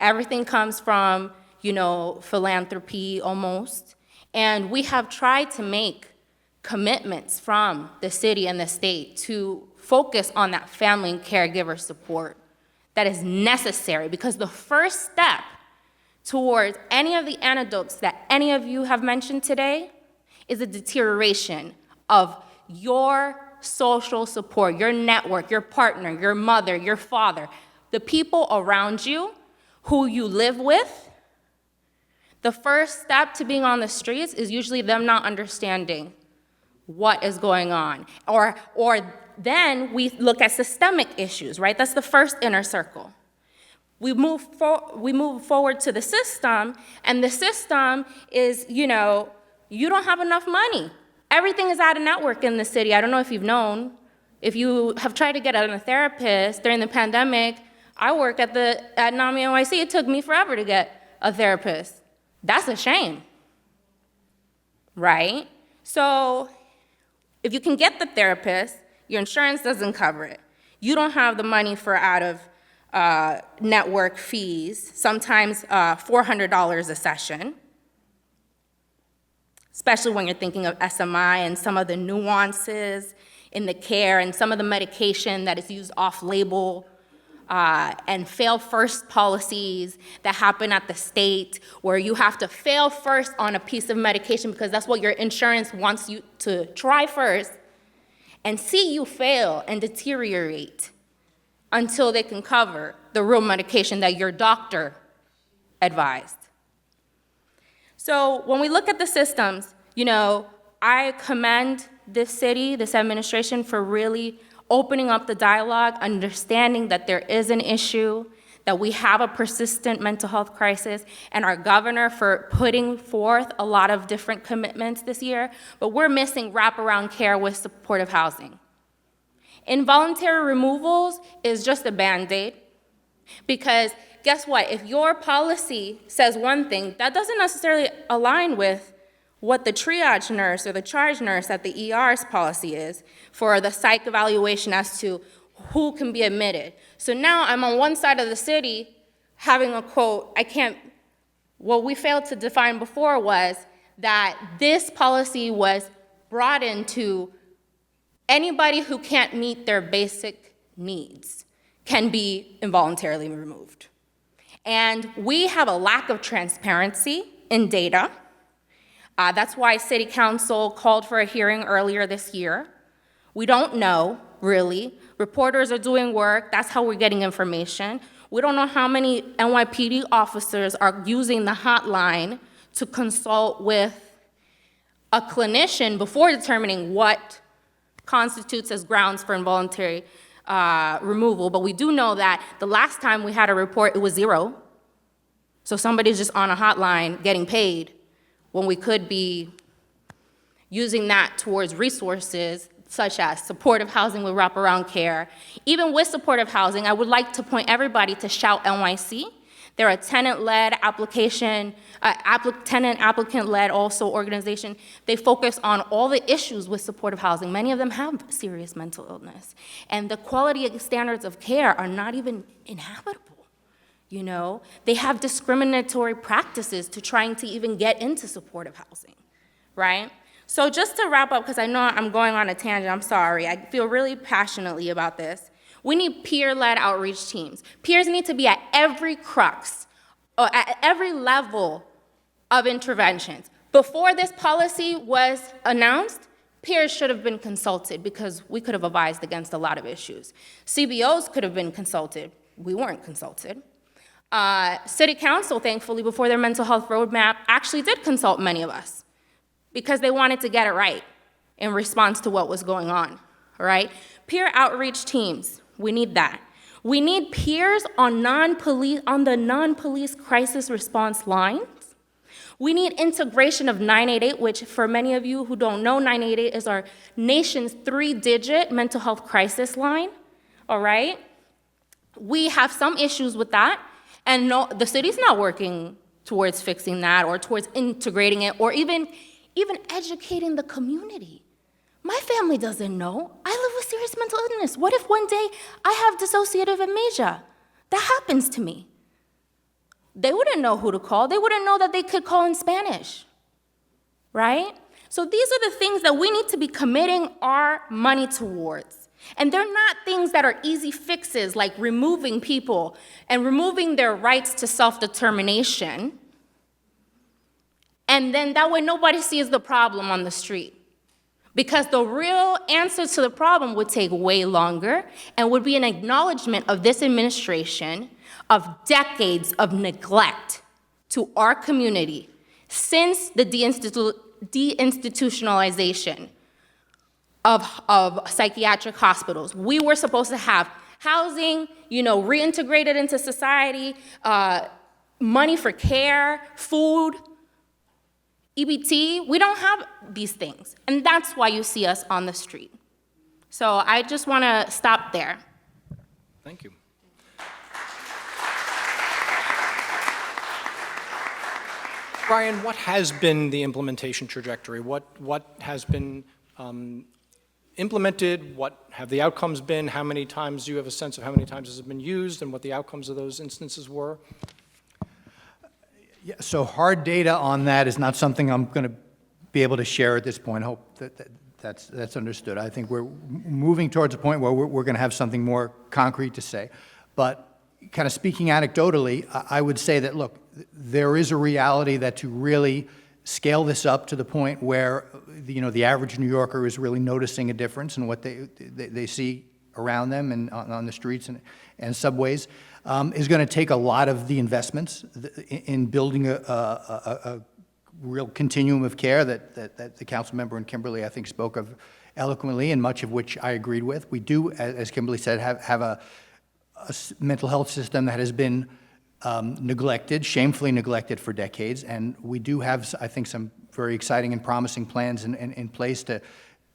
Everything comes from, philanthropy almost. And we have tried to make commitments from the city and the state to focus on that family and caregiver support that is necessary, because the first step towards any of the anecdotes that any of you have mentioned today is a deterioration of your social support, your network, your partner, your mother, your father, the people around you who you live with. The first step to being on the streets is usually them not understanding what is going on. Or then we look at systemic issues, right? That's the first inner circle. We move forward to the system, and the system is, you don't have enough money. Everything is out of network in the city. I don't know if you've known. If you have tried to get a therapist during the pandemic, I worked at NAMI NYC. It took me forever to get a therapist. That's a shame, right? So if you can get the therapist, your insurance doesn't cover it. You don't have the money for out-of-network fees, sometimes $400 a session, especially when you're thinking of SMI and some of the nuances in the care and some of the medication that is used off-label, and fail first policies that happen at the state, where you have to fail first on a piece of medication because that's what your insurance wants you to try first, and see you fail and deteriorate until they can cover the real medication that your doctor advised. So when we look at the systems, I commend this city, this administration, for really opening up the dialogue, understanding that there is an issue, that we have a persistent mental health crisis, and our governor for putting forth a lot of different commitments this year, but we're missing wraparound care with supportive housing. Involuntary removals is just a Band-Aid, because guess what? If your policy says one thing, that doesn't necessarily align with what the triage nurse or the charge nurse at the ER's policy is for the psych evaluation as to who can be admitted. So now I'm on one side of the city having a quote, what we failed to define before was that this policy was brought into anybody who can't meet their basic needs can be involuntarily removed. And we have a lack of transparency in data. That's why City Council called for a hearing earlier this year. We don't know, really. Reporters are doing work. That's how we're getting information. We don't know how many NYPD officers are using the hotline to consult with a clinician before determining what constitutes as grounds for involuntary removal, but we do know that the last time we had a report, it was 0. So somebody's just on a hotline getting paid when we could be using that towards resources such as supportive housing with wraparound care. Even with supportive housing, I would like to point everybody to Shout NYC. They're a tenant-led application, tenant-applicant-led also organization. They focus on all the issues with supportive housing. Many of them have serious mental illness. And the quality standards of care are not even inhabitable. You know, they have discriminatory practices to trying to even get into supportive housing, right? So just to wrap up, because I know I'm going on a tangent, I'm sorry, I feel really passionately about this. We need peer-led outreach teams. Peers need to be at every crux, or at every level of interventions. Before this policy was announced, peers should have been consulted because we could have advised against a lot of issues. CBOs could have been consulted. We weren't consulted. City Council, thankfully, before their mental health roadmap, actually did consult many of us because they wanted to get it right in response to what was going on, right? Peer outreach teams, we need that. We need peers on the non-police crisis response lines. We need integration of 988, which for many of you who don't know, 988 is our nation's 3-digit mental health crisis line, all right? We have some issues with that. And no, the city's not working towards fixing that or towards integrating it or even educating the community. My family doesn't know. I live with serious mental illness. What if one day I have dissociative amnesia? That happens to me. They wouldn't know who to call. They wouldn't know that they could call in Spanish, right? So these are the things that we need to be committing our money towards. And they're not things that are easy fixes like removing people and removing their rights to self-determination. And then that way nobody sees the problem on the street. Because the real answer to the problem would take way longer and would be an acknowledgement of this administration of decades of neglect to our community since the deinstitutionalization of psychiatric hospitals. We were supposed to have housing, reintegrated into society, money for care, food, EBT. We don't have these things, and that's why you see us on the street. So I just want to stop there. Thank you. Brian, what has been the implementation trajectory? What has been implemented? What have the outcomes been? How many times do you have a sense of how many times has it been used and what the outcomes of those instances were? Yeah, so hard data on that is not something I'm going to be able to share at this point. I hope that's understood. I think we're moving towards a point where we're going to have something more concrete to say. But kind of speaking anecdotally, I would say that, look, there is a reality that to really scale this up to the point where the average New Yorker is really noticing a difference in what they see around them and on the streets and subways is going to take a lot of the investments in building a real continuum of care that the council member and Kimberly, I think, spoke of eloquently, and much of which I agreed with. We do, as Kimberly said, have a mental health system that has been neglected, shamefully neglected for decades, and we do have, I think, some very exciting and promising plans in place to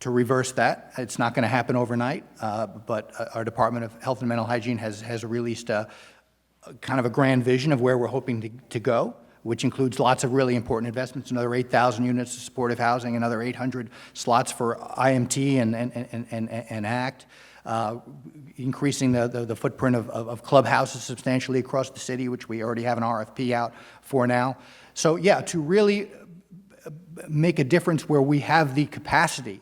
reverse that. It's not going to happen overnight, but our Department of Health and Mental Hygiene has released kind of a grand vision of where we're hoping to go, which includes lots of really important investments, another 8,000 units of supportive housing, another 800 slots for IMT and ACT, increasing the footprint of clubhouses substantially across the city, which we already have an RFP out for now. So yeah, to really make a difference where we have the capacity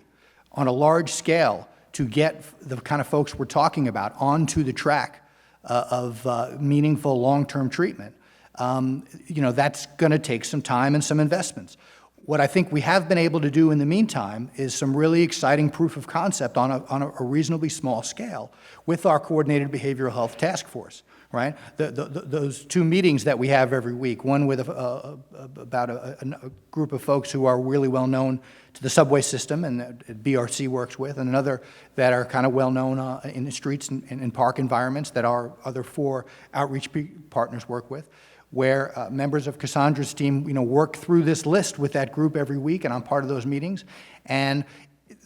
on a large scale to get the kind of folks we're talking about onto the track of meaningful long-term treatment, that's going to take some time and some investments. What I think we have been able to do in the meantime is some really exciting proof of concept on a reasonably small scale with our Coordinated Behavioral Health Task Force, right? Those two meetings that we have every week, one with about a group of folks who are really well known to the subway system and that BRC works with, and another that are kind of well known in the streets and park environments that our other 4 outreach partners work with, where members of Cassandra's team, work through this list with that group every week, and I'm part of those meetings. And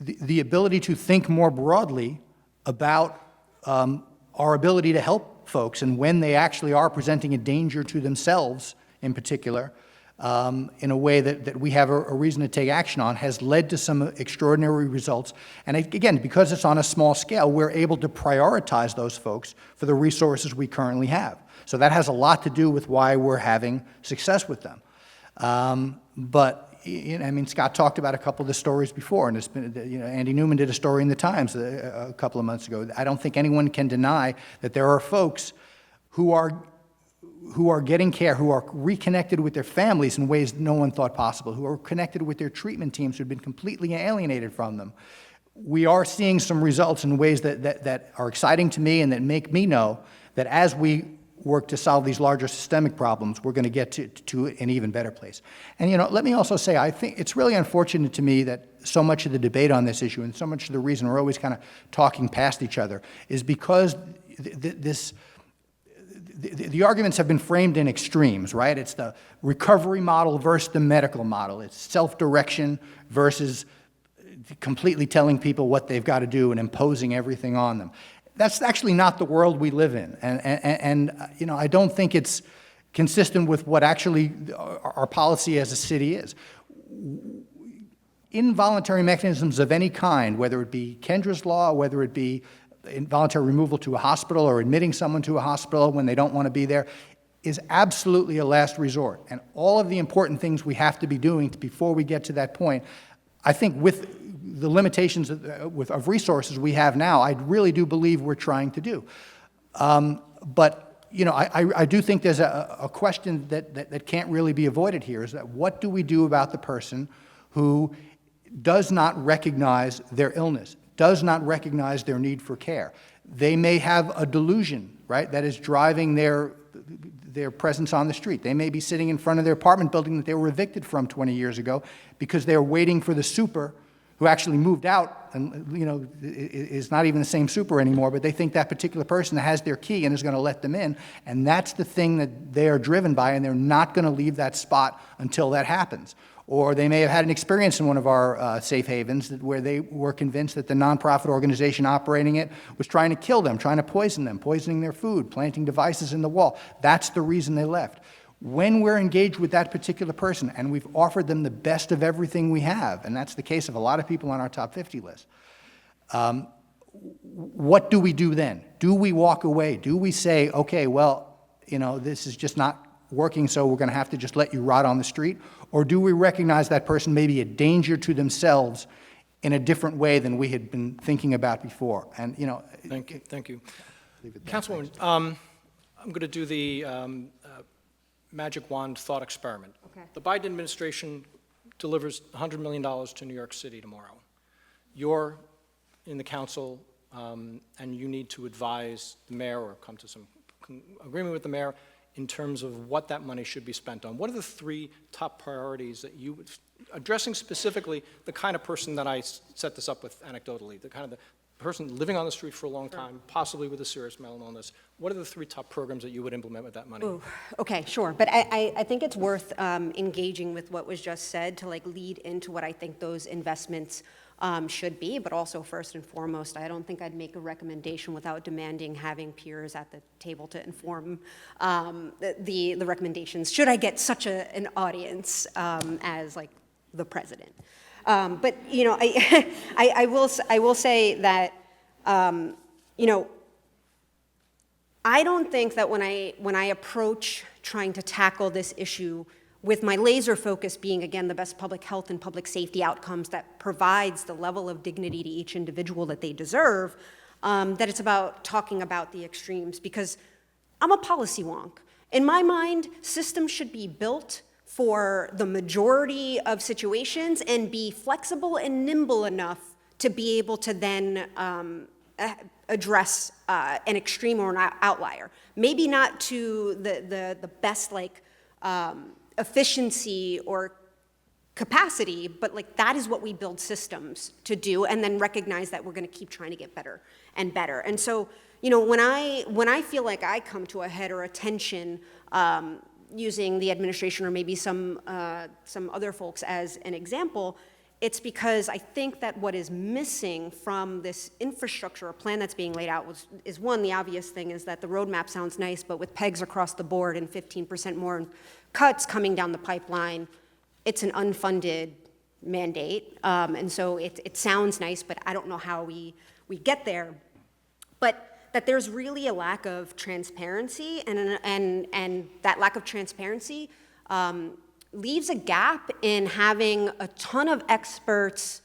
the ability to think more broadly about our ability to help folks and when they actually are presenting a danger to themselves in particular, in a way that we have a reason to take action on, has led to some extraordinary results. And again, because it's on a small scale, we're able to prioritize those folks for the resources we currently have. So that has a lot to do with why we're having success with them. But Scott talked about a couple of the stories before, and it's been, Andy Newman did a story in the Times a couple of months ago. I don't think anyone can deny that there are folks who are getting care, who are reconnected with their families in ways no one thought possible, who are connected with their treatment teams who have been completely alienated from them. We are seeing some results in ways that are exciting to me and that make me know that as we work to solve these larger systemic problems, we're going to get to an even better place. And let me also say, I think it's really unfortunate to me that so much of the debate on this issue and so much of the reason we're always kind of talking past each other is because the arguments have been framed in extremes, right? It's the recovery model versus the medical model. It's self-direction versus completely telling people what they've got to do and imposing everything on them. That's actually not the world we live in. And I don't think it's consistent with what actually our policy as a city is. Involuntary mechanisms of any kind, whether it be Kendra's law, whether it be involuntary removal to a hospital or admitting someone to a hospital when they don't want to be there, is absolutely a last resort. And all of the important things we have to be doing before we get to that point, I think with the limitations of resources we have now, I really do believe we're trying to do. But I do think there's a question that can't really be avoided here, is that what do we do about the person who does not recognize their illness, does not recognize their need for care? They may have a delusion, right, that is driving their presence on the street. They may be sitting in front of their apartment building that they were evicted from 20 years ago because they're waiting for the super who actually moved out and is not even the same super anymore, but they think that particular person has their key and is going to let them in, and that's the thing that they are driven by, and they're not going to leave that spot until that happens. Or they may have had an experience in one of our safe havens where they were convinced that the nonprofit organization operating it was trying to kill them, trying to poison them, poisoning their food, planting devices in the wall. That's the reason they left. When we're engaged with that particular person and we've offered them the best of everything we have, and that's the case of a lot of people on our top 50 list, what do we do then? Do we walk away? Do we say, okay, well, this is just not working, so we're going to have to just let you rot on the street? Or do we recognize that person may be a danger to themselves in a different way than we had been thinking about before? And Thank you. Councilwoman, I'm going to do the magic wand thought experiment. Okay. The Biden administration delivers $100 million to New York City tomorrow. You're in the council, and you need to advise the mayor or come to some agreement with the mayor in terms of what that money should be spent on. What are the 3 top priorities that you would, addressing specifically the kind of person that I set this up with anecdotally, the kind of the person living on the street for a long time, possibly with a serious mental illness? What are the 3 top programs that you would implement with that money? Ooh, okay, sure. But I think it's worth engaging with what was just said to lead into what I think those investments should be, but also first and foremost, I don't think I'd make a recommendation without demanding having peers at the table to inform the recommendations, should I get such an audience as the president. But I will say that I don't think that when I approach trying to tackle this issue with my laser focus being, again, the best public health and public safety outcomes that provides the level of dignity to each individual that they deserve, that it's about talking about the extremes, because I'm a policy wonk. In my mind, systems should be built for the majority of situations and be flexible and nimble enough to be able to then address an extreme or an outlier. Maybe not to the best efficiency or capacity, but like that is what we build systems to do, and then recognize that we're going to keep trying to get better and better. And so, you know, when I feel like I come to a head or a tension, using the administration or maybe some other folks as an example, it's because I think that what is missing from this infrastructure or plan that's being laid out is one, the obvious thing is that the roadmap sounds nice, but with pegs across the board and 15% more cuts coming down the pipeline, it's an unfunded mandate. And so it sounds nice, but I don't know how we get there. But that there's really a lack of transparency, and that lack of transparency leaves a gap in having a ton of experts,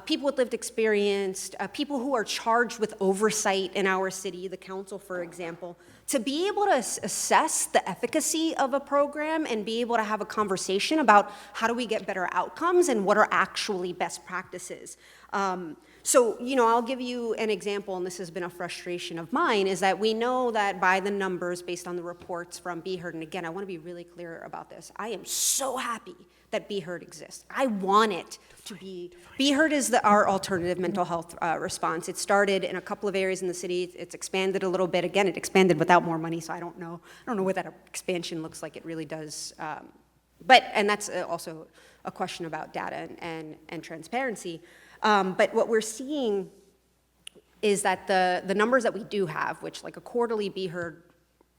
people with lived experience, people who are charged with oversight in our city, the council, for example, to be able to assess the efficacy of a program and be able to have a conversation about how do we get better outcomes and what are actually best practices. So, you know, I'll give you an example, and this has been a frustration of mine, is that we know that by the numbers based on the reports from BHERD, and again, I want to be really clear about this. I am so happy that BHERD exists. I want it to be. BHERD is our alternative mental health response. It started in a couple of areas in the city. It's expanded a little bit. Again, it expanded without more money, so I don't know what that expansion looks like. It really does. And that's also a question about data and transparency. But what we're seeing is that the numbers that we do have, which like a quarterly BHERD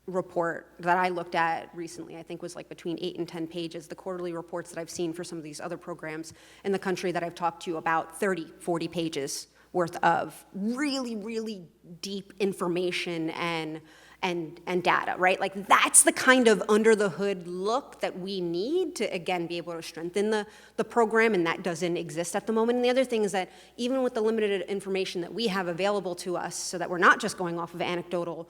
report that I looked at recently, I think was like between 8 and 10 pages, the quarterly reports that I've seen for some of these other programs in the country that I've talked to, about 30, 40 pages worth of really, really deep information and data, right? Like that's the kind of under the hood look that we need to, again, be able to strengthen the program, and that doesn't exist at the moment. And the other thing is that even with the limited information that we have available to us, so that we're not just going off of anecdotal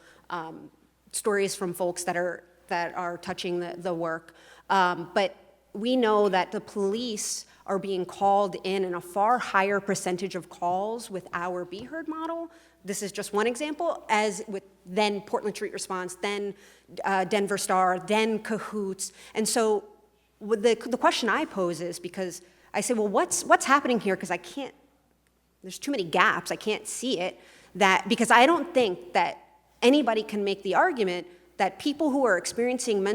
stories from folks that are touching the work, but we know that the police are being called in a far higher percentage of calls with our BHERD model. This is just one example, as with then Portland Street Response, then Denver Star, then Cahoots. And so the question I pose is, because I say, well, what's happening here? Because there's too many gaps, I can't see it, because I don't think that anybody can make the argument that people who are experiencing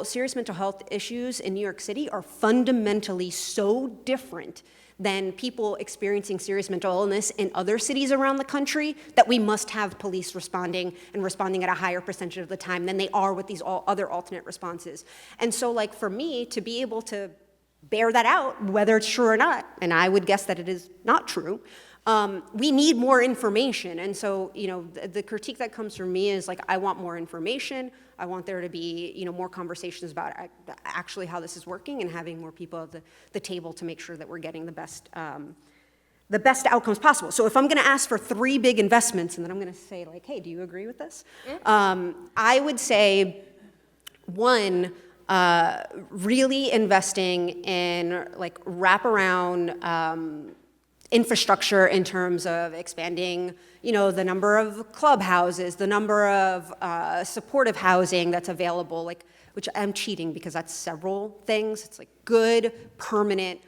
serious mental health issues in New York City are fundamentally so different than people experiencing serious mental illness in other cities around the country that we must have police responding at a higher percentage of the time than they are with these other alternate responses. And so, like, for me to be able to bear that out, whether it's true or not, and I would guess that it is not true, we need more information. And so, you know, the critique that comes from me is like, I want more information. I want there to be, you know, more conversations about actually how this is working, and having more people at the table to make sure that we're getting the best outcomes possible. So if I'm going to ask for 3 big investments, and then I'm going to say like, hey, do you agree with this? I would say, one, really investing in like wraparound infrastructure in terms of expanding, you know, the number of clubhouses, the number of supportive housing that's available, like, which I'm cheating because that's several things. It's like good, permanent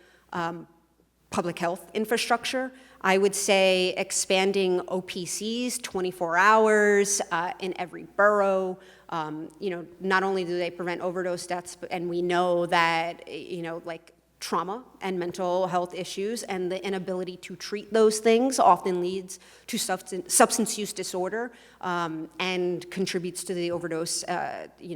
public health infrastructure. I would say expanding OPCs 24 hours in every borough. You know, not only do they prevent overdose deaths, and we know that, you know, like, trauma and mental health issues and the inability to treat those things often leads to substance use disorder and contributes to the overdose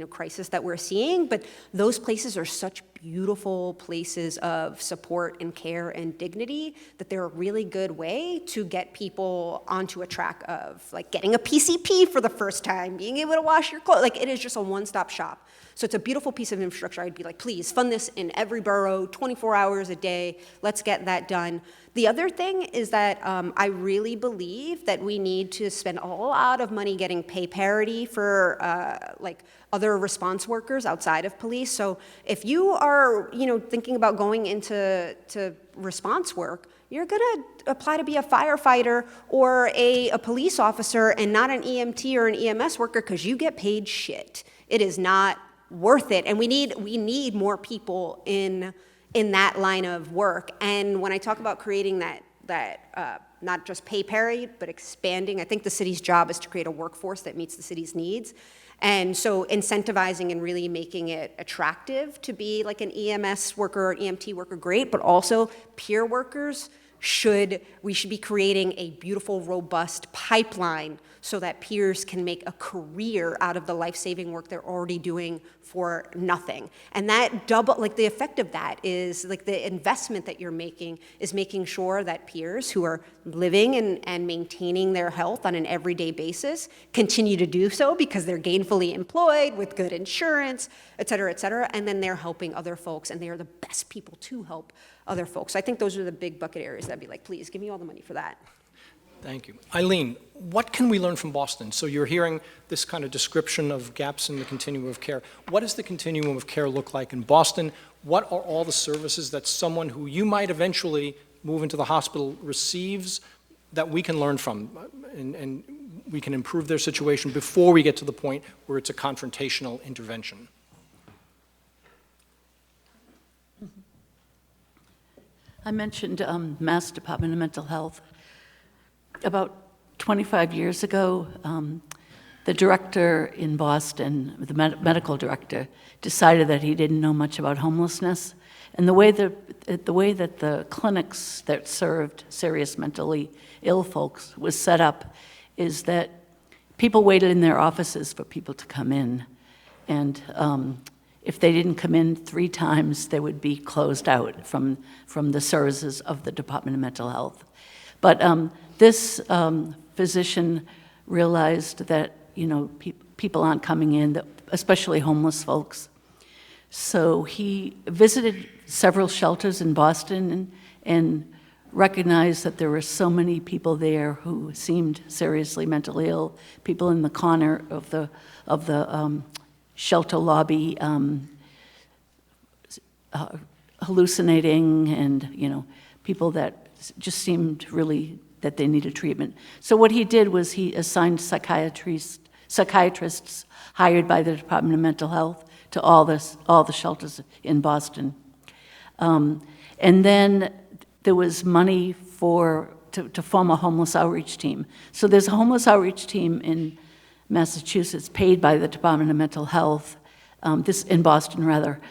crisis that we're seeing. But those places are such beautiful places of support and care and dignity that they're a really good way to get people onto a track of like getting a PCP for the first time, being able to wash your clothes. Like, it is just a one-stop shop. So it's a beautiful piece of infrastructure. I'd be like, please fund this in every borough, 24 hours a day. Let's get that done. The other thing is that I really believe that we need to spend a lot of money getting pay parity for like other response workers outside of police. So if you are, thinking about going into response work, you're gonna apply to be a firefighter or a police officer and not an EMT or an EMS worker because you get paid shit. It is not worth it, and we need more people in that line of work. And when I talk about creating that not just pay parity, but expanding, I think the city's job is to create a workforce that meets the city's needs. And so incentivizing and really making it attractive to be like an EMS worker or EMT worker, great, but also peer workers we should be creating a beautiful, robust pipeline so that peers can make a career out of the life-saving work they're already doing for nothing. And that the effect of that is, like, the investment that you're making is making sure that peers who are living and maintaining their health on an everyday basis continue to do so because they're gainfully employed with good insurance, et cetera, and then they're helping other folks, and they are the best people to help other folks. So I think those are the big bucket areas that'd be like, please give me all the money for that. Thank you. Eileen, what can we learn from Boston? So you're hearing this kind of description of gaps in the continuum of care. What does the continuum of care look like in Boston? What are all the services that someone who you might eventually move into the hospital receives that we can learn from and we can improve their situation before we get to the point where it's a confrontational intervention? I mentioned Mass Department of Mental Health. About 25 years ago, the director in Boston, the medical director, decided that he didn't know much about homelessness. And the way that the clinics that served serious mentally ill folks was set up is that people waited in their offices for people to come in. And if they didn't come in 3 times, they would be closed out from the services of the Department of Mental Health. But this physician realized that, people aren't coming in, especially homeless folks. So he visited several shelters in Boston and recognized that there were so many people there who seemed seriously mentally ill, people in the corner of the shelter lobby hallucinating, and people that just seemed really that they needed treatment. So what he did was he assigned psychiatrists hired by the Department of Mental Health to all the shelters in Boston. And then there was money to form a homeless outreach team. So there's a homeless outreach team in Massachusetts paid by the Department of Mental Health, in Boston rather,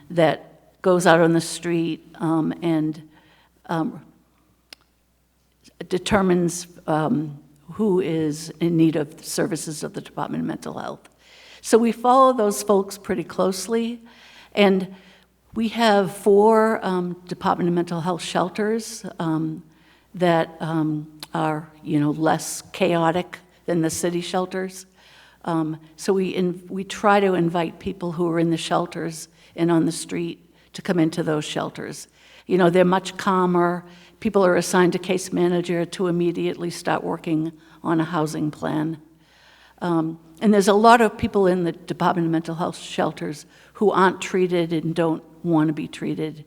that goes out on the street and determines who is in need of services of the Department of Mental Health. So we follow those folks pretty closely, and we have 4 Department of Mental Health shelters that are, less chaotic than the city shelters. So we try to invite people who are in the shelters and on the street to come into those shelters. They're much calmer. People are assigned a case manager to immediately start working on a housing plan. And there's a lot of people in the Department of Mental Health shelters who aren't treated and don't want to be treated.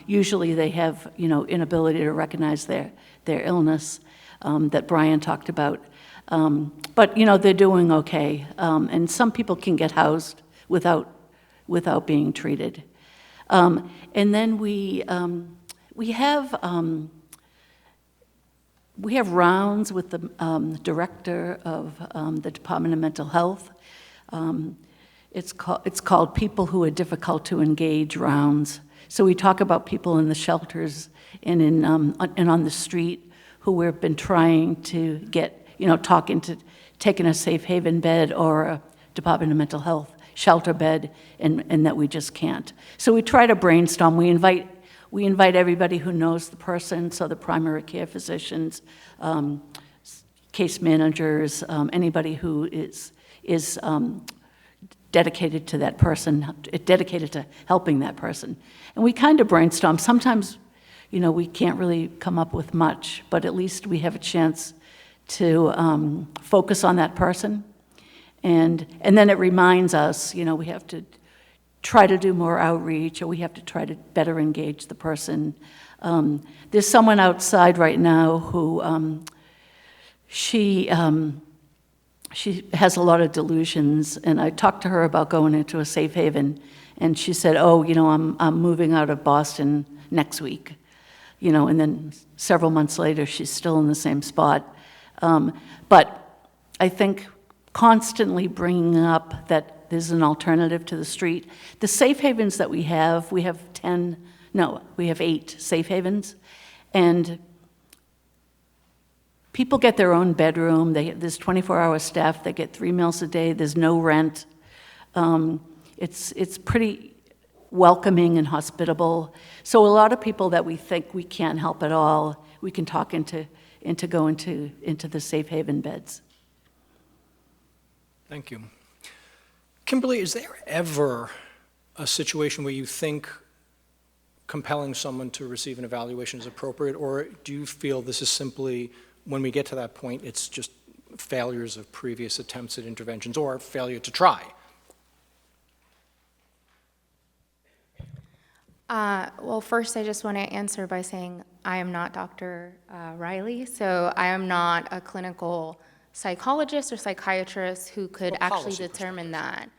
Usually they have, inability to recognize their illness that Brian talked about. But, they're doing okay. And some people can get housed without being treated. And then we have rounds with the director of the Department of Mental Health. It's called People Who Are Difficult to Engage rounds. So we talk about people in the shelters and on the street who we've been trying to get, talk into taking a safe haven bed or a Department of Mental Health shelter bed, and that we just can't. So we try to brainstorm. We invite everybody who knows the person, so the primary care physicians, case managers, anybody who is dedicated to that person, dedicated to helping that person. And we kind of brainstorm. Sometimes, we can't really come up with much, but at least we have a chance to focus on that person. And then it reminds us, we have to try to do more outreach, or we have to try to better engage the person. There's someone outside right now who she has a lot of delusions, and I talked to her about going into a safe haven, and she said, "Oh, I'm moving out of Boston next week," and then several months later, she's still in the same spot. But I think constantly bringing up that there's an alternative to the street. The safe havens that we have 8 safe havens, and people get their own bedroom. There's 24-hour staff. They get 3 meals a day. There's no rent. It's pretty welcoming and hospitable. So a lot of people that we think we can't help at all, we can talk into going into the safe haven beds. Thank you. Kimberly, is there ever a situation where you think compelling someone to receive an evaluation is appropriate, or do you feel this is simply, when we get to that point, it's just failures of previous attempts at interventions or failure to try? Well, first, I just want to answer by saying I am not Dr. Riley, so I am not a clinical psychologist or psychiatrist who could actually determine that.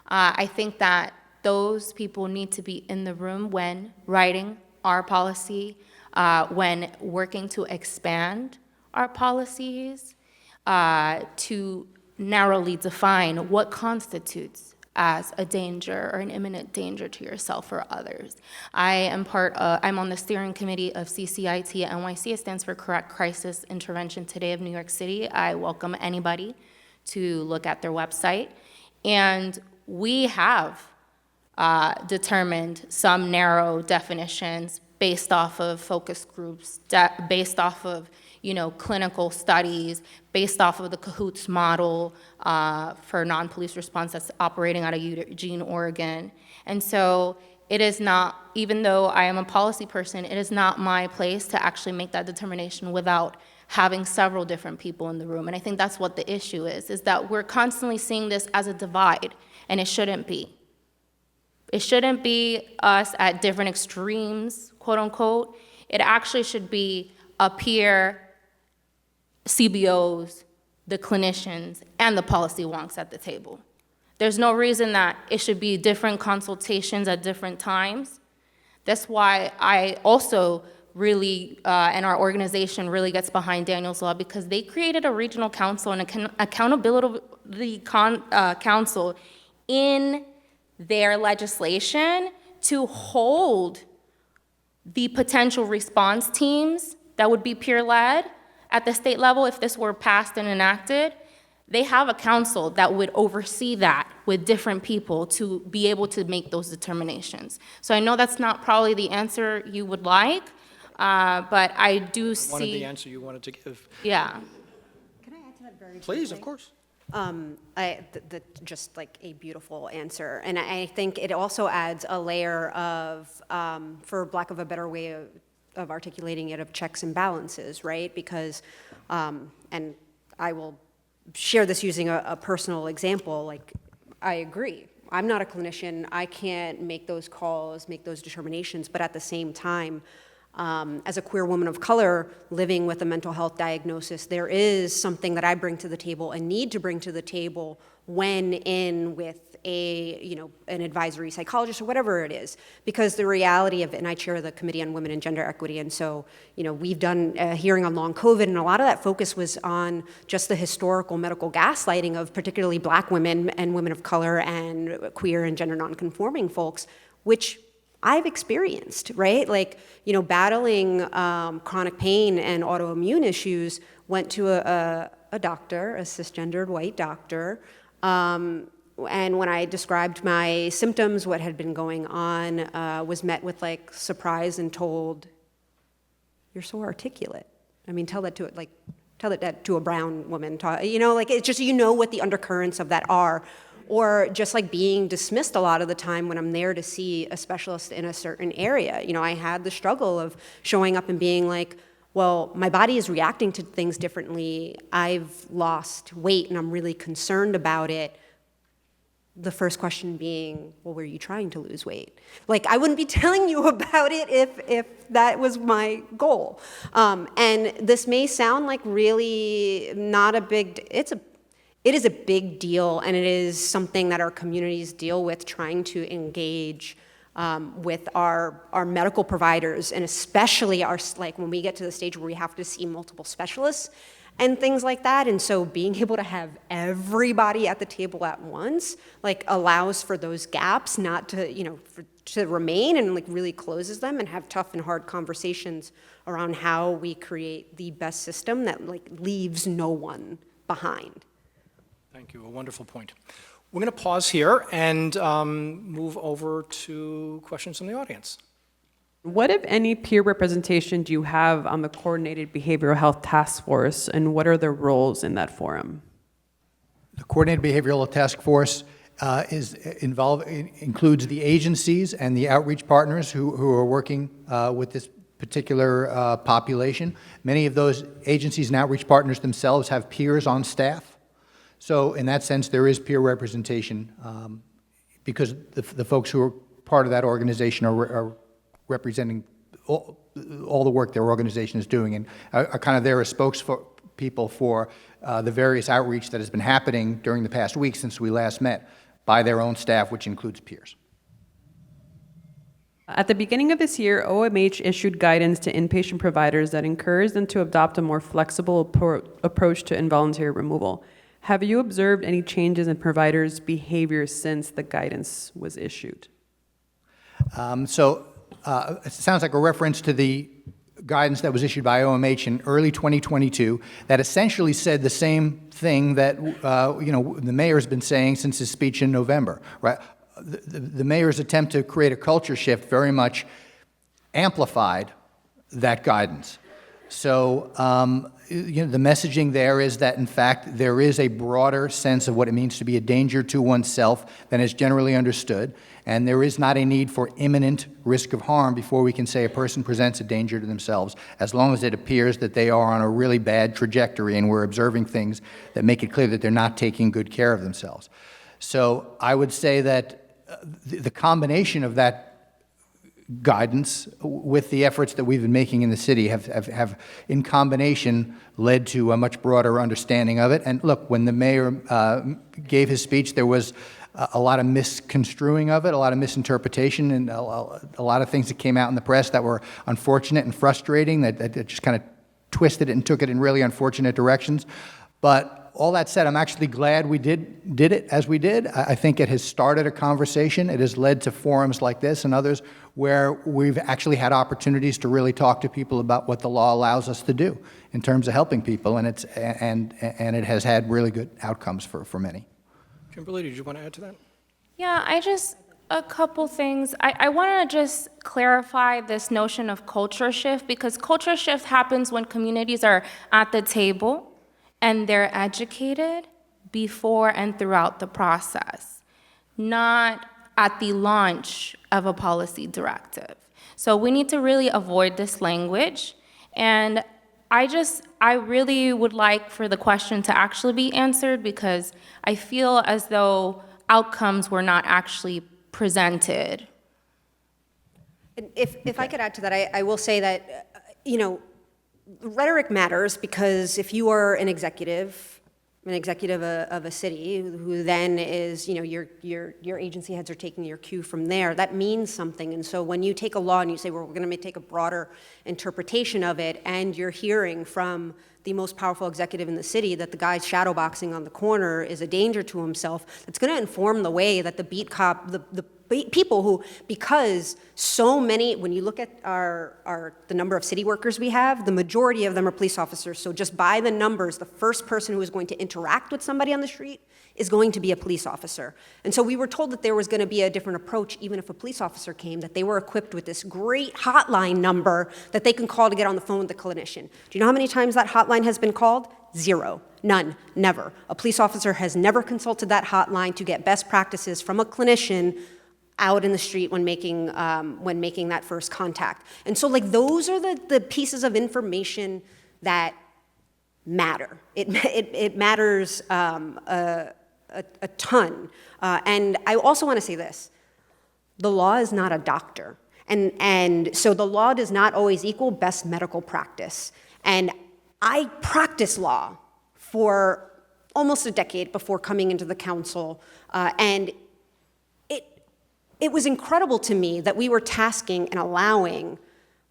I think that those people need to be in the room when writing our policy, when working to expand our policies, to narrowly define what constitutes as a danger or an imminent danger to yourself or others. I'm on the steering committee of CCIT at NYC. It stands for Correct Crisis Intervention Today of New York City. I welcome anybody to look at their website. And we have determined some narrow definitions based off of focus groups, based off of clinical studies, based off of the CAHOOTS model for non-police response that's operating out of Eugene, Oregon. And so it is not, even though I am a policy person, it is not my place to actually make that determination without having several different people in the room. And I think that's what the issue is that we're constantly seeing this as a divide, and it shouldn't be. It shouldn't be us at different extremes, quote unquote. It actually should be a peer CBOs, the clinicians, and the policy wonks at the table. There's no reason that it should be different consultations at different times. That's why I also really, and our organization really gets behind Daniel's Law, because they created a regional council and an accountability council in their legislation to hold the potential response teams that would be peer-led at the state level if this were passed and enacted. They have a council that would oversee that with different people to be able to make those determinations. So I know that's not probably the answer you would like, but I do see— I wanted the answer you wanted to give. Yeah. Can I add to that very Please, quickly? of course. Just like a beautiful answer. And I think it also adds a layer of, for lack of a better way of articulating it, of checks and balances, right? Because, and I will share this using a personal example, like, I agree. I'm not a clinician. I can't make those calls, make those determinations, but at the same time, as a queer woman of color living with a mental health diagnosis, there is something that I bring to the table and need to bring to the table when in with an advisory psychologist or whatever it is. Because the reality of it, and I chair the Committee on Women and Gender Equity, and so, we've done a hearing on long COVID, and a lot of that focus was on just the historical medical gaslighting of particularly Black women and women of color and queer and gender nonconforming folks, which I've experienced, right? Like, battling chronic pain and autoimmune issues, went to a doctor, a cisgendered white doctor, and when I described my symptoms, what had been going on, was met with like surprise and told, "You're so articulate." I mean, tell that to a brown woman. It's just, what the undercurrents of that are. or just like being dismissed a lot of the time when I'm there to see a specialist in a certain area. You know, I had the struggle of showing up and being like, well, my body is reacting to things differently. I've lost weight and I'm really concerned about it. The first question being, well, were you trying to lose weight? Like, I wouldn't be telling you about it if that was my goal. And this may sound like really not a big, it is a big deal, and it is something that our communities deal with, trying to engage with our medical providers, and especially like when we get to the stage where we have to see multiple specialists and things like that. And so being able to have everybody at the table at once, like, allows for those gaps not to, you know, to remain, and like really closes them, and have tough and hard conversations around how we create the best system that like leaves no one behind. Thank you, a wonderful point. We're going to pause here and move over to questions from the audience. What, if any, peer representation do you have on the Coordinated Behavioral Health Task Force, and what are their roles in that forum? The Coordinated Behavioral Task Force includes the agencies and the outreach partners who are working with this particular population. Many of those agencies and outreach partners themselves have peers on staff. So in that sense, there is peer representation because the folks who are part of that organization are representing all the work their organization is doing, and are kind of there as spokespeople for the various outreach that has been happening during the past week since we last met by their own staff, which includes peers. At the beginning of this year, OMH issued guidance to inpatient providers that encouraged them to adopt a more flexible approach to involuntary removal. Have you observed any changes in providers' behavior since the guidance was issued? It sounds like a reference to the guidance that was issued by OMH in early 2022 that essentially said the same thing that the mayor's been saying since his speech in November. Right? The mayor's attempt to create a culture shift very much amplified that guidance. So the messaging there is that, in fact, there is a broader sense of what it means to be a danger to oneself than is generally understood, and there is not a need for imminent risk of harm before we can say a person presents a danger to themselves, as long as it appears that they are on a really bad trajectory and we're observing things that make it clear that they're not taking good care of themselves. So I would say that the combination of that guidance with the efforts that we've been making in the city have in combination led to a much broader understanding of it. And look, when the mayor gave his speech, there was a lot of misconstruing of it, a lot of misinterpretation, and a lot of things that came out in the press that were unfortunate and frustrating, that just kind of twisted it and took it in really unfortunate directions. But all that said, I'm actually glad we did it as we did. I think it has started a conversation. It has led to forums like this and others where we've actually had opportunities to really talk to people about what the law allows us to do in terms of helping people, and it has had really good outcomes for many. Kimberly, did you want to add to that? Yeah, a couple things. I want to just clarify this notion of culture shift, because culture shift happens when communities are at the table and they're educated before and throughout the process, not at the launch of a policy directive. So we need to really avoid this language, and I really would like for the question to actually be answered, because I feel as though outcomes were not actually presented. If I could add to that, I will say that, rhetoric matters, because if you are an executive of a city who then is, your agency heads are taking your cue from there, that means something. And so when you take a law and you say, well, we're going to take a broader interpretation of it, and you're hearing from the most powerful executive in the city that the guy shadowboxing on the corner is a danger to himself, that's going to inform the way that the beat cop, the people who, because so many, when you look at the number of city workers we have, the majority of them are police officers. So just by the numbers, the first person who is going to interact with somebody on the street is going to be a police officer. And so we were told that there was going to be a different approach, even if a police officer came, that they were equipped with this great hotline number that they can call to get on the phone with the clinician. Do you know how many times that hotline hotline has been called? Zero. None. Never. A police officer has never consulted that hotline to get best practices from a clinician out in the street when making that first contact. And so, like, those are the pieces of information that matter. It matters a ton. And I also want to say this. The law is not a doctor. And so the law does not always equal best medical practice. And I practiced law for almost a decade before coming into the council, and it was incredible to me that we were tasking and allowing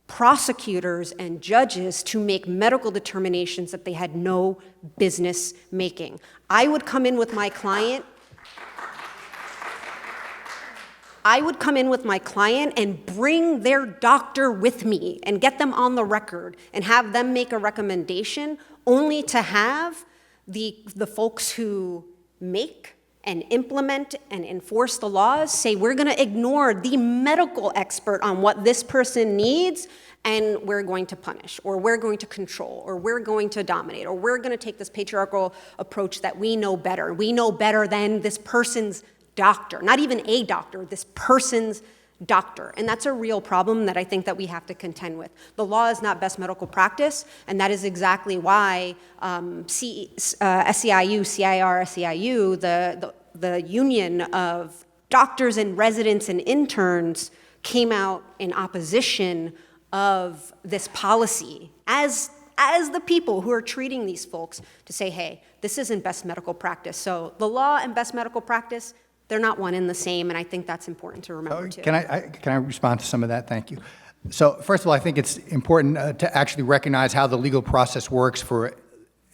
prosecutors and judges to make medical determinations that they had no business making. I would come in with my client and bring their doctor with me and get them on the record and have them make a recommendation, only to have the folks who make and implement and enforce the laws say, we're going to ignore the medical expert on what this person needs, and we're going to punish, or we're going to control, or we're going to dominate, or we're going to take this patriarchal approach that we know better. We know better than this person's doctor, not even a doctor, this person's doctor. And that's a real problem that I think that we have to contend with. The law is not best medical practice, and that is exactly why SEIU, CIR-SEIU, the union of doctors and residents and interns, came out in opposition of this policy as the people who are treating these folks, to say, hey, this isn't best medical practice. So the law and best medical practice, they're not one and the same, and I think that's important to remember, too. Can I respond to some of that? Thank you. So first of all, I think it's important to actually recognize how the legal process works for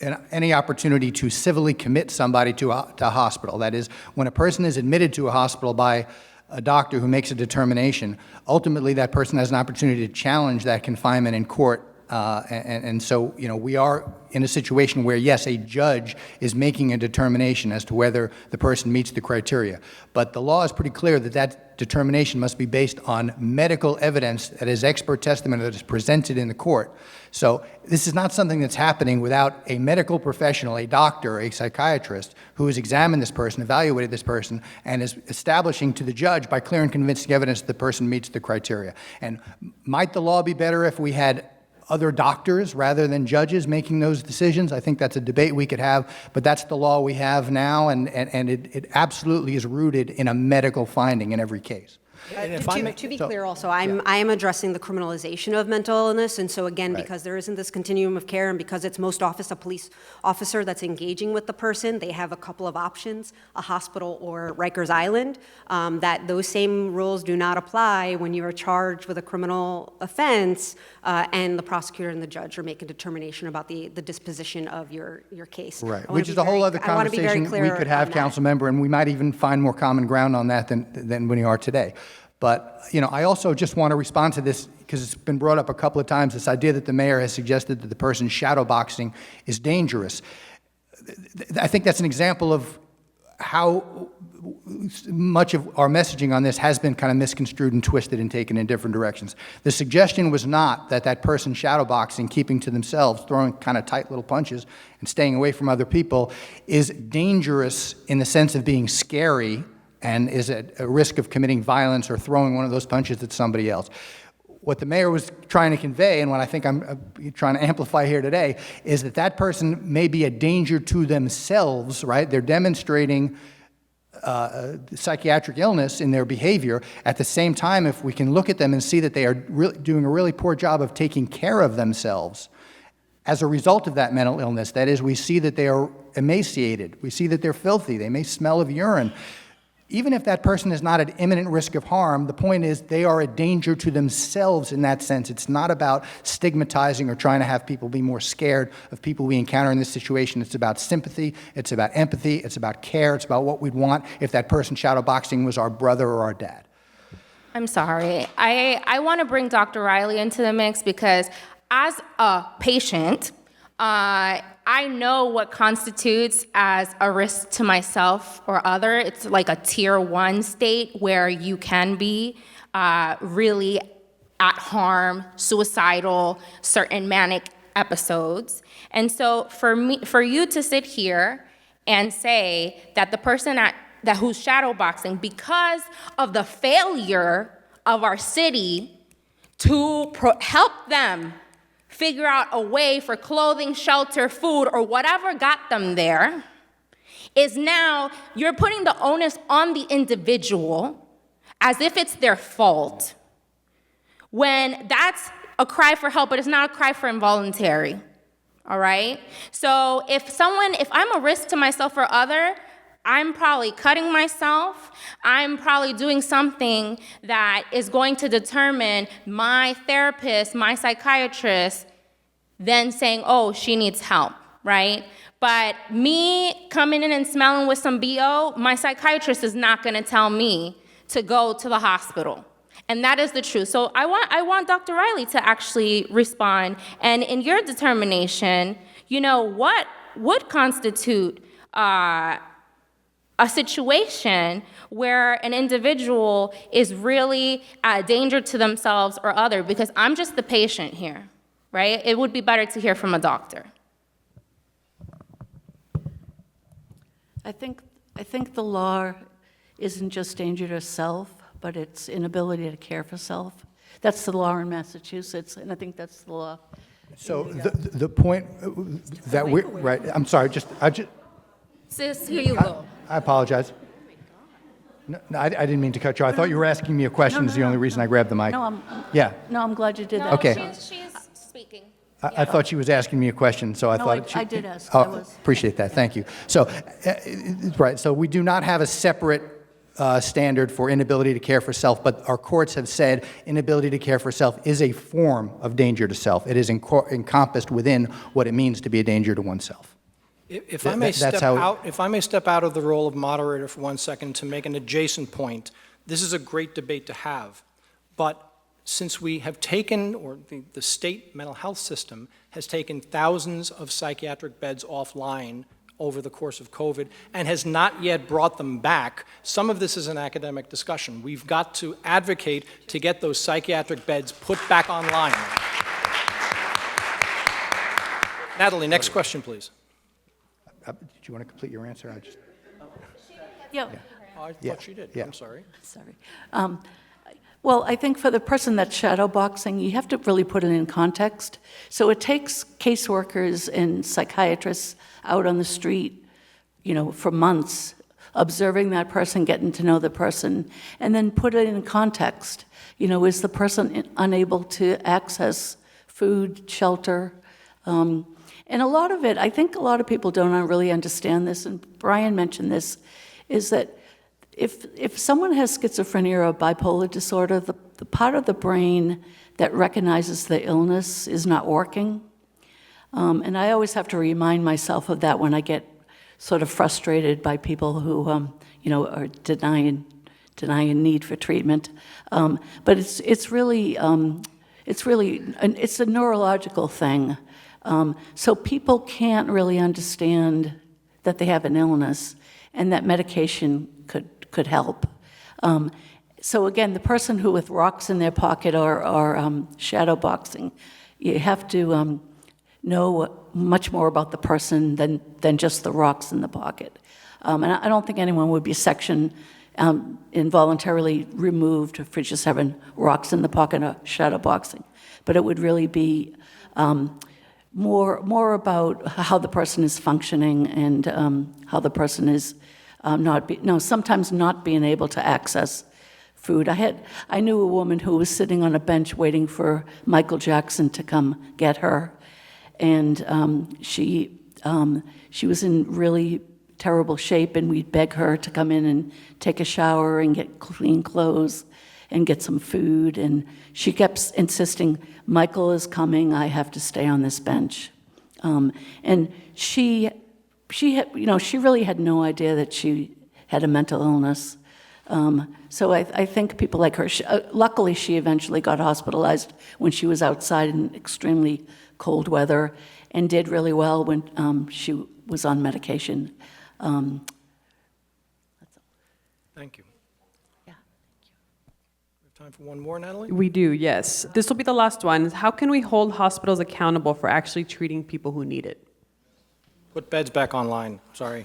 any opportunity to civilly commit somebody to a hospital. That is, when a person is admitted to a hospital by a doctor who makes a determination, ultimately that person has an opportunity to challenge that confinement in court. And so, we are in a situation where, yes, a judge is making a determination as to whether the person meets the criteria. But the law is pretty clear that that determination must be based on medical evidence that is expert testimony that is presented in the court. So this is not something that's happening without a medical professional, a doctor, a psychiatrist, who has examined this person, evaluated this person, and is establishing to the judge by clear and convincing evidence that the person meets the criteria. And might the law be better if we had other doctors rather than judges making those decisions? I think that's a debate we could have, but that's the law we have now, and it absolutely is rooted in a medical finding in every case. To be clear also, I am addressing the criminalization of mental illness, and so again, because there isn't this continuum of care, and because it's most often a police officer that's engaging with the person, they have a couple of options, a hospital or Rikers Island, that those same rules do not apply when you are charged with a criminal offense, and the prosecutor and the judge are making a determination about the disposition of your case. Right, which is a whole other conversation we could have, council member, and we might even find more common ground on that than we are today. But, I also just want to respond to this, because it's been brought up a couple of times, this idea that the mayor has suggested that the person shadowboxing is dangerous. I think that's an example of how much of our messaging on this has been kind of misconstrued and twisted and taken in different directions. The suggestion was not that that person shadowboxing, keeping to themselves, throwing kind of tight little punches and staying away from other people, is dangerous in the sense of being scary and is at a risk of committing violence or throwing one of those punches at somebody else. What the mayor was trying to convey, and what I think I'm trying to amplify here today, is that that person may be a danger to themselves, right? They're demonstrating psychiatric illness in their behavior. At the same time, if we can look at them and see that they are doing a really poor job of taking care of themselves as a result of that mental illness, that is, we see that they are emaciated, we see that they're filthy, they may smell of urine. Even if that person is not at imminent risk of harm, the point is they are a danger to themselves in that sense. It's not about stigmatizing or trying to have people be more scared of people we encounter in this situation. It's about sympathy, it's about empathy, it's about care, it's about what we'd want if that person shadowboxing was our brother or our dad. I'm sorry. I want to bring Dr. Riley into the mix because as a patient, I know what constitutes as a risk to myself or other. It's like a tier 1 state where you can be really at harm, suicidal, certain manic episodes. And so for you to sit here and say that the person who's shadowboxing, because of the failure of our city to help them figure out a way for clothing, shelter, food, or whatever got them there, is now you're putting the onus on the individual as if it's their fault, when that's a cry for help, but it's not a cry for involuntary, all right? So if I'm a risk to myself or other, I'm probably cutting myself. I'm probably doing something that is going to determine my therapist, my psychiatrist, then saying, oh, she needs help, right? But me coming in and smelling with some BO, my psychiatrist is not gonna tell me to go to the hospital. And that is the truth. So I want Dr. Riley to actually respond. And in your determination, what would constitute a situation where an individual is really a danger to themselves or other, because I'm just the patient here, right? It would be better to hear from a doctor. I think the law isn't just danger to self, but it's inability to care for self. That's the law in Massachusetts, and I think that's the law. So the point that we're, right, I'm sorry, Sis, here you go. I apologize. No, I didn't mean to cut you. I thought you were asking me a question is the only reason I grabbed the mic. No, Yeah. I'm glad you did that. Okay. She's speaking. I thought she was asking me a question, so I No, thought... I did ask. Oh, appreciate that. Thank you. So, right, so we do not have a separate standard for inability to care for self, but our courts have said inability to care for self is a form of danger to self. It is encompassed within what it means to be a danger to oneself. If I may step out of the role of moderator for 1 second to make an adjacent point, this is a great debate to have, but since we have taken, or the state mental health system has taken thousands of psychiatric beds offline over the course of COVID and has not yet brought them back, some of this is an academic discussion. We've got to advocate to get those psychiatric beds put back online. Natalie, next question, please. Did you want to complete your answer? Yeah. Oh, I thought she did. Yeah. I'm sorry. Sorry. Well, I think for the person that's shadowboxing, you have to really put it in context. So it takes caseworkers and psychiatrists out on the street, for months, observing that person, getting to know the person, and then put it in context. Is the person unable to access food, shelter? And a lot of it, I think a lot of people don't really understand this, and Brian mentioned this, is that if someone has schizophrenia or bipolar disorder, the part of the brain that recognizes the illness is not working. And I always have to remind myself of that when I get sort of frustrated by people who, are denying need for treatment. But it's really a neurological thing. So people can't really understand that they have an illness and that medication could help. So again, the person who with rocks in their pocket or shadow boxing, you have to know much more about the person than just the rocks in the pocket. And I don't think anyone would be involuntarily removed for just having rocks in the pocket or shadow boxing. But it would really be more about how the person is functioning and how the person is sometimes not being able to access food. I knew a woman who was sitting on a bench waiting for Michael Jackson to come get her, and she was in really terrible shape, and we'd beg her to come in and take a shower and get clean clothes and get some food, and she kept insisting, Michael is coming, I have to stay on this bench. And she had, she really had no idea that she had a mental illness. So I think people like her, luckily she eventually got hospitalized when she was outside in extremely cold weather and did really well when she was on medication. That's all. Thank you. Yeah, We have Time for one more, Natalie? We do, yes. This will be the last one. How can we hold hospitals accountable for actually treating people who need it? Put beds back online, sorry.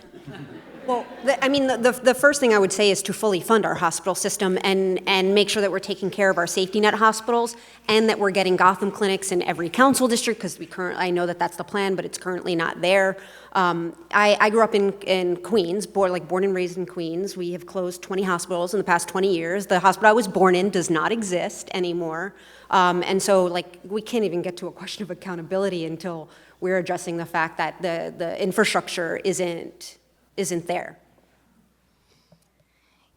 Well, the first thing I would say is to fully fund our hospital system and make sure that we're taking care of our safety net hospitals and that we're getting Gotham clinics in every council district, because I know that that's the plan, but it's currently not there. I grew up in Queens, born and raised in Queens. We have closed 20 hospitals in the past 20 years. The hospital I was born in does not exist anymore. And so, we can't even get to a question of accountability until we're addressing the fact that the infrastructure isn't there.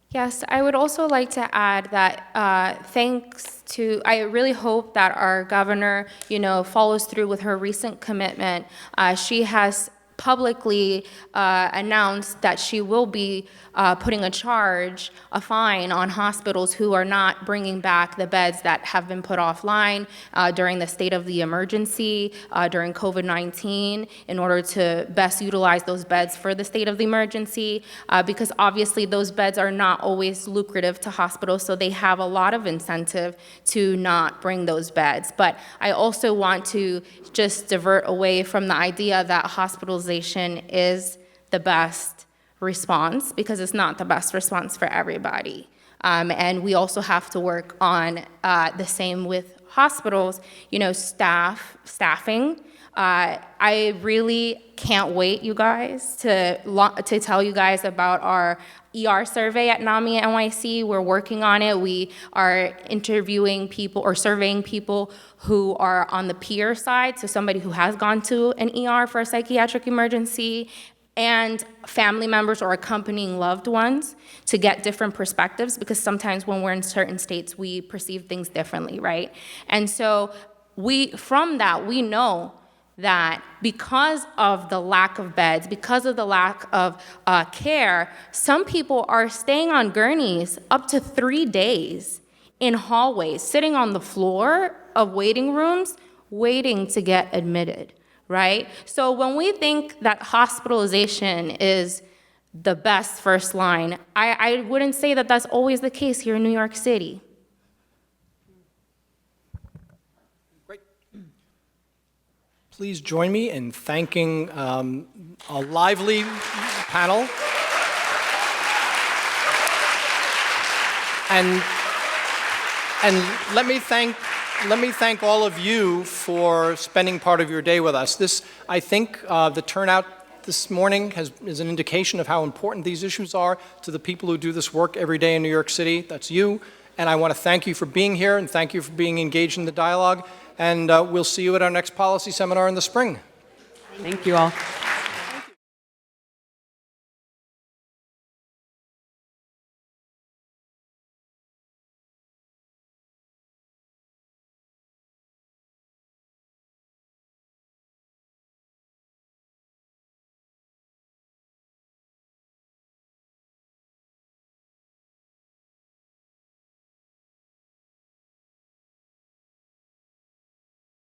Yes, I would also like to add that I really hope that our governor, follows through with her recent commitment. She has publicly announced that she will be putting a fine on hospitals who are not bringing back the beds that have been put offline during the state of the emergency, during COVID-19, in order to best utilize those beds for the state of the emergency, because obviously those beds are not always lucrative to hospitals, so they have a lot of incentive to not bring those beds. But I also want to just divert away from the idea that hospitalization is the best response, because it's not the best response for everybody. And we also have to work on the same with hospitals, staffing. I really can't wait, you guys, to tell you guys about our ER survey at NAMI NYC. We're working on it. We are interviewing people or surveying people who are on the peer side, so somebody who has gone to an ER for a psychiatric emergency, and family members or accompanying loved ones, to get different perspectives, because sometimes when we're in certain states, we perceive things differently, right? And so from that, we know that because of the lack of beds, because of the lack of care, some people are staying on gurneys up to 3 days in hallways, sitting on the floor of waiting rooms, waiting to get admitted, right? So when we think that hospitalization is the best first line, I wouldn't say that that's always the case here in New York City. Please join me in thanking a lively panel. And let me thank all of you for spending part of your day with us. I think the turnout this morning is an indication of how important these issues are to the people who do this work every day in New York City. That's you. And I want to thank you for being here, and thank you for being engaged in the dialogue. And we'll see you at our next policy seminar in the spring. Thank you all.